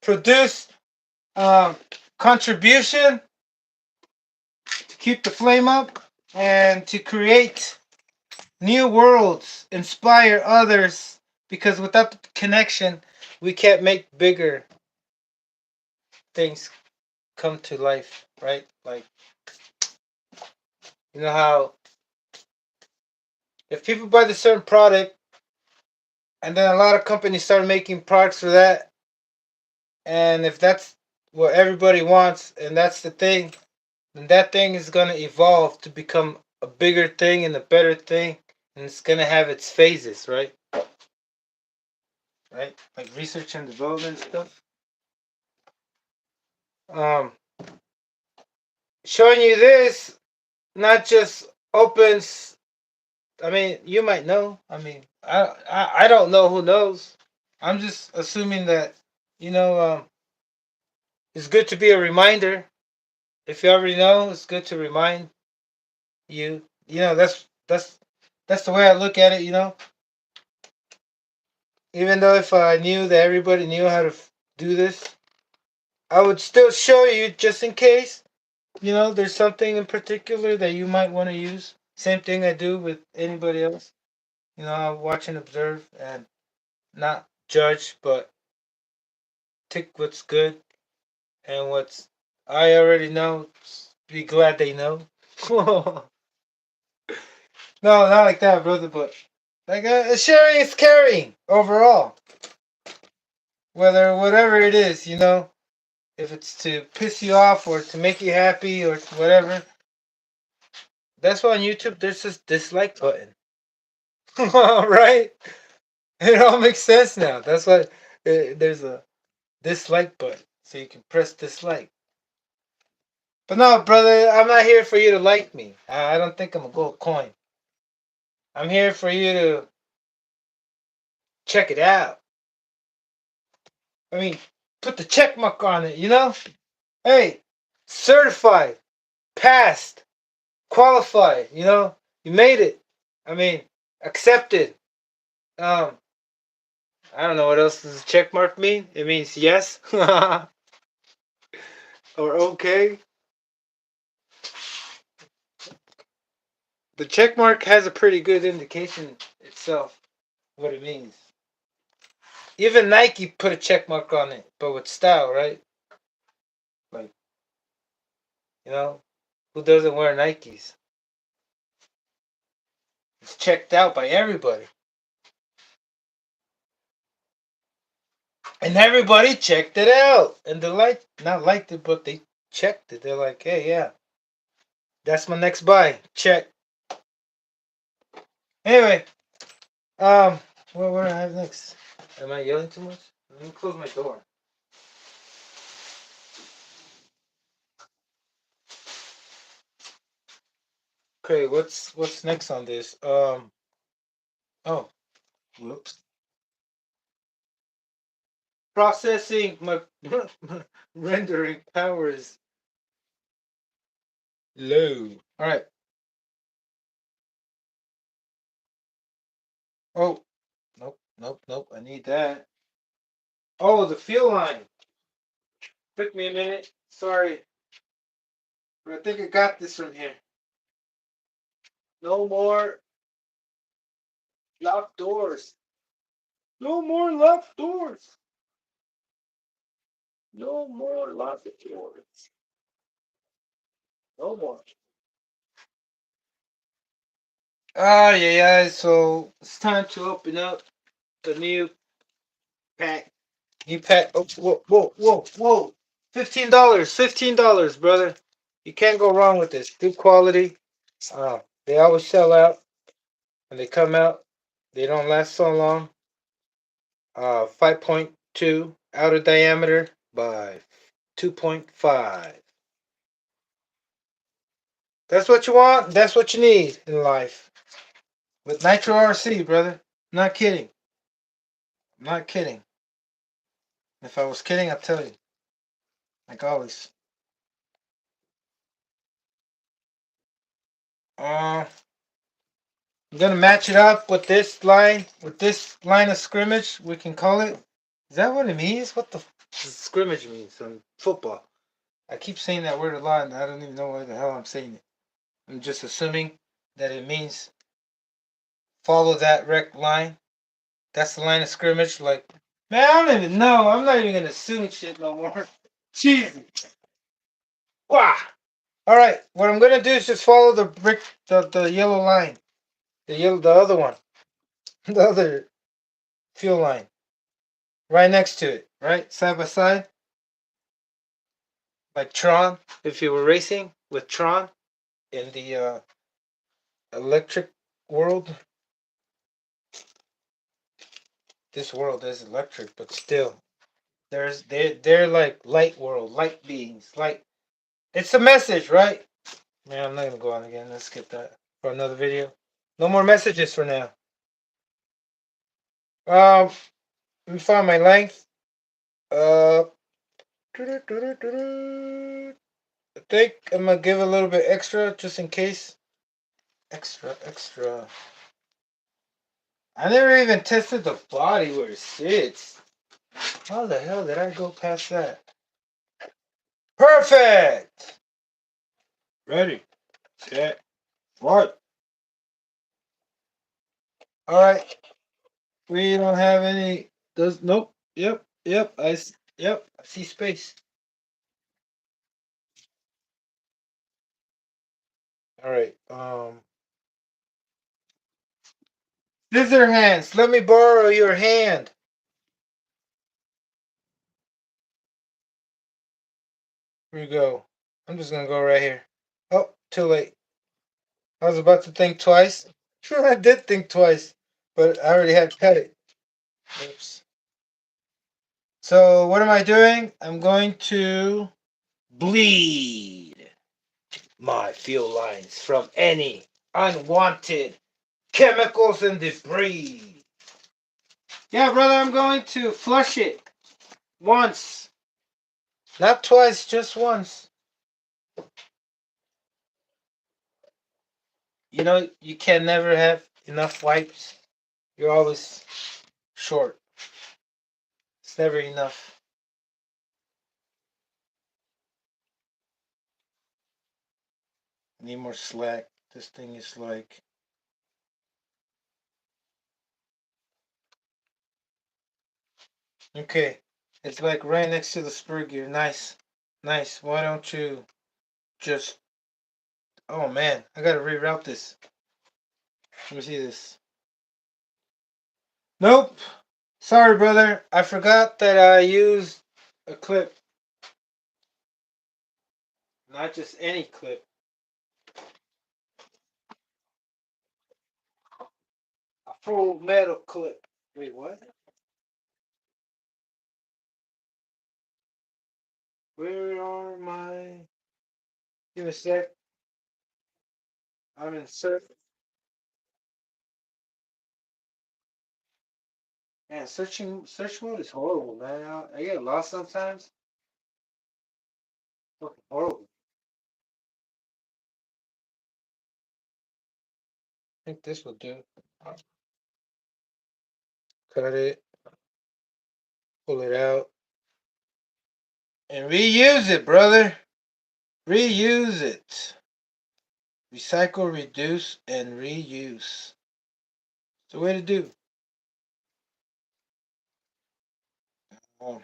Produce um, contribution to keep the flame up and to create new worlds, inspire others. Because without the connection, we can't make bigger things come to life, right? Like, You know how if people buy the certain product and then a lot of companies start making products for that, and if that's what everybody wants and that's the thing, then that thing is going to evolve to become a bigger thing and a better thing, and it's going to have its phases, right? Right? Like research and development stuff. Um, Showing you this not just opens. I mean, you might know. I mean, I don't know who knows. I'm just assuming that you know. It's good to be a reminder. If you already know, it's good to remind you. You know, that's the way I look at it. You know, even though if I knew that everybody knew how to do this, I would still show you just in case. You know, there's something in particular that you might want to use. Same thing I do with anybody else. You know, I watch and observe and not judge, but take what's good and what's I already know. Be glad they know. No, not like that, brother. But like sharing is caring overall. Whether whatever it is, you know, if it's to piss you off or to make you happy or whatever. That's why on YouTube there's this dislike button, right? It all makes sense now. That's why there's a dislike button, so you can press dislike. But no, brother, I'm not here for you to like me. I don't think I'm a gold coin. I'm here for you to check it out. I mean, put the check mark on it, you know? Hey, certified, passed, qualified, you know? You made it. I mean, accepted. Um, I don't know what else does check mark mean. It means yes or okay. The check mark has a pretty good indication itself what it means. Even Nike put a check mark on it, but with style, right? Like, you know, who doesn't wear Nikes? It's checked out by everybody. And everybody checked it out. And they not liked it, but they checked it. They're like, hey, yeah, that's my next buy. Check. Anyway, um, what do I have next? Am I yelling too much? Let me close my door. Okay, what's next on this? Oh, whoops. Processing my rendering power is low. All right. Oh, nope, nope, nope. I need that. Oh, the fuel line. Took me a minute. Sorry, but I think I got this from here. No more locked doors. No more locked doors. No more locked doors. No more. Ah, yeah, yeah. So it's time to open up the new pack. New pack. Oh, whoa, whoa, whoa, whoa. $15. $15, brother. You can't go wrong with this. Good quality. They always sell out. When they come out, they don't last so long. 5.2 outer diameter by 2.5. That's what you want. That's what you need in life. With Nitro RC, brother. Not kidding. I'm not kidding. If I was kidding, I'd tell you. Like always. Uh, I'm gonna match it up with this line of scrimmage. We can call it. Is that what it means? What the does scrimmage means in football? I keep saying that word a lot, and I don't even know why the hell I'm saying it. I'm just assuming that it means follow that rec line. That's the line of scrimmage. Like, man, I don't even know. I'm not even gonna assume shit no more. Jesus. Wow. All right. What I'm gonna do is just follow the brick, the yellow line, the other one, the other fuel line, right next to it, right side by side, like Tron. If you were racing with Tron in the electric world, this world is electric, but still, they're like light world, light beings, light. It's a message, right? Man, I'm not gonna go on again. Let's skip that for another video. No more messages for now. Let me find my length. Uh, I think I'm gonna give a little bit extra just in case. Extra, extra. I never even tested the body where it sits. How the hell did I go past that? Perfect! Ready, set, what? Alright, we don't have any. Does nope. Yep. Yep. I see space. Alright. Scissor hands. Let me borrow your hand. Here we go. I'm just gonna go right here. Oh, too late. I was about to think twice. Sure, I did think twice, but I already had cut it. Oops. So what am I doing? I'm going to bleed my fuel lines from any unwanted chemicals and debris. Yeah, brother, I'm going to flush it once. Not twice, just once. You know, you can never have enough wipes. You're always short. It's never enough. I need more slack. This thing is like. Okay. It's like right next to the spur gear. Nice. Nice. Why don't you just. Oh man, I gotta reroute this. Let me see this. Nope. Sorry, brother. I forgot that I used a clip. Not just any clip. A full metal clip. Wait, what? Where are my. Give me a sec. I'm in search. Man, search mode is horrible, man. I get lost sometimes. Fucking horrible. I think this will do. Cut it, pull it out, and reuse it, brother. Reuse it. Recycle, reduce, and reuse. It's the way to do. Oh,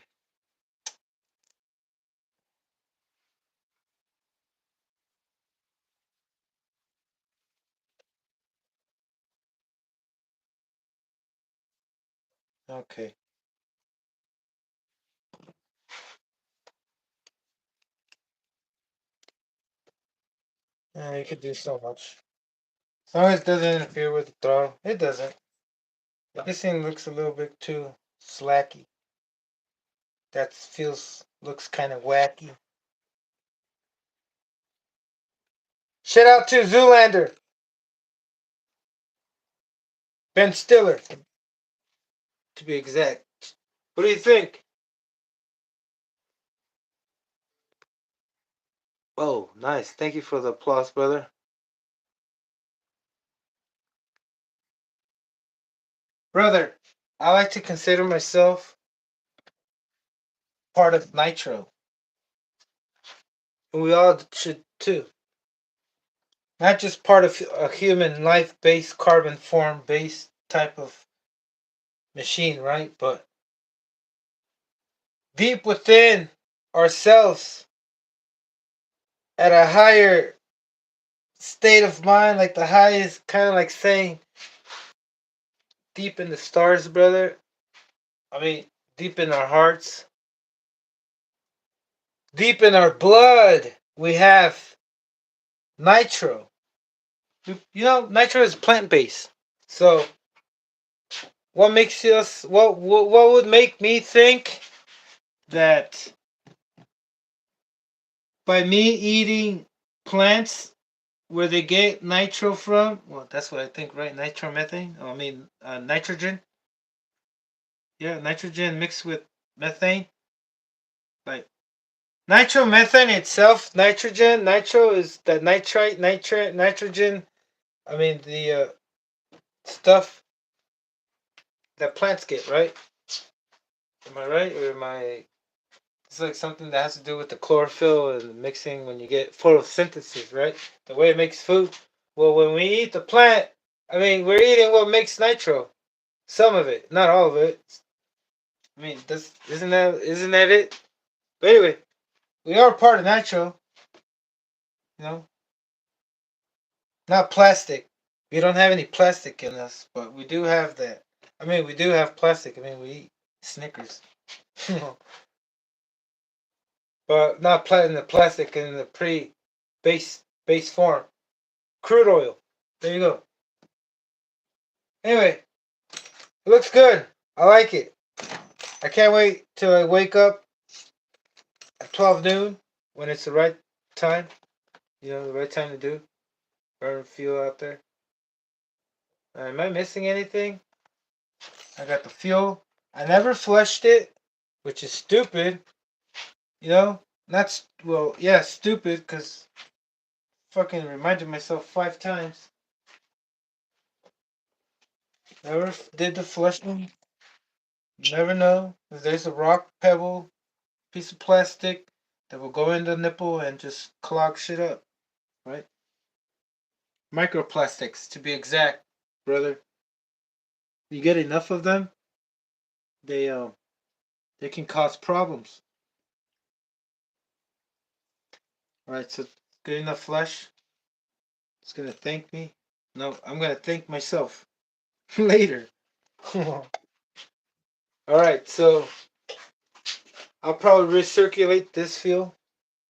okay. Yeah, you could do so much. As long as it doesn't interfere with the throttle. It doesn't. This thing looks a little bit too slacky. That looks kind of wacky. Shout out to Zoolander, Ben Stiller, to be exact. What do you think? Oh, nice. Thank you for the applause, brother. Brother, I like to consider myself part of Nitro. And we all should too. Not just part of a human life based, carbon form based type of machine, right? But deep within ourselves at a higher state of mind, like the highest, kind of like saying deep in the stars, brother. I mean, deep in our hearts, deep in our blood, we have nitro. You know, nitro is plant based. So, what makes us? What would make me think that by me eating plants where they get nitro from? Well, that's what I think, right? Nitromethane. Oh, I mean, nitrogen. Yeah, nitrogen mixed with methane. Like nitromethane itself, nitrogen. Nitro is the nitrite, nitrate, nitrogen. I mean the stuff that plants get, right? Am I right or am I? It's like something that has to do with the chlorophyll and mixing when you get photosynthesis, right? The way it makes food. Well, when we eat the plant, I mean, we're eating what makes nitro. Some of it, not all of it. I mean, this isn't that it? But anyway, we are part of nitro. You know, not plastic. We don't have any plastic in us, but we do have that. I mean, we do have plastic. I mean, we eat Snickers, but not in the plastic in the base form. Crude oil. There you go. Anyway, it looks good. I like it. I can't wait till I wake up at 12 noon when it's the right time. You know, the right time to do. Burn fuel out there. Am I missing anything? I got the fuel. I never flushed it, which is stupid. You know, not well, yeah, stupid because fucking reminded myself 5 times. Never did the flushing. Never know if there's a rock, pebble, piece of plastic that will go in the nipple and just clog shit up, right? Microplastics, to be exact, brother. You get enough of them, they they can cause problems. All right, so get enough flesh. It's gonna thank me. No, I'm gonna thank myself later. All right, so I'll probably recirculate this fuel.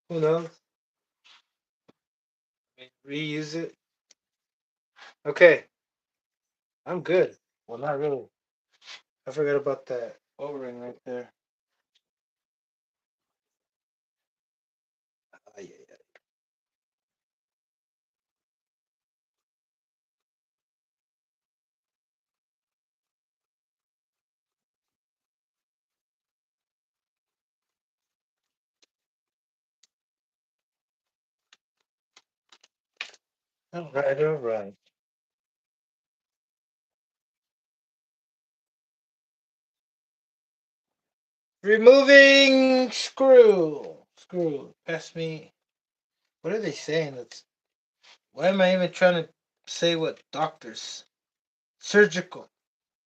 Who knows? Reuse it. Okay, I'm good. Well, not really. I forgot about that O-ring right there. Ah, yeah, yeah. All right, all right. Removing screw. Screw. Pass me. What are they saying? That's. Why am I even trying to say what doctors, surgical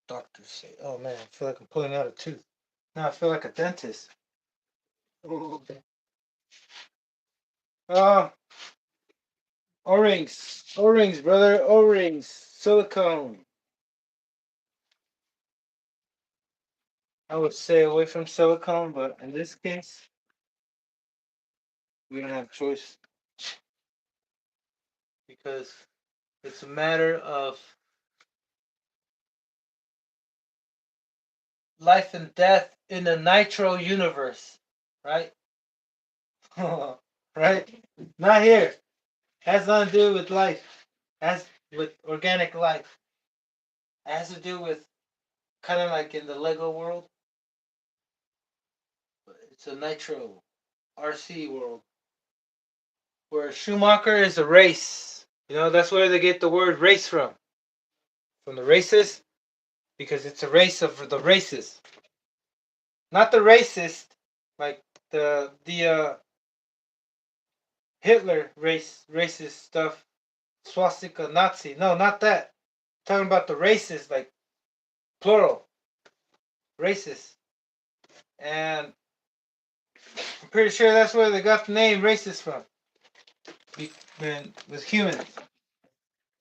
doctors say? Oh man, I feel like I'm pulling out a tooth. Now I feel like a dentist. Oh, uh, O-rings. O-rings, brother. O-rings. Silicone. I would stay away from silicone, but in this case, we don't have choice because it's a matter of life and death in the nitro universe, right? Right? Not here. Has nothing to do with life. Has with organic life. It has to do with kind of like in the Lego world. It's a nitro RC world where Schumacher is a race. You know, that's where they get the word race from. From the races, because it's a race of the races. Not the racist, like the Hitler racist stuff, swastika Nazi. No, not that. I'm talking about the racist, like plural racist. And I'm pretty sure that's where they got the name racist from. with humans,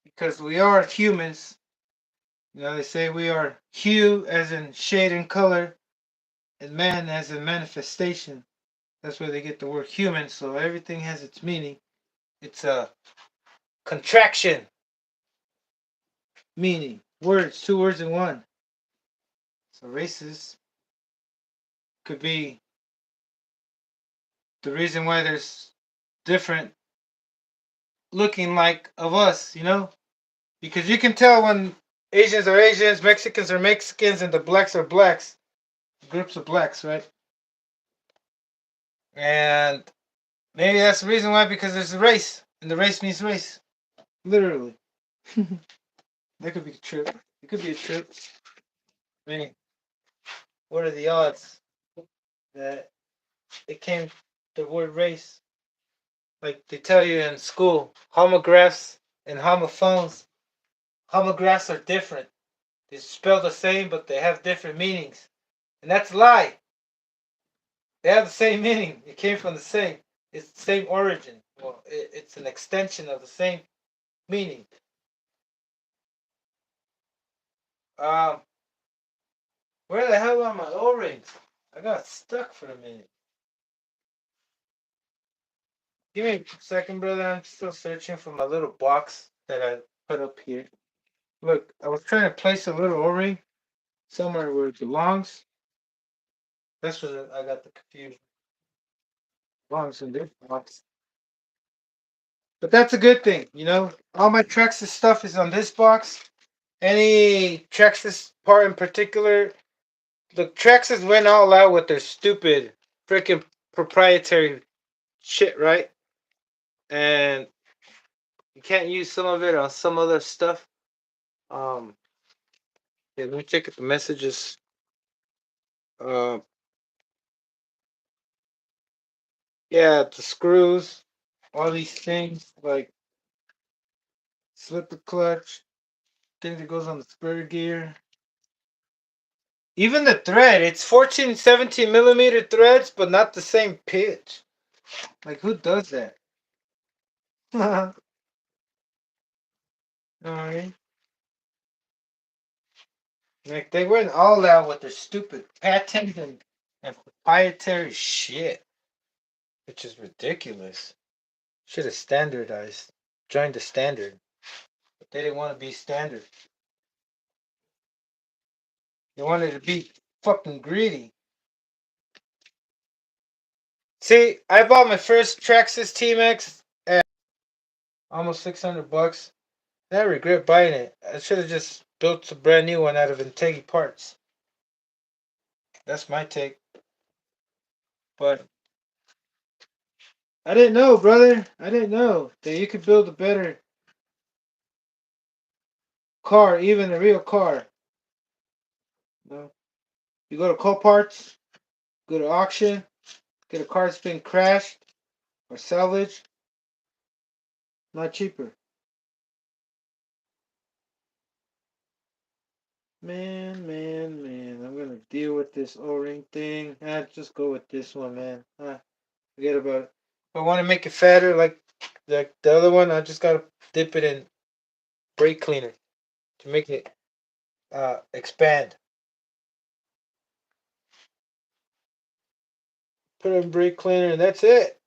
because we are humans. You know, they say we are hue as in shade and color, and man as in manifestation. That's where they get the word human. So everything has its meaning. It's a contraction meaning. Words, two words in one. So races could be the reason why there's different looking like of us, you know? Because you can tell when Asians are Asians, Mexicans are Mexicans, and the blacks are blacks. Groups of blacks, right? And maybe that's the reason why, because there's a race, and the race means race. Literally. That could be a trip. It could be a trip. I mean, what are the odds that it came the word race? Like they tell you in school, homographs and homophones. Homographs are different. They spell the same, but they have different meanings. And that's a lie. They have the same meaning. It came from the same. It's the same origin. Well, it's an extension of the same meaning. Um, where the hell are my O-rings? I got stuck for a minute. Give me a second, brother. I'm still searching for my little box that I put up here. Look, I was trying to place a little O-ring somewhere where it belongs. That's what I got the confusion. Belongs in this box. But that's a good thing, you know. All my Trex's stuff is on this box. Any Trex's part in particular, the Trex's went all out with their stupid freaking proprietary shit, right? And you can't use some of it on some other stuff. Um, yeah, let me check the messages. Uh, yeah, the screws, all these things like slipper clutch, thing that goes on the spur gear. Even the thread, it's 14, 17 millimeter threads, but not the same pitch. Like, who does that? Alright. Like, they went all out with their stupid patents and proprietary shit, which is ridiculous. Should have standardized, joined the standard. But they didn't want to be standard. They wanted to be fucking greedy. See, I bought my first Traxxas Team-X at almost $600. I regret buying it. I should have just built a brand new one out of Integi parts. That's my take. But I didn't know, brother. I didn't know that you could build a better car, even a real car. No. You go to Coparts, go to auction, get a car that's been crashed or salvaged. Not cheaper. Man. I'm gonna deal with this O-ring thing. Just go with this one, man. Forget about it. If I want to make it fatter like the other one, I just gotta dip it in brake cleaner to make it expand. Put it in brake cleaner and that's it.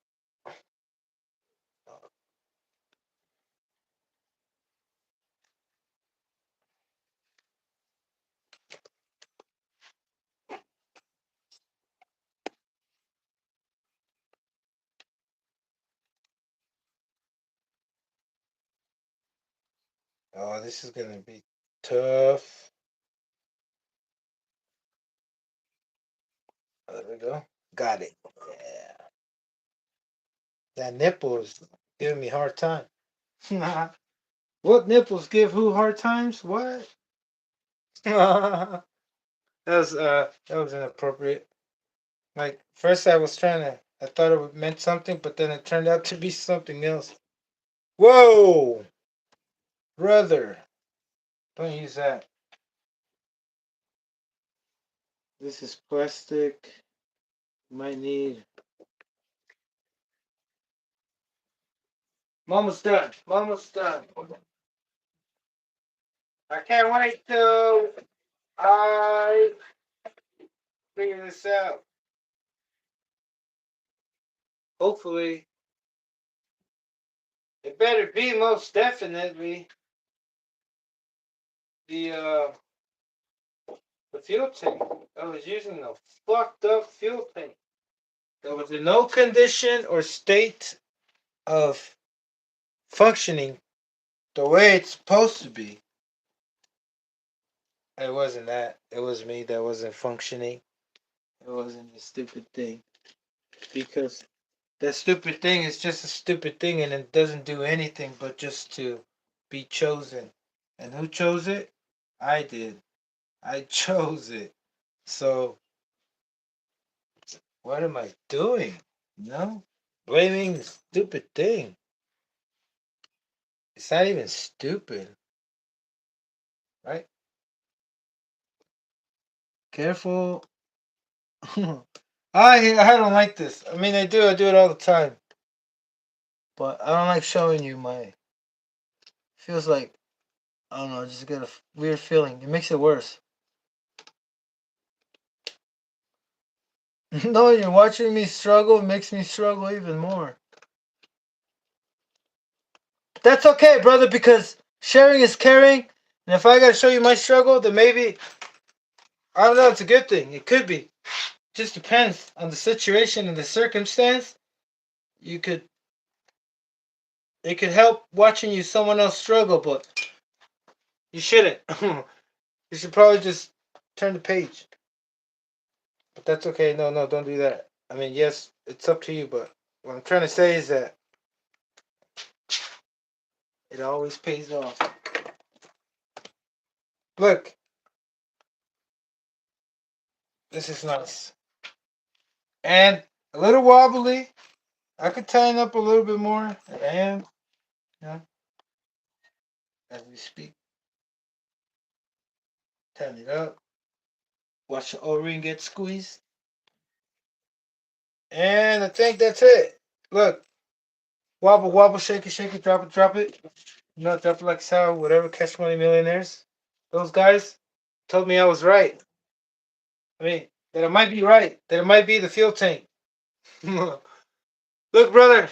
Oh, this is gonna be tough. There we go. Got it. Yeah. That nipple is giving me a hard time. What nipples give who hard times? What? That was inappropriate. Like first I was trying to I thought it meant something, but then it turned out to be something else. Whoa, brother. Don't use that. This is plastic. You might need I'm almost done. I'm almost done. I can't wait till I figure this out. Hopefully, it better be most definitely the uh the fuel tank. I was using a fucked up fuel tank that was in no condition or state of functioning the way it's supposed to be. It wasn't that. It was me that wasn't functioning. It wasn't the stupid thing. Because that stupid thing is just a stupid thing and it doesn't do anything but just to be chosen. And who chose it? I did. I chose it. So, what am I doing? No? Blaming the stupid thing. It's not even stupid, right? Careful. I don't like this. I mean, I do. I do it all the time. But I don't like showing you my. Feels like, I don't know, I just get a weird feeling. It makes it worse. No, you're watching me struggle. It makes me struggle even more. That's okay, brother, because sharing is caring. And if I gotta show you my struggle, then maybe, I don't know, it's a good thing. It could be. Just depends on the situation and the circumstance. You could, it could help watching you someone else struggle, but you shouldn't. You should probably just turn the page. But that's okay. No, no, don't do that. I mean, yes, it's up to you, but what I'm trying to say is that it always pays off. Look, this is nice. And a little wobbly. I could tighten up a little bit more. I am, you know, as we speak. Tighten it up. Watch the O-ring get squeezed. And I think that's it. Look, wobble, wobble, shake it, drop it, drop it. You know, drop it like sour, whatever, Cash Money Millionaires. Those guys told me I was right. I mean, that it might be right. That it might be the fuel tank. Look, brother.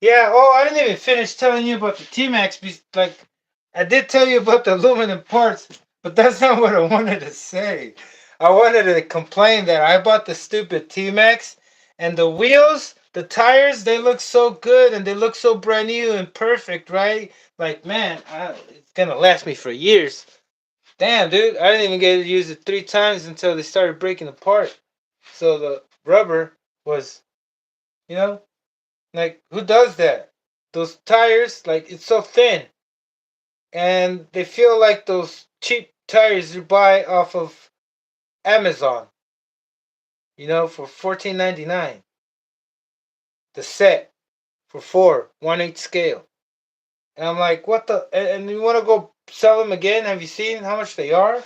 Yeah, oh, I didn't even finish telling you about the T-Max. Like, I did tell you about the aluminum parts, but that's not what I wanted to say. I wanted to complain that I bought the stupid T-Max, and the wheels, the tires, they look so good, and they look so brand new and perfect, right? Like, man, it's going to last me for years. Damn, dude, I didn't even get to use it 3 times until they started breaking apart. So the rubber was, you know, like, who does that? Those tires, like, it's so thin. And they feel like those cheap tires you buy off of Amazon, you know, for $14.99. The set for 4, 1/8 scale. And I'm like, what the? And you want to go sell them again? Have you seen how much they are?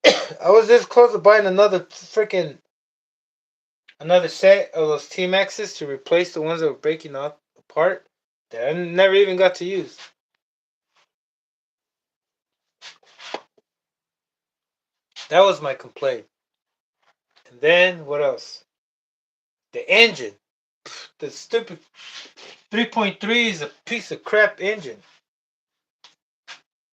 I was this close to buying another set of those T-Maxes to replace the ones that were breaking up apart that I never even got to use. That was my complaint. And then what else? The engine. The stupid 3.3 is a piece of crap engine.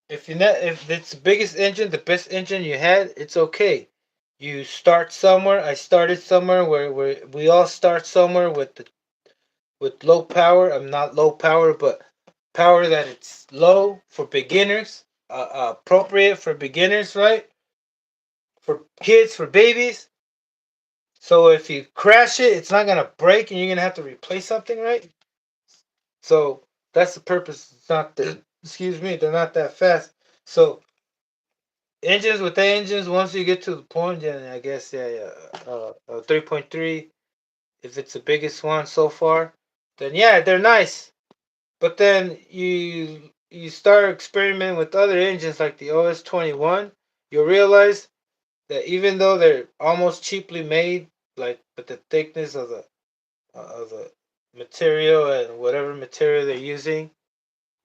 If it's the biggest engine, the best engine you had, it's okay. You start somewhere. I started somewhere where we all start somewhere with low power. I'm not low power, but power that it's low for beginners, appropriate for beginners, right? For kids, for babies. So if you crash it, it's not gonna break, and you're gonna have to replace something, right? So that's the purpose. It's not the, excuse me, they're not that fast. So engines with the engines, once you get to the point, then I guess yeah, 3.3, if it's the biggest one so far, then yeah, they're nice. But then you start experimenting with other engines like the OS21, you'll realize that even though they're almost cheaply made, like with the thickness of the of the material and whatever material they're using.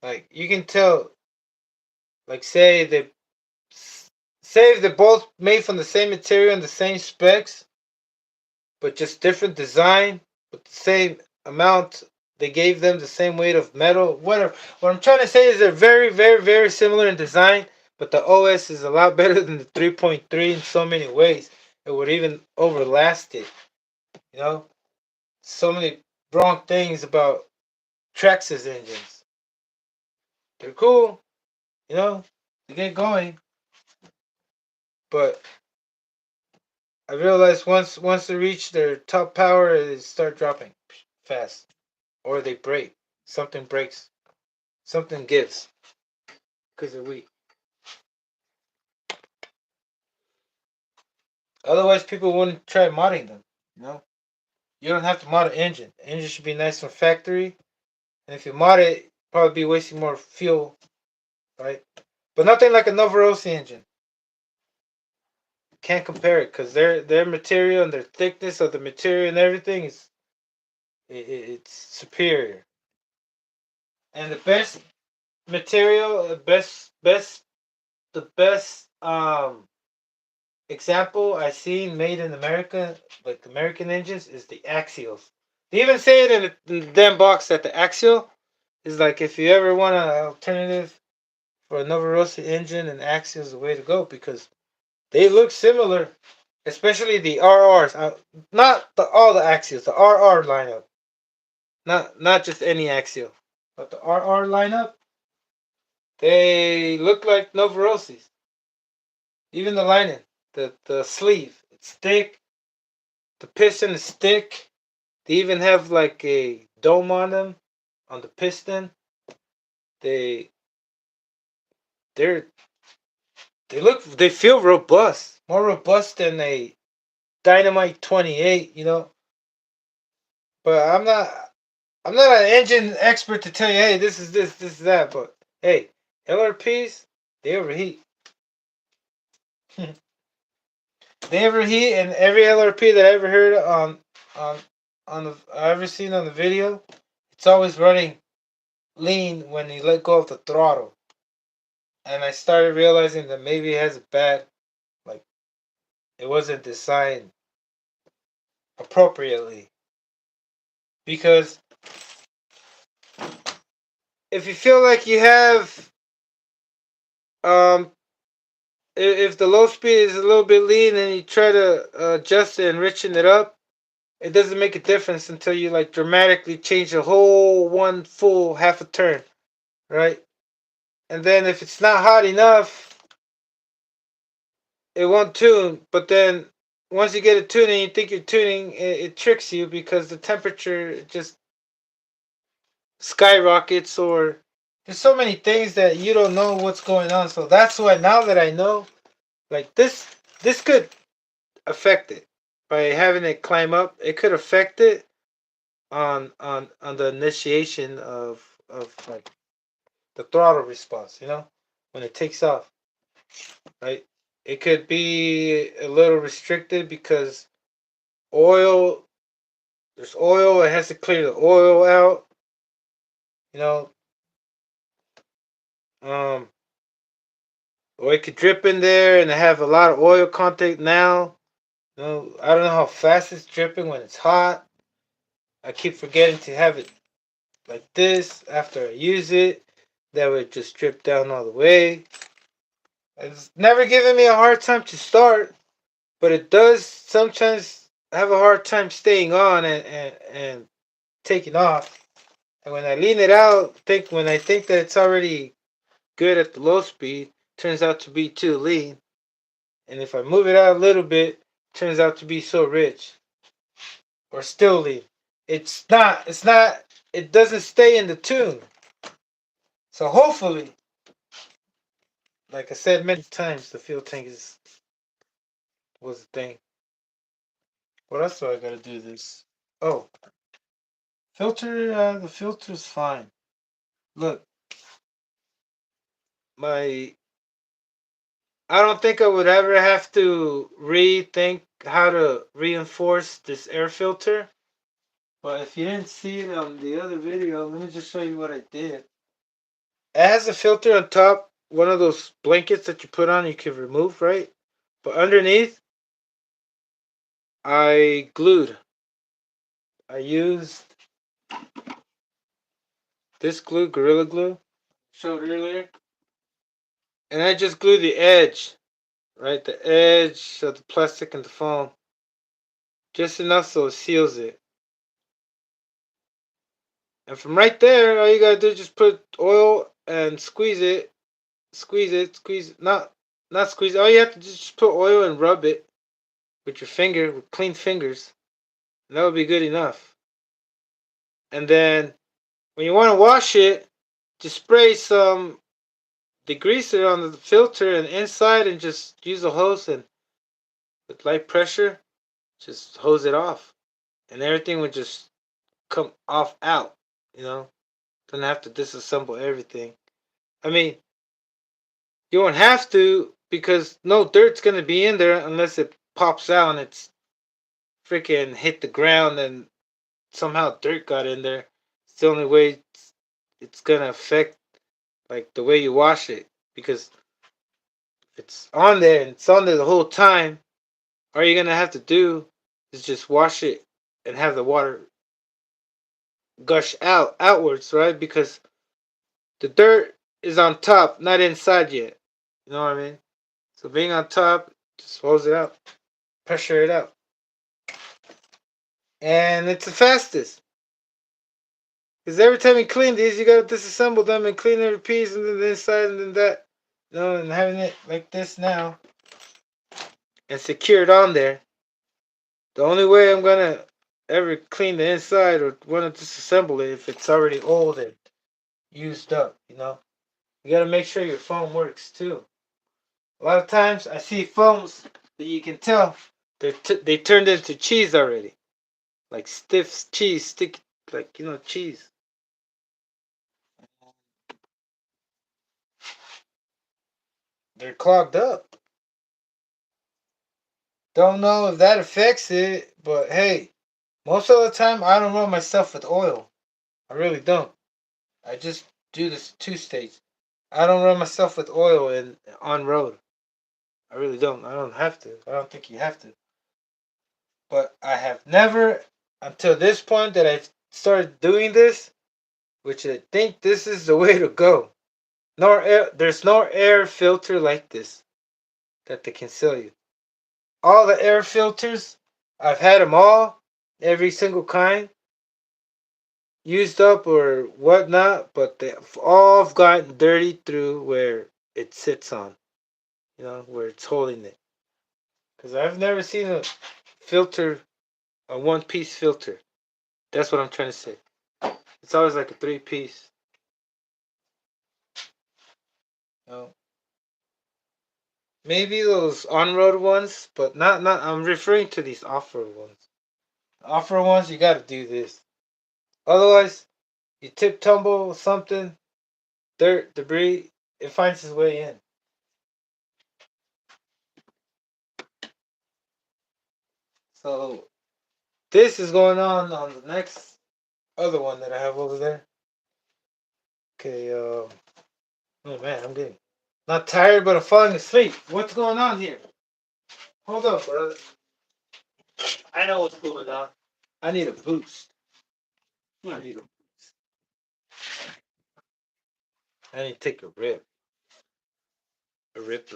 Like you can tell, like say if they're both made from the same material and the same specs, but just different design, but the same amount. They gave them the same weight of metal. Whatever. What I'm trying to say is they're very, very, very similar in design, but the OS is a lot better than the 3.3 in so many ways. It would even overlast it. You know, so many wrong things about Traxxas engines. They're cool, you know, to get going, but I realized once they reach their top power, they start dropping fast, or they break. Something breaks. Something gives because they're weak. Otherwise, people wouldn't try modding them. You know, you don't have to mod an engine. The engine should be nice from factory, and if you mod it, probably be wasting more fuel, right? But nothing like a Novarossi engine. Can't compare it because their material and their thickness of the material and everything is it's superior. And the best material, the best example I seen made in America, like American engines, is the axials. They even say it in the damn box that the axial is like if you ever want an alternative for a Novarossi engine, and axial is the way to go because they look similar, especially the RRs. Not all the axials, the RR lineup, not just any axial, but the RR lineup. They look like Novarossis. Even the lining, the sleeve, it's thick. The piston is thick. They even have like a dome on them, on the piston. They they're they feel robust, more robust than a Dynamite 28. You know, but I'm not an engine expert to tell you, hey, this is this is that. But hey, LRPs, they overheat. They overheat, and every LRP that I ever heard on I ever seen on the video, it's always running lean when you let go of the throttle. And I started realizing that maybe it has a bad, like, it wasn't designed appropriately. Because if you feel like you have, um, if the low speed is a little bit lean and you try to adjust it and richen it up, it doesn't make a difference until you like dramatically change the whole one full half a turn, right? And then if it's not hot enough, it won't tune. But then once you get it tuning, you think you're tuning, it tricks you because the temperature just skyrockets, or there's so many things that you don't know what's going on. So that's why now that I know, like this could affect it by having it climb up. It could affect it on the initiation of like the throttle response. You know, when it takes off, right? It could be a little restricted because oil. There's oil. It has to clear the oil out. You know, um, or it could drip in there and have a lot of oil content now. You know, I don't know how fast it's dripping when it's hot. I keep forgetting to have it like this after I use it. That would just drip down all the way. It's never given me a hard time to start, but it does sometimes have a hard time staying on and taking off. And when I lean it out, when I think that it's already good at the low speed, turns out to be too lean. And if I move it out a little bit, turns out to be so rich or still lean. It doesn't stay in the tune. So hopefully, like I said many times, the fuel tank was a thing. What else do I gotta do this? Oh, the filter's fine. Look, my, I don't think I would ever have to rethink how to reinforce this air filter. But if you didn't see it on the other video, let me just show you what I did. It has a filter on top, one of those blankets that you put on, you can remove, right? But underneath, I glued. I used this glue, Gorilla Glue, showed earlier. And I just glued the edge, right? The edge of the plastic and the foam. Just enough so it seals it. And from right there, all you gotta do is just put oil and squeeze it. Squeeze it, squeeze it. Not squeeze it. All you have to do is just put oil and rub it with your finger, with clean fingers. And that would be good enough. And then when you want to wash it, just spray some degreaser on the filter and inside and just use a hose and with light pressure, just hose it off. And everything would just come off out, you know? Don't have to disassemble everything. I mean, you won't have to because no dirt's going to be in there unless it pops out and it's freaking hit the ground and somehow dirt got in there. It's the only way it's going to affect like the way you wash it because if it's on there and it's on there the whole time, all you're going to have to do is just wash it and have the water gush outwards, right? Because the dirt is on top, not inside yet. You know what I mean? So being on top, just hose it out, pressure it out. And it's the fastest. Because every time you clean these, you gotta disassemble them and clean every piece and then the inside and then that. You know, and having it like this now and secured on there. The only way I'm gonna ever clean the inside or want to disassemble it if it's already old and used up, you know. You gotta make sure your foam works too. A lot of times I see foams that you can tell they turned into cheese already. Like stiff cheese, sticky, like, cheese. They're clogged up. Don't know if that affects it, but hey, most of the time I don't run myself with oil. I really don't. I just do this two stage. I don't run myself with oil in on road. I really don't. I don't have to. I don't think you have to. But I have never, until this point that I've started doing this, which I think this is the way to go. There's no air filter like this that they can sell you. All the air filters, I've had them all, every single kind, used up or whatnot, but they've all gotten dirty through where it sits on, where it's holding it. Because I've never seen a filter, a one-piece filter. That's what I'm trying to say. It's always like a three-piece. You Maybe those on-road ones, but not. I'm referring to these off-road ones. Off-road ones, you gotta do this. Otherwise, you tip tumble something, dirt, debris, it finds its way in. So this is going on the next other one that I have over there. Okay, oh man, I'm getting not tired, but I'm falling asleep. What's going on here? Hold up, brother. I know what's going on. I need a boost. I need a boost. I need to take a rip. A rip.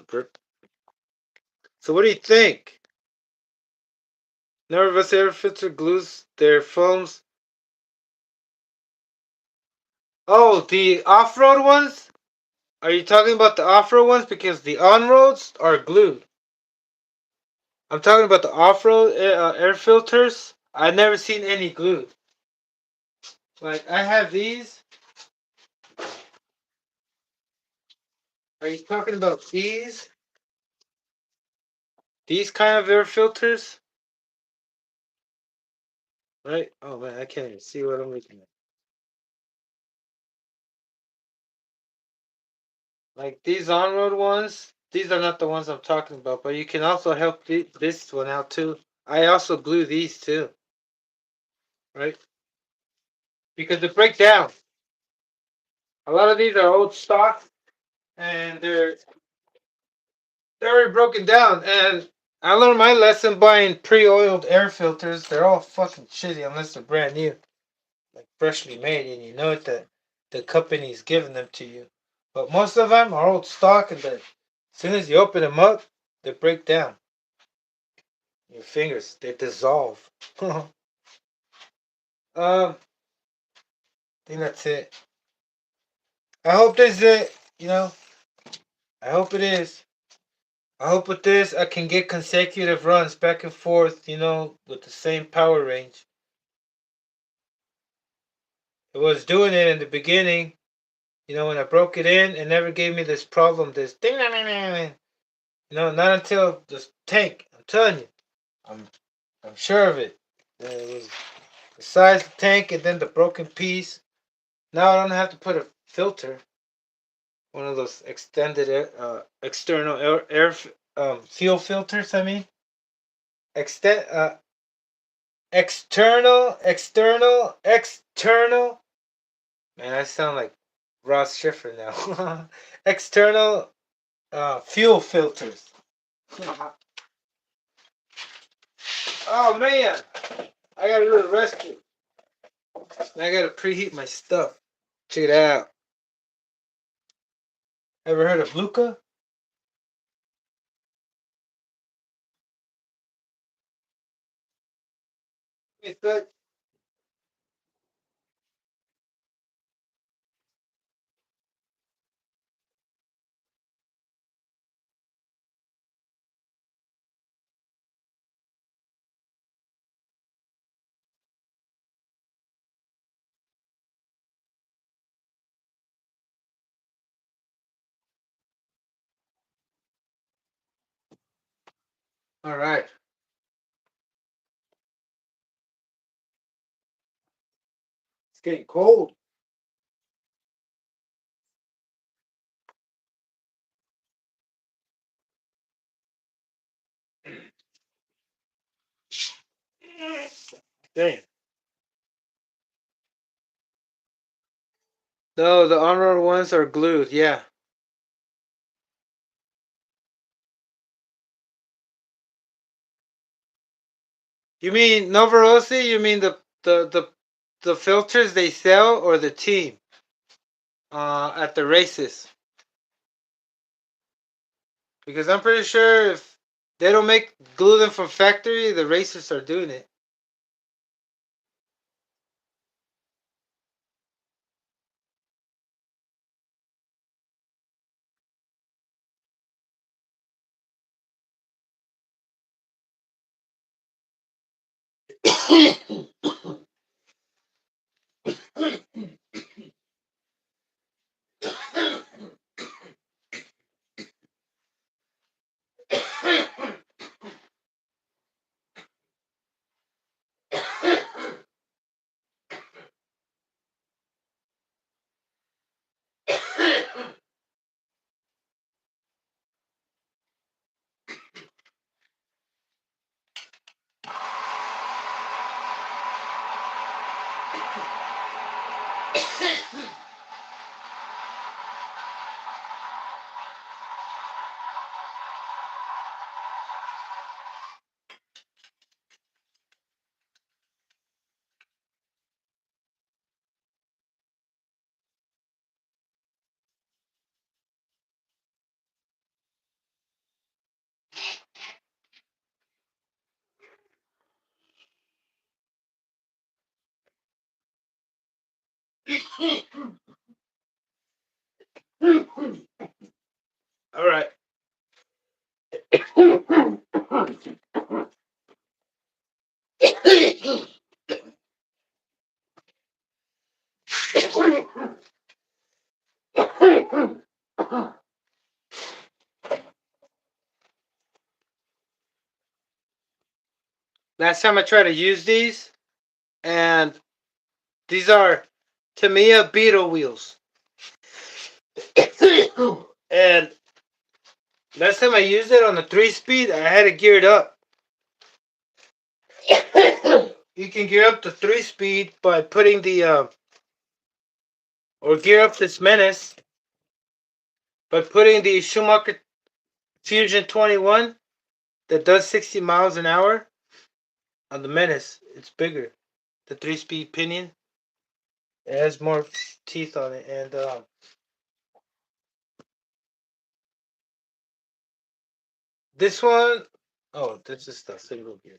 So what do you think? Nervous air filter glues their foams. Oh, the off-road ones? Are you talking about the off-road ones? Because the on-roads are glued. I'm talking about the off-road air filters. I've never seen any glued. Like, I have these. Are you talking about these? These kind of air filters? Right? Oh man, I can't even see what I'm looking at. Like these on-road ones, these are not the ones I'm talking about, but you can also help this one out too. I also glue these too. Right? because they break down. A lot of these are old stock, and they're already broken down. And I learned my lesson buying pre-oiled air filters. They're all fucking shitty unless they're brand new, like freshly made, and you know that the company's giving them to you. But most of them are old stock, and as soon as you open them up, they break down. Your fingers, they dissolve. I think that's it. I hope this is it. I hope it is. I hope with this I can get consecutive runs back and forth, with the same power range. It was doing it in the beginning, when I broke it in, it never gave me this problem, this ding, ding, ding, ding. Not until this tank. I'm telling you, I'm I'm sure of it. It was the size of the tank and then the broken piece. Now I don't have to put a filter, one of those extended external fuel filters. I mean, extend external. Man, I sound like Ross Schiffer now. External fuel filters. Oh man, I gotta do the rescue. I gotta preheat my stuff. Check it out. Ever heard of Luca? It's good. All right. It's getting cold. Damn. No, the on-road ones are glued. Yeah. You mean Novarosi? You mean the filters they sell or the team at the races? Because I'm pretty sure if they don't make glue them from factory, the racers are doing it. All right. Last time I tried to use these, and these are Tamiya Beetle wheels. And last time I used it on the 3-speed, I had it geared up. You can gear up the 3-speed by putting the or gear up this Menace by putting the Schumacher Fusion 21 that does 60 miles an hour on the Menace. It's bigger. The 3-speed pinion. It has more teeth on it. And this one, oh, this is the single gear.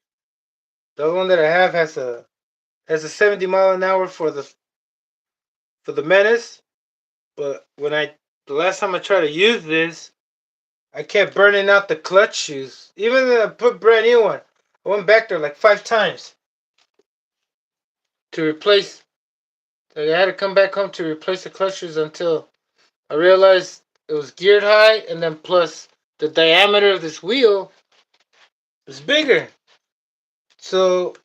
The other one that I have has a 70 mile an hour for the Menace. But the last time I tried to use this, I kept burning out the clutch shoes. Even though I put brand new one, I went back there like 5 times to replace. I had to come back home to replace the clutch shoes until I realized it was geared high, and then plus the diameter of this wheel is bigger. So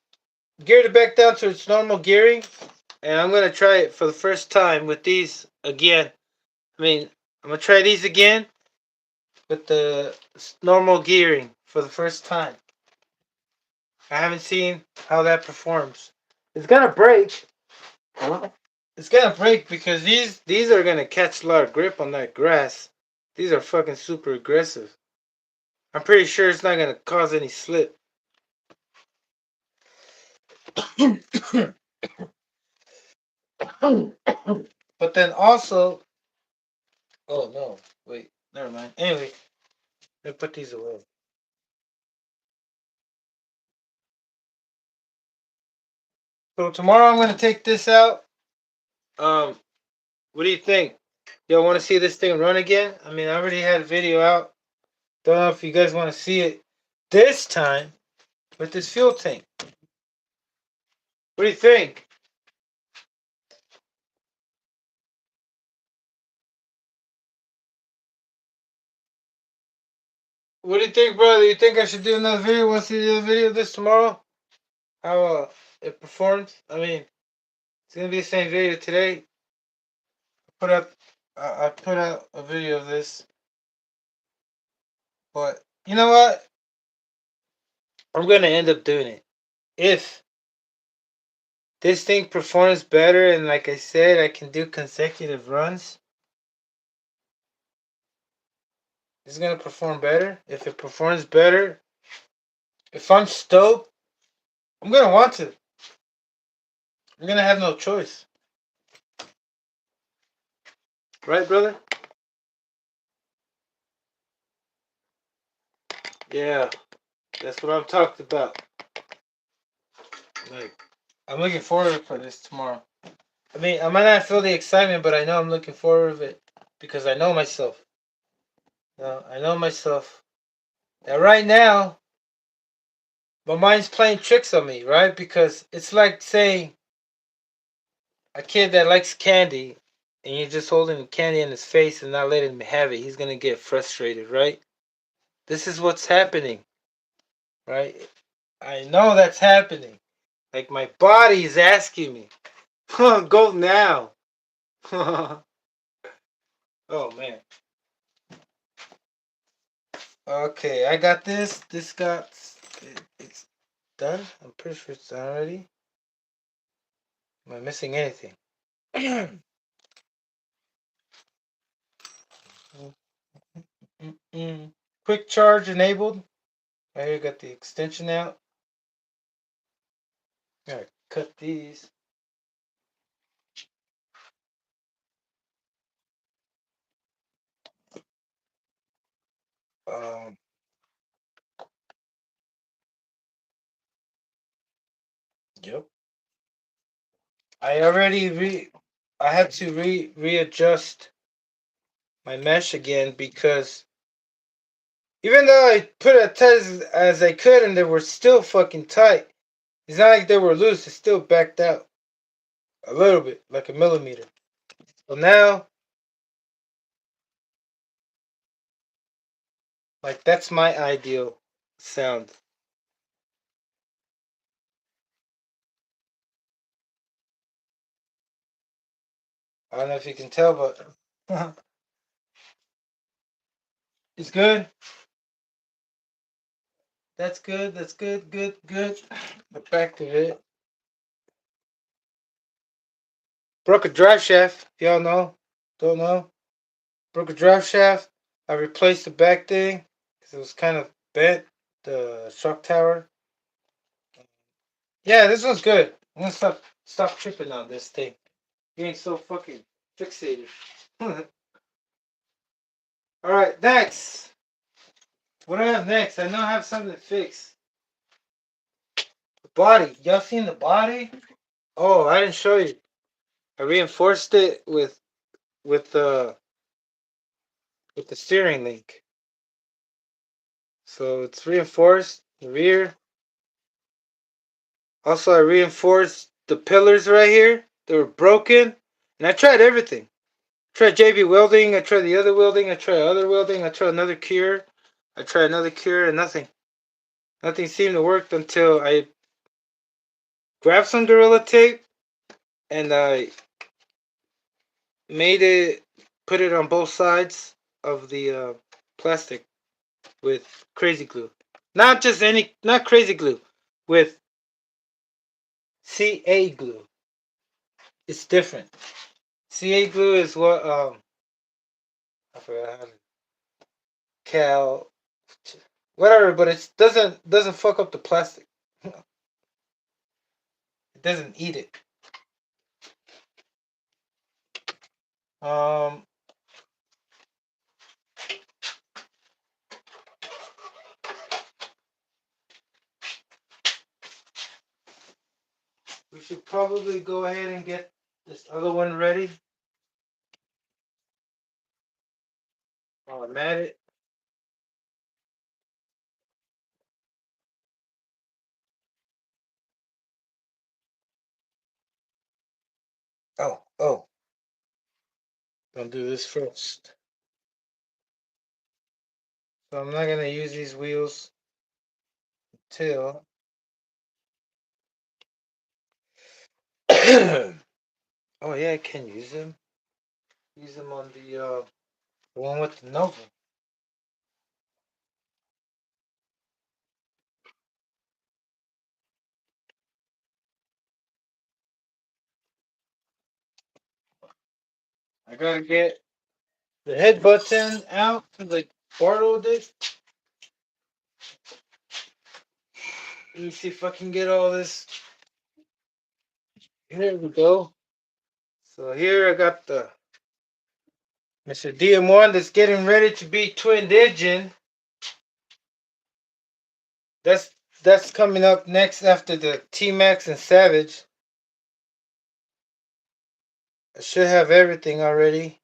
geared it back down to its normal gearing, and I'm gonna try it for the first time with these again. I'm gonna try these again with the normal gearing for the first time. I haven't seen how that performs. It's gonna break. It's gonna break because these are gonna catch a lot of grip on that grass. These are fucking super aggressive. I'm pretty sure it's not gonna cause any slip. But then also, oh no, wait, never mind. Anyway, let me put these away. So tomorrow I'm gonna take this out. Um, what do you think? Y'all want to see this thing run again? I mean, I already had a video out. Don't know if you guys want to see it this time with this fuel tank. What do you think? What do you think, brother? You think I should do another video? Want to see the other video of this tomorrow? How it performs? I mean, it's gonna be the same video today. Put up, I put out a video of this, but you know what? I'm gonna end up doing it if this thing performs better, and like I said, I can do consecutive runs. It's gonna perform better. If it performs better, if I'm stoked, I'm gonna want to. I'm gonna have no choice, right, brother? Yeah, that's what I'm talking about. Like, I'm looking forward for this tomorrow. I mean, I might not feel the excitement, but I know I'm looking forward to it because I know myself. I know myself that right now my mind's playing tricks on me, right? Because it's like saying a kid that likes candy and you're just holding the candy in his face and not letting him have it. He's gonna get frustrated, right? This is what's happening, right? I know that's happening. Like my body is asking me, go now. Oh man. Okay, I got this. It's done. I'm pretty sure it's done already. Am I missing anything? Quick charge enabled. Right here, got the extension out. Alright, cut these. Um, yep. I had to readjust my mesh again because even though I put it as tight as I could and they were still fucking tight, it's not like they were loose, it still backed out a little bit, like a millimeter. So now, like, that's my ideal sound. I don't know if you can tell, but it's good. That's good. That's good. Good. Good. But back to it. Broke a drive shaft. Y'all know? Don't know? Broke a drive shaft. I replaced the back thing because it was kind of bent. The shock tower. Yeah, this one's good. I'm gonna stop tripping on this thing. You ain't so fucking fixated. All right, next. What do I have next? I know I have something to fix. The body. Y'all seen the body? Oh, I didn't show you. I reinforced it with the with the steering link. So it's reinforced the rear. Also, I reinforced the pillars right here. They were broken, and I tried everything. I tried JB welding. I tried the other welding. I tried other welding. I tried another cure. I tried another cure, and nothing. Nothing seemed to work until I grabbed some Gorilla Tape and I made it, put it on both sides of the plastic with crazy glue. Not just any, not crazy glue, with CA glue. It's different. CA glue is what I forgot how to cal whatever, but it doesn't fuck up the plastic. It doesn't eat it. Um, we should probably go ahead and get this other one ready. While I'm at it. Oh. Don't do this first. So I'm not gonna use these wheels until oh yeah, I can use them. Use them on the one with the Nova. I gotta get the head button out because I borrowed it. Let me see if I can get all this. Here we go. So here I got the Mr. DM1 that's getting ready to be twin engine. That's that's coming up next after the T-Max and Savage. I should have everything already.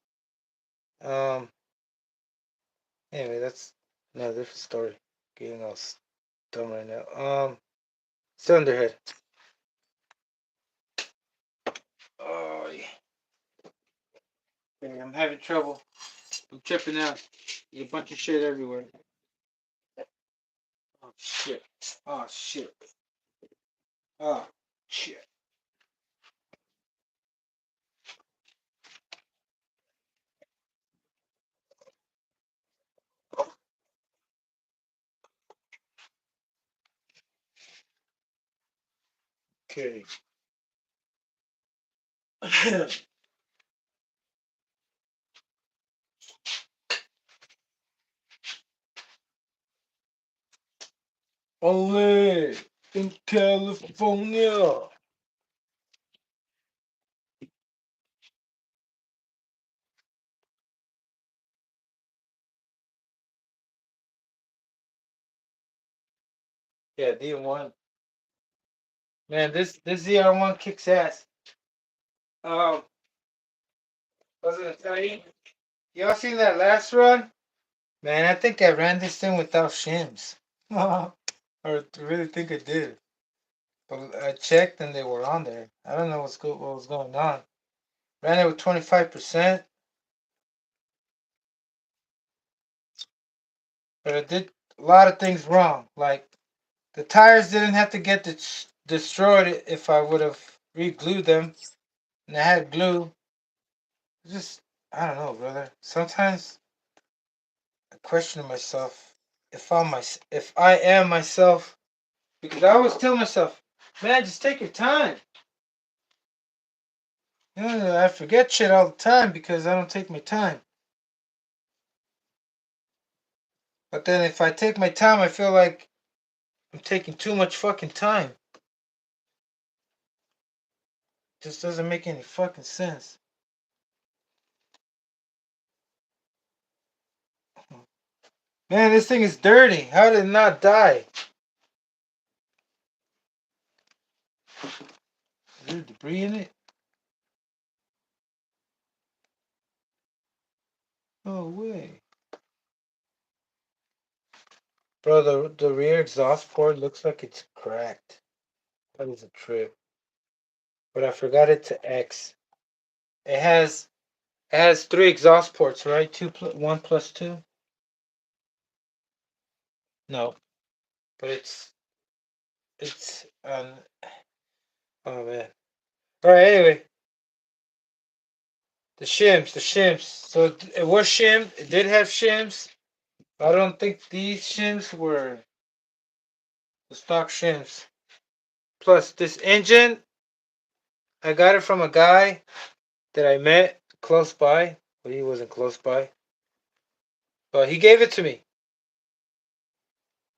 Um. Anyway, that's another different story. Getting all dumb right now. Cylinderhead. Oh yeah. Okay, I'm having trouble. I'm tripping out. A bunch of shit everywhere. Oh shit. Oh shit. Oh shit. Okay. Only in California. Yeah, D1. Man, this ZR1 kicks ass. I was gonna tell you. Y'all seen that last run? Man, I think I ran this thing without shims. Or I really think I did. But I checked and they were on there. I don't know what was going on. Ran it with 25%, but I did a lot of things wrong. Like the tires didn't have to get destroyed if I would have re-glued them, and I had glue. Just I don't know, brother. Sometimes I question myself if I am myself, because I always tell myself, man, just take your time. You know, I forget shit all the time because I don't take my time. But then if I take my time, I feel like I'm taking too much fucking time. Just doesn't make any fucking sense. Man, this thing is dirty. How did it not die? Is there debris in it? No way. Bro, the rear exhaust port looks like it's cracked. That was a trip. But I forgot it to X. It has three exhaust ports, right? One plus two? No. But it's oh man. Alright, anyway. The shims. So it was shimmed. It did have shims. I don't think these shims were the stock shims. Plus, this engine, I got it from a guy that I met close by. Well, he wasn't close by. But he gave it to me.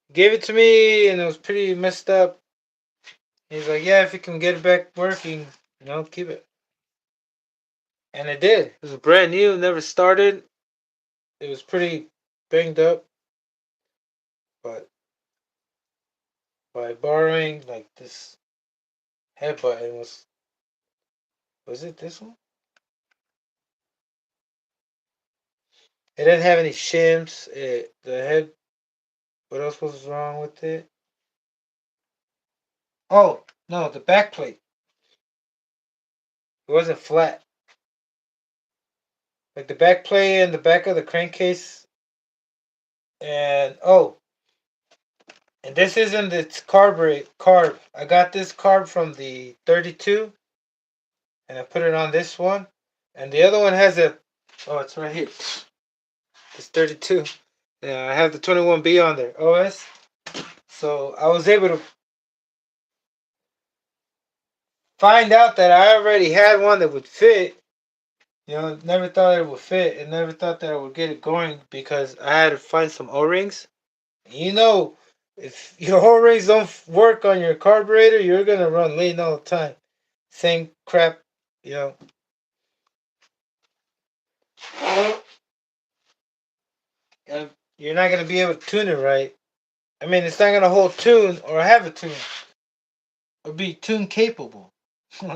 He gave it to me, and it was pretty messed up. He's like, yeah, if you can get it back working, keep it. And it did. It was brand new, never started. It was pretty banged up. But by borrowing, like, this head button was it this one? It didn't have any shims. What else was wrong with it? Oh, no, the back plate. It wasn't flat. Like the back plate and the back of the crankcase. And this isn't its carb. I got this carb from the 32 and I put it on this one. And the other one has it's right here. It's 32. Yeah, I have the 21B on there. OS. So I was able to find out that I already had one that would fit. Never thought it would fit and never thought that I would get it going because I had to find some O-rings. You know, if your O-rings don't work on your carburetor, you're going to run lean all the time. Same crap, you know. And you're not going to be able to tune it right. I mean, it's not going to hold tune or have a tune or be tune capable. Oh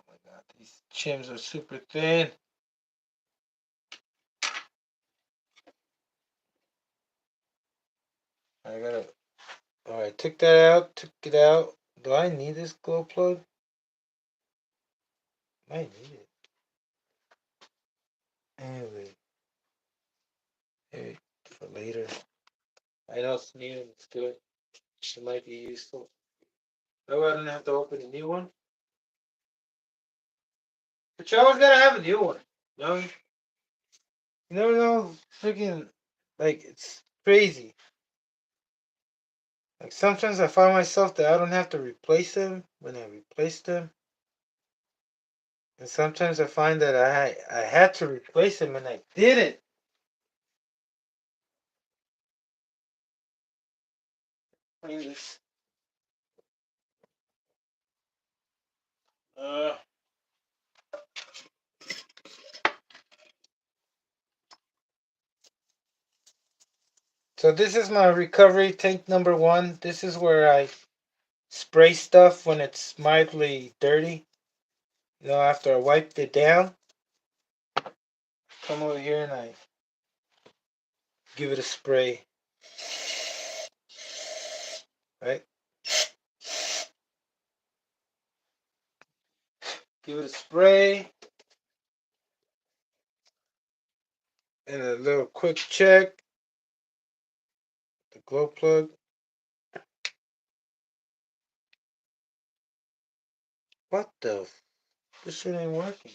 my god, these chims are super thin. I gotta. Alright, took that out, took it out. Do I need this glow plug? I need it. Anyway, maybe for later. I know it's new and it's good. It might be useful. Oh, I don't have to open a new one. But you always gotta have a new one. No, you never know. Freaking, like, it's crazy. Like, sometimes I find myself that I don't have to replace them when I replace them. And sometimes I find that I had to replace them and I didn't. Clean this. Uh, so this is my recovery tank number 1. This is where I spray stuff when it's mildly dirty. After I wiped it down, come over here and I give it a spray. Right? Give it a spray. And a little quick check. The glow plug. What the? This shit ain't working.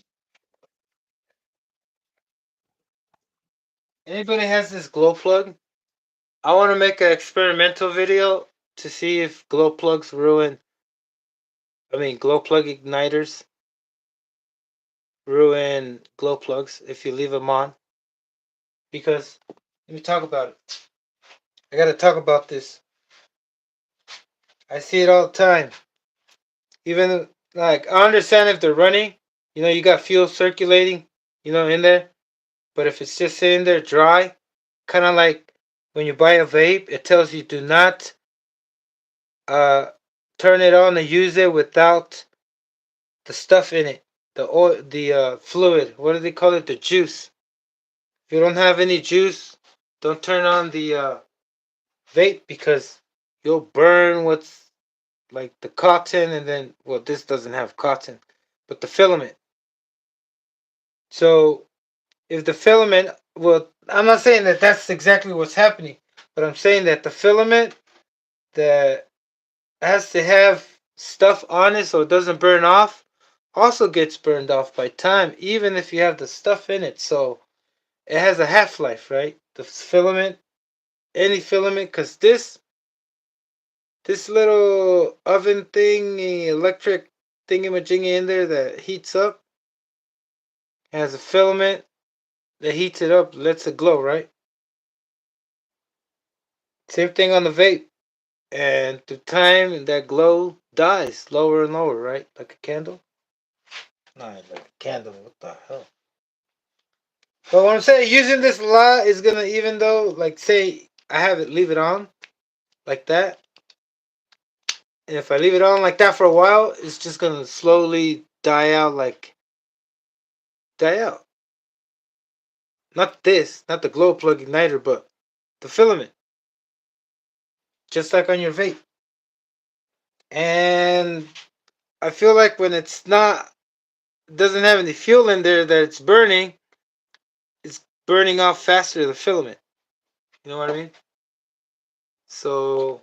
Anybody has this glow plug? I want to make an experimental video to see if glow plugs glow plug igniters ruin glow plugs if you leave them on. Because, let me talk about it. I gotta talk about this. I see it all the time. Even, like, I understand if they're running, you got fuel circulating, in there. But if it's just sitting there dry, kind of like when you buy a vape, it tells you do not uh, turn it on and use it without the stuff in it, the oil, the fluid. What do they call it? The juice. If you don't have any juice, don't turn on the vape because you'll burn what's like the cotton, and then well, this doesn't have cotton, but the filament. So if the filament, well, I'm not saying that that's exactly what's happening, but I'm saying that the filament that has to have stuff on it so it doesn't burn off also gets burned off by time, even if you have the stuff in it. So it has a half-life, right? The filament, any filament, because this little oven thing, electric thingy-majingy in there that heats up, has a filament that heats it up, lets it glow, right? Same thing on the vape. And through time, that glow dies lower and lower, right? Like a candle? Not like a candle, what the hell? But what I'm saying, using this a lot is gonna, even though, like, say, I have it, leave it on, like that. And if I leave it on like that for a while, it's just gonna slowly die out, like, die out. Not this, not the glow plug igniter, but the filament. Just like on your vape. And I feel like when it's not, doesn't have any fuel in there that it's burning off faster the filament. You know what I mean? So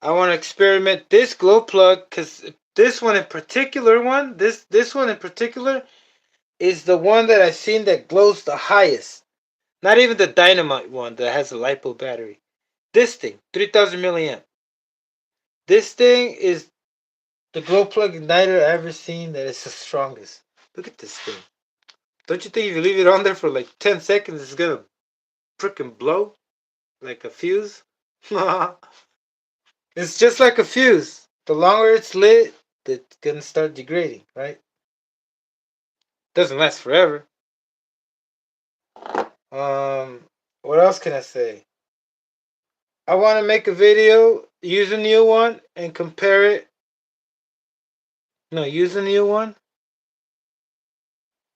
I want to experiment this glow plug because this one in particular, this one in particular is the one that I've seen that glows the highest. Not even the dynamite one that has a lipo battery. This thing, 3000 milliamp. This thing is the glow plug igniter I've ever seen that is the strongest. Look at this thing. Don't you think if you leave it on there for like 10 seconds, it's gonna freaking blow like a fuse? It's just like a fuse. The longer it's lit, it's gonna start degrading, right? Doesn't last forever. What else can I say? I want to make a video, use a new one, and compare it. No, use a new one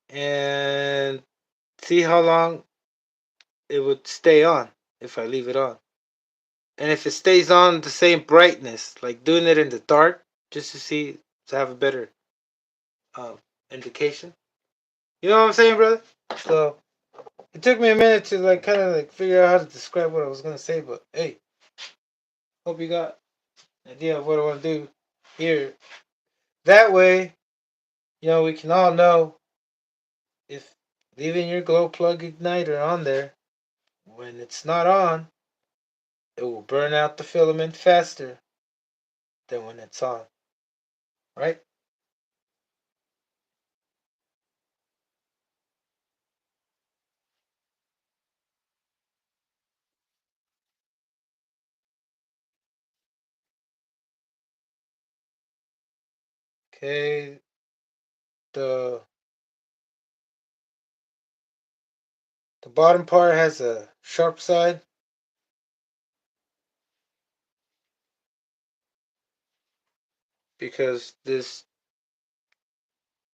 and see how long it would stay on if I leave it on. And if it stays on the same brightness, like doing it in the dark, just to see, to have a better um, indication. You know what I'm saying, brother? So it took me a minute to like kind of like figure out how to describe what I was gonna say, but hey, hope you got an idea of what I want to do here. That way, we can all know if leaving your glow plug igniter on there, when it's not on, it will burn out the filament faster than when it's on. Right? Okay. The the bottom part has a sharp side because this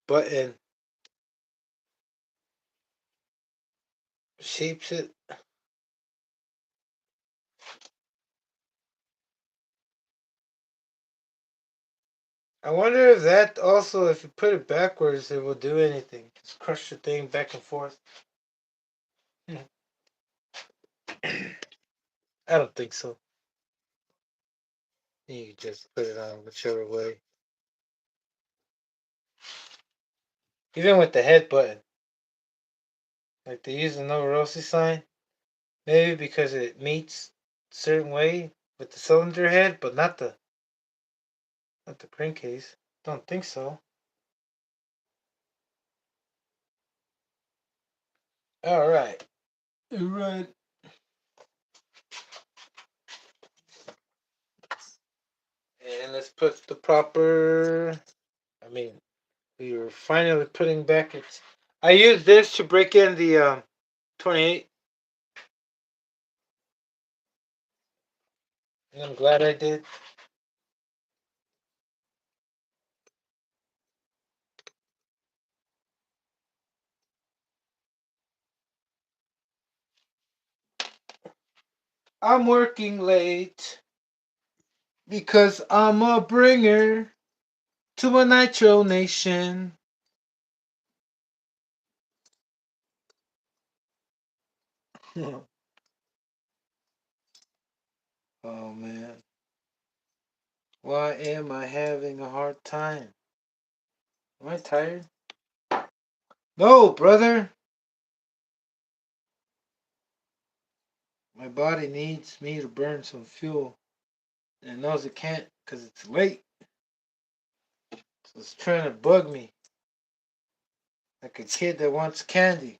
button shapes it. I wonder if that also, if you put it backwards, it will do anything. Just crush the thing back and forth. I don't think so. You just put it on whichever way. Even with the head button, like they use the no Rossi sign, maybe because it meets certain way with the cylinder head, but not the crankcase. Don't think so. All right. All right. And let's put the proper. I mean, we were finally putting back it. I used this to break in the 28, and I'm glad I did. I'm working late because I'm a bringer to a Nitro Nation. Oh man. Why am I having a hard time? Am I tired? No, brother. My body needs me to burn some fuel. And it knows it can't because it's late. So it's trying to bug me. Like a kid that wants candy.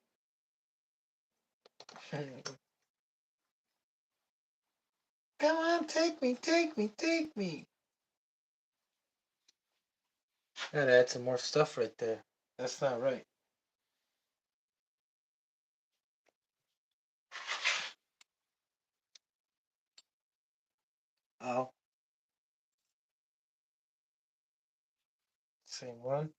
Come on, take me, take me, take me. Gotta add some more stuff right there. That's not right. Oh. Same one.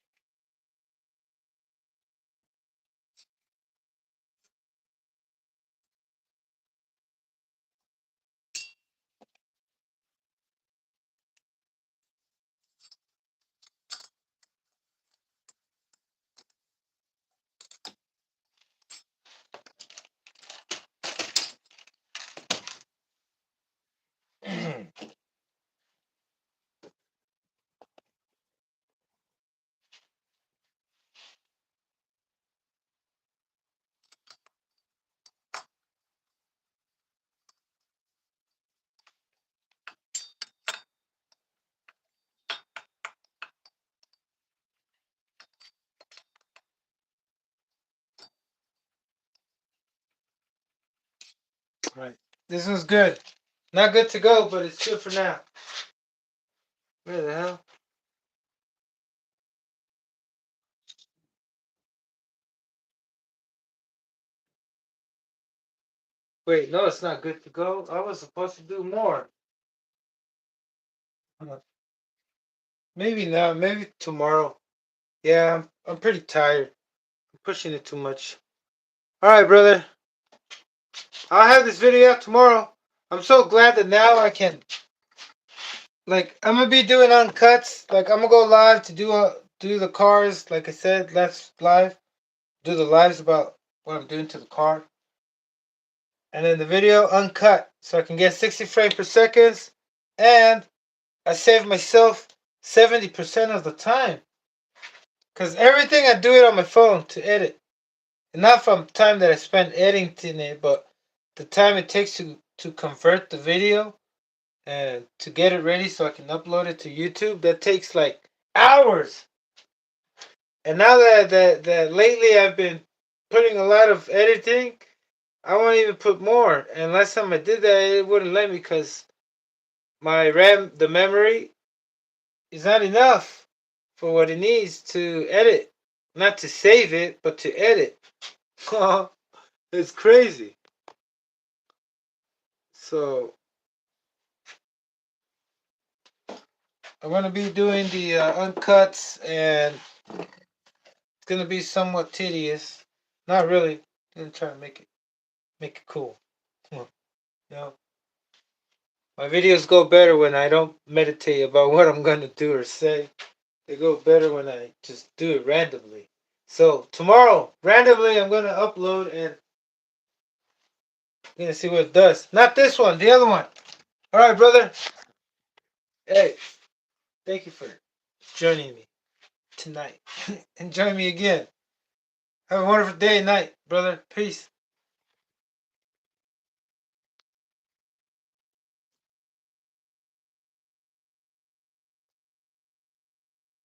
Right. This one's good. Not good to go, but it's good for now. Where the hell? Wait, no, it's not good to go. I was supposed to do more. Maybe not. Maybe tomorrow. Yeah, I'm pretty tired. I'm pushing it too much. All right, brother. I'll have this video out tomorrow. I'm so glad that now I can. Like, I'm gonna be doing uncuts. Like, I'm gonna go live to do the cars. Like I said, let's live. Do the lives about what I'm doing to the car. And then the video uncut. So I can get 60 frames per second. And I save myself 70% of the time. Because everything I do it on my phone to edit. And not from time that I spend editing it, but the time it takes to convert the video and to get it ready so I can upload it to YouTube. That takes like hours. And now that lately I've been putting a lot of editing, I won't even put more. And last time I did that, it wouldn't let me because my RAM, the memory, is not enough for what it needs to edit. Not to save it, but to edit. It's crazy. So I'm gonna be doing the uncuts, and it's gonna be somewhat tedious. Not really. I'm gonna try to make it cool. You know, my videos go better when I don't meditate about what I'm gonna do or say. They go better when I just do it randomly. So tomorrow, randomly, I'm gonna upload and I'm gonna see what it does. Not this one, the other one. All right, brother. Hey, thank you for joining me tonight. And join me again. Have a wonderful day and night, brother. Peace.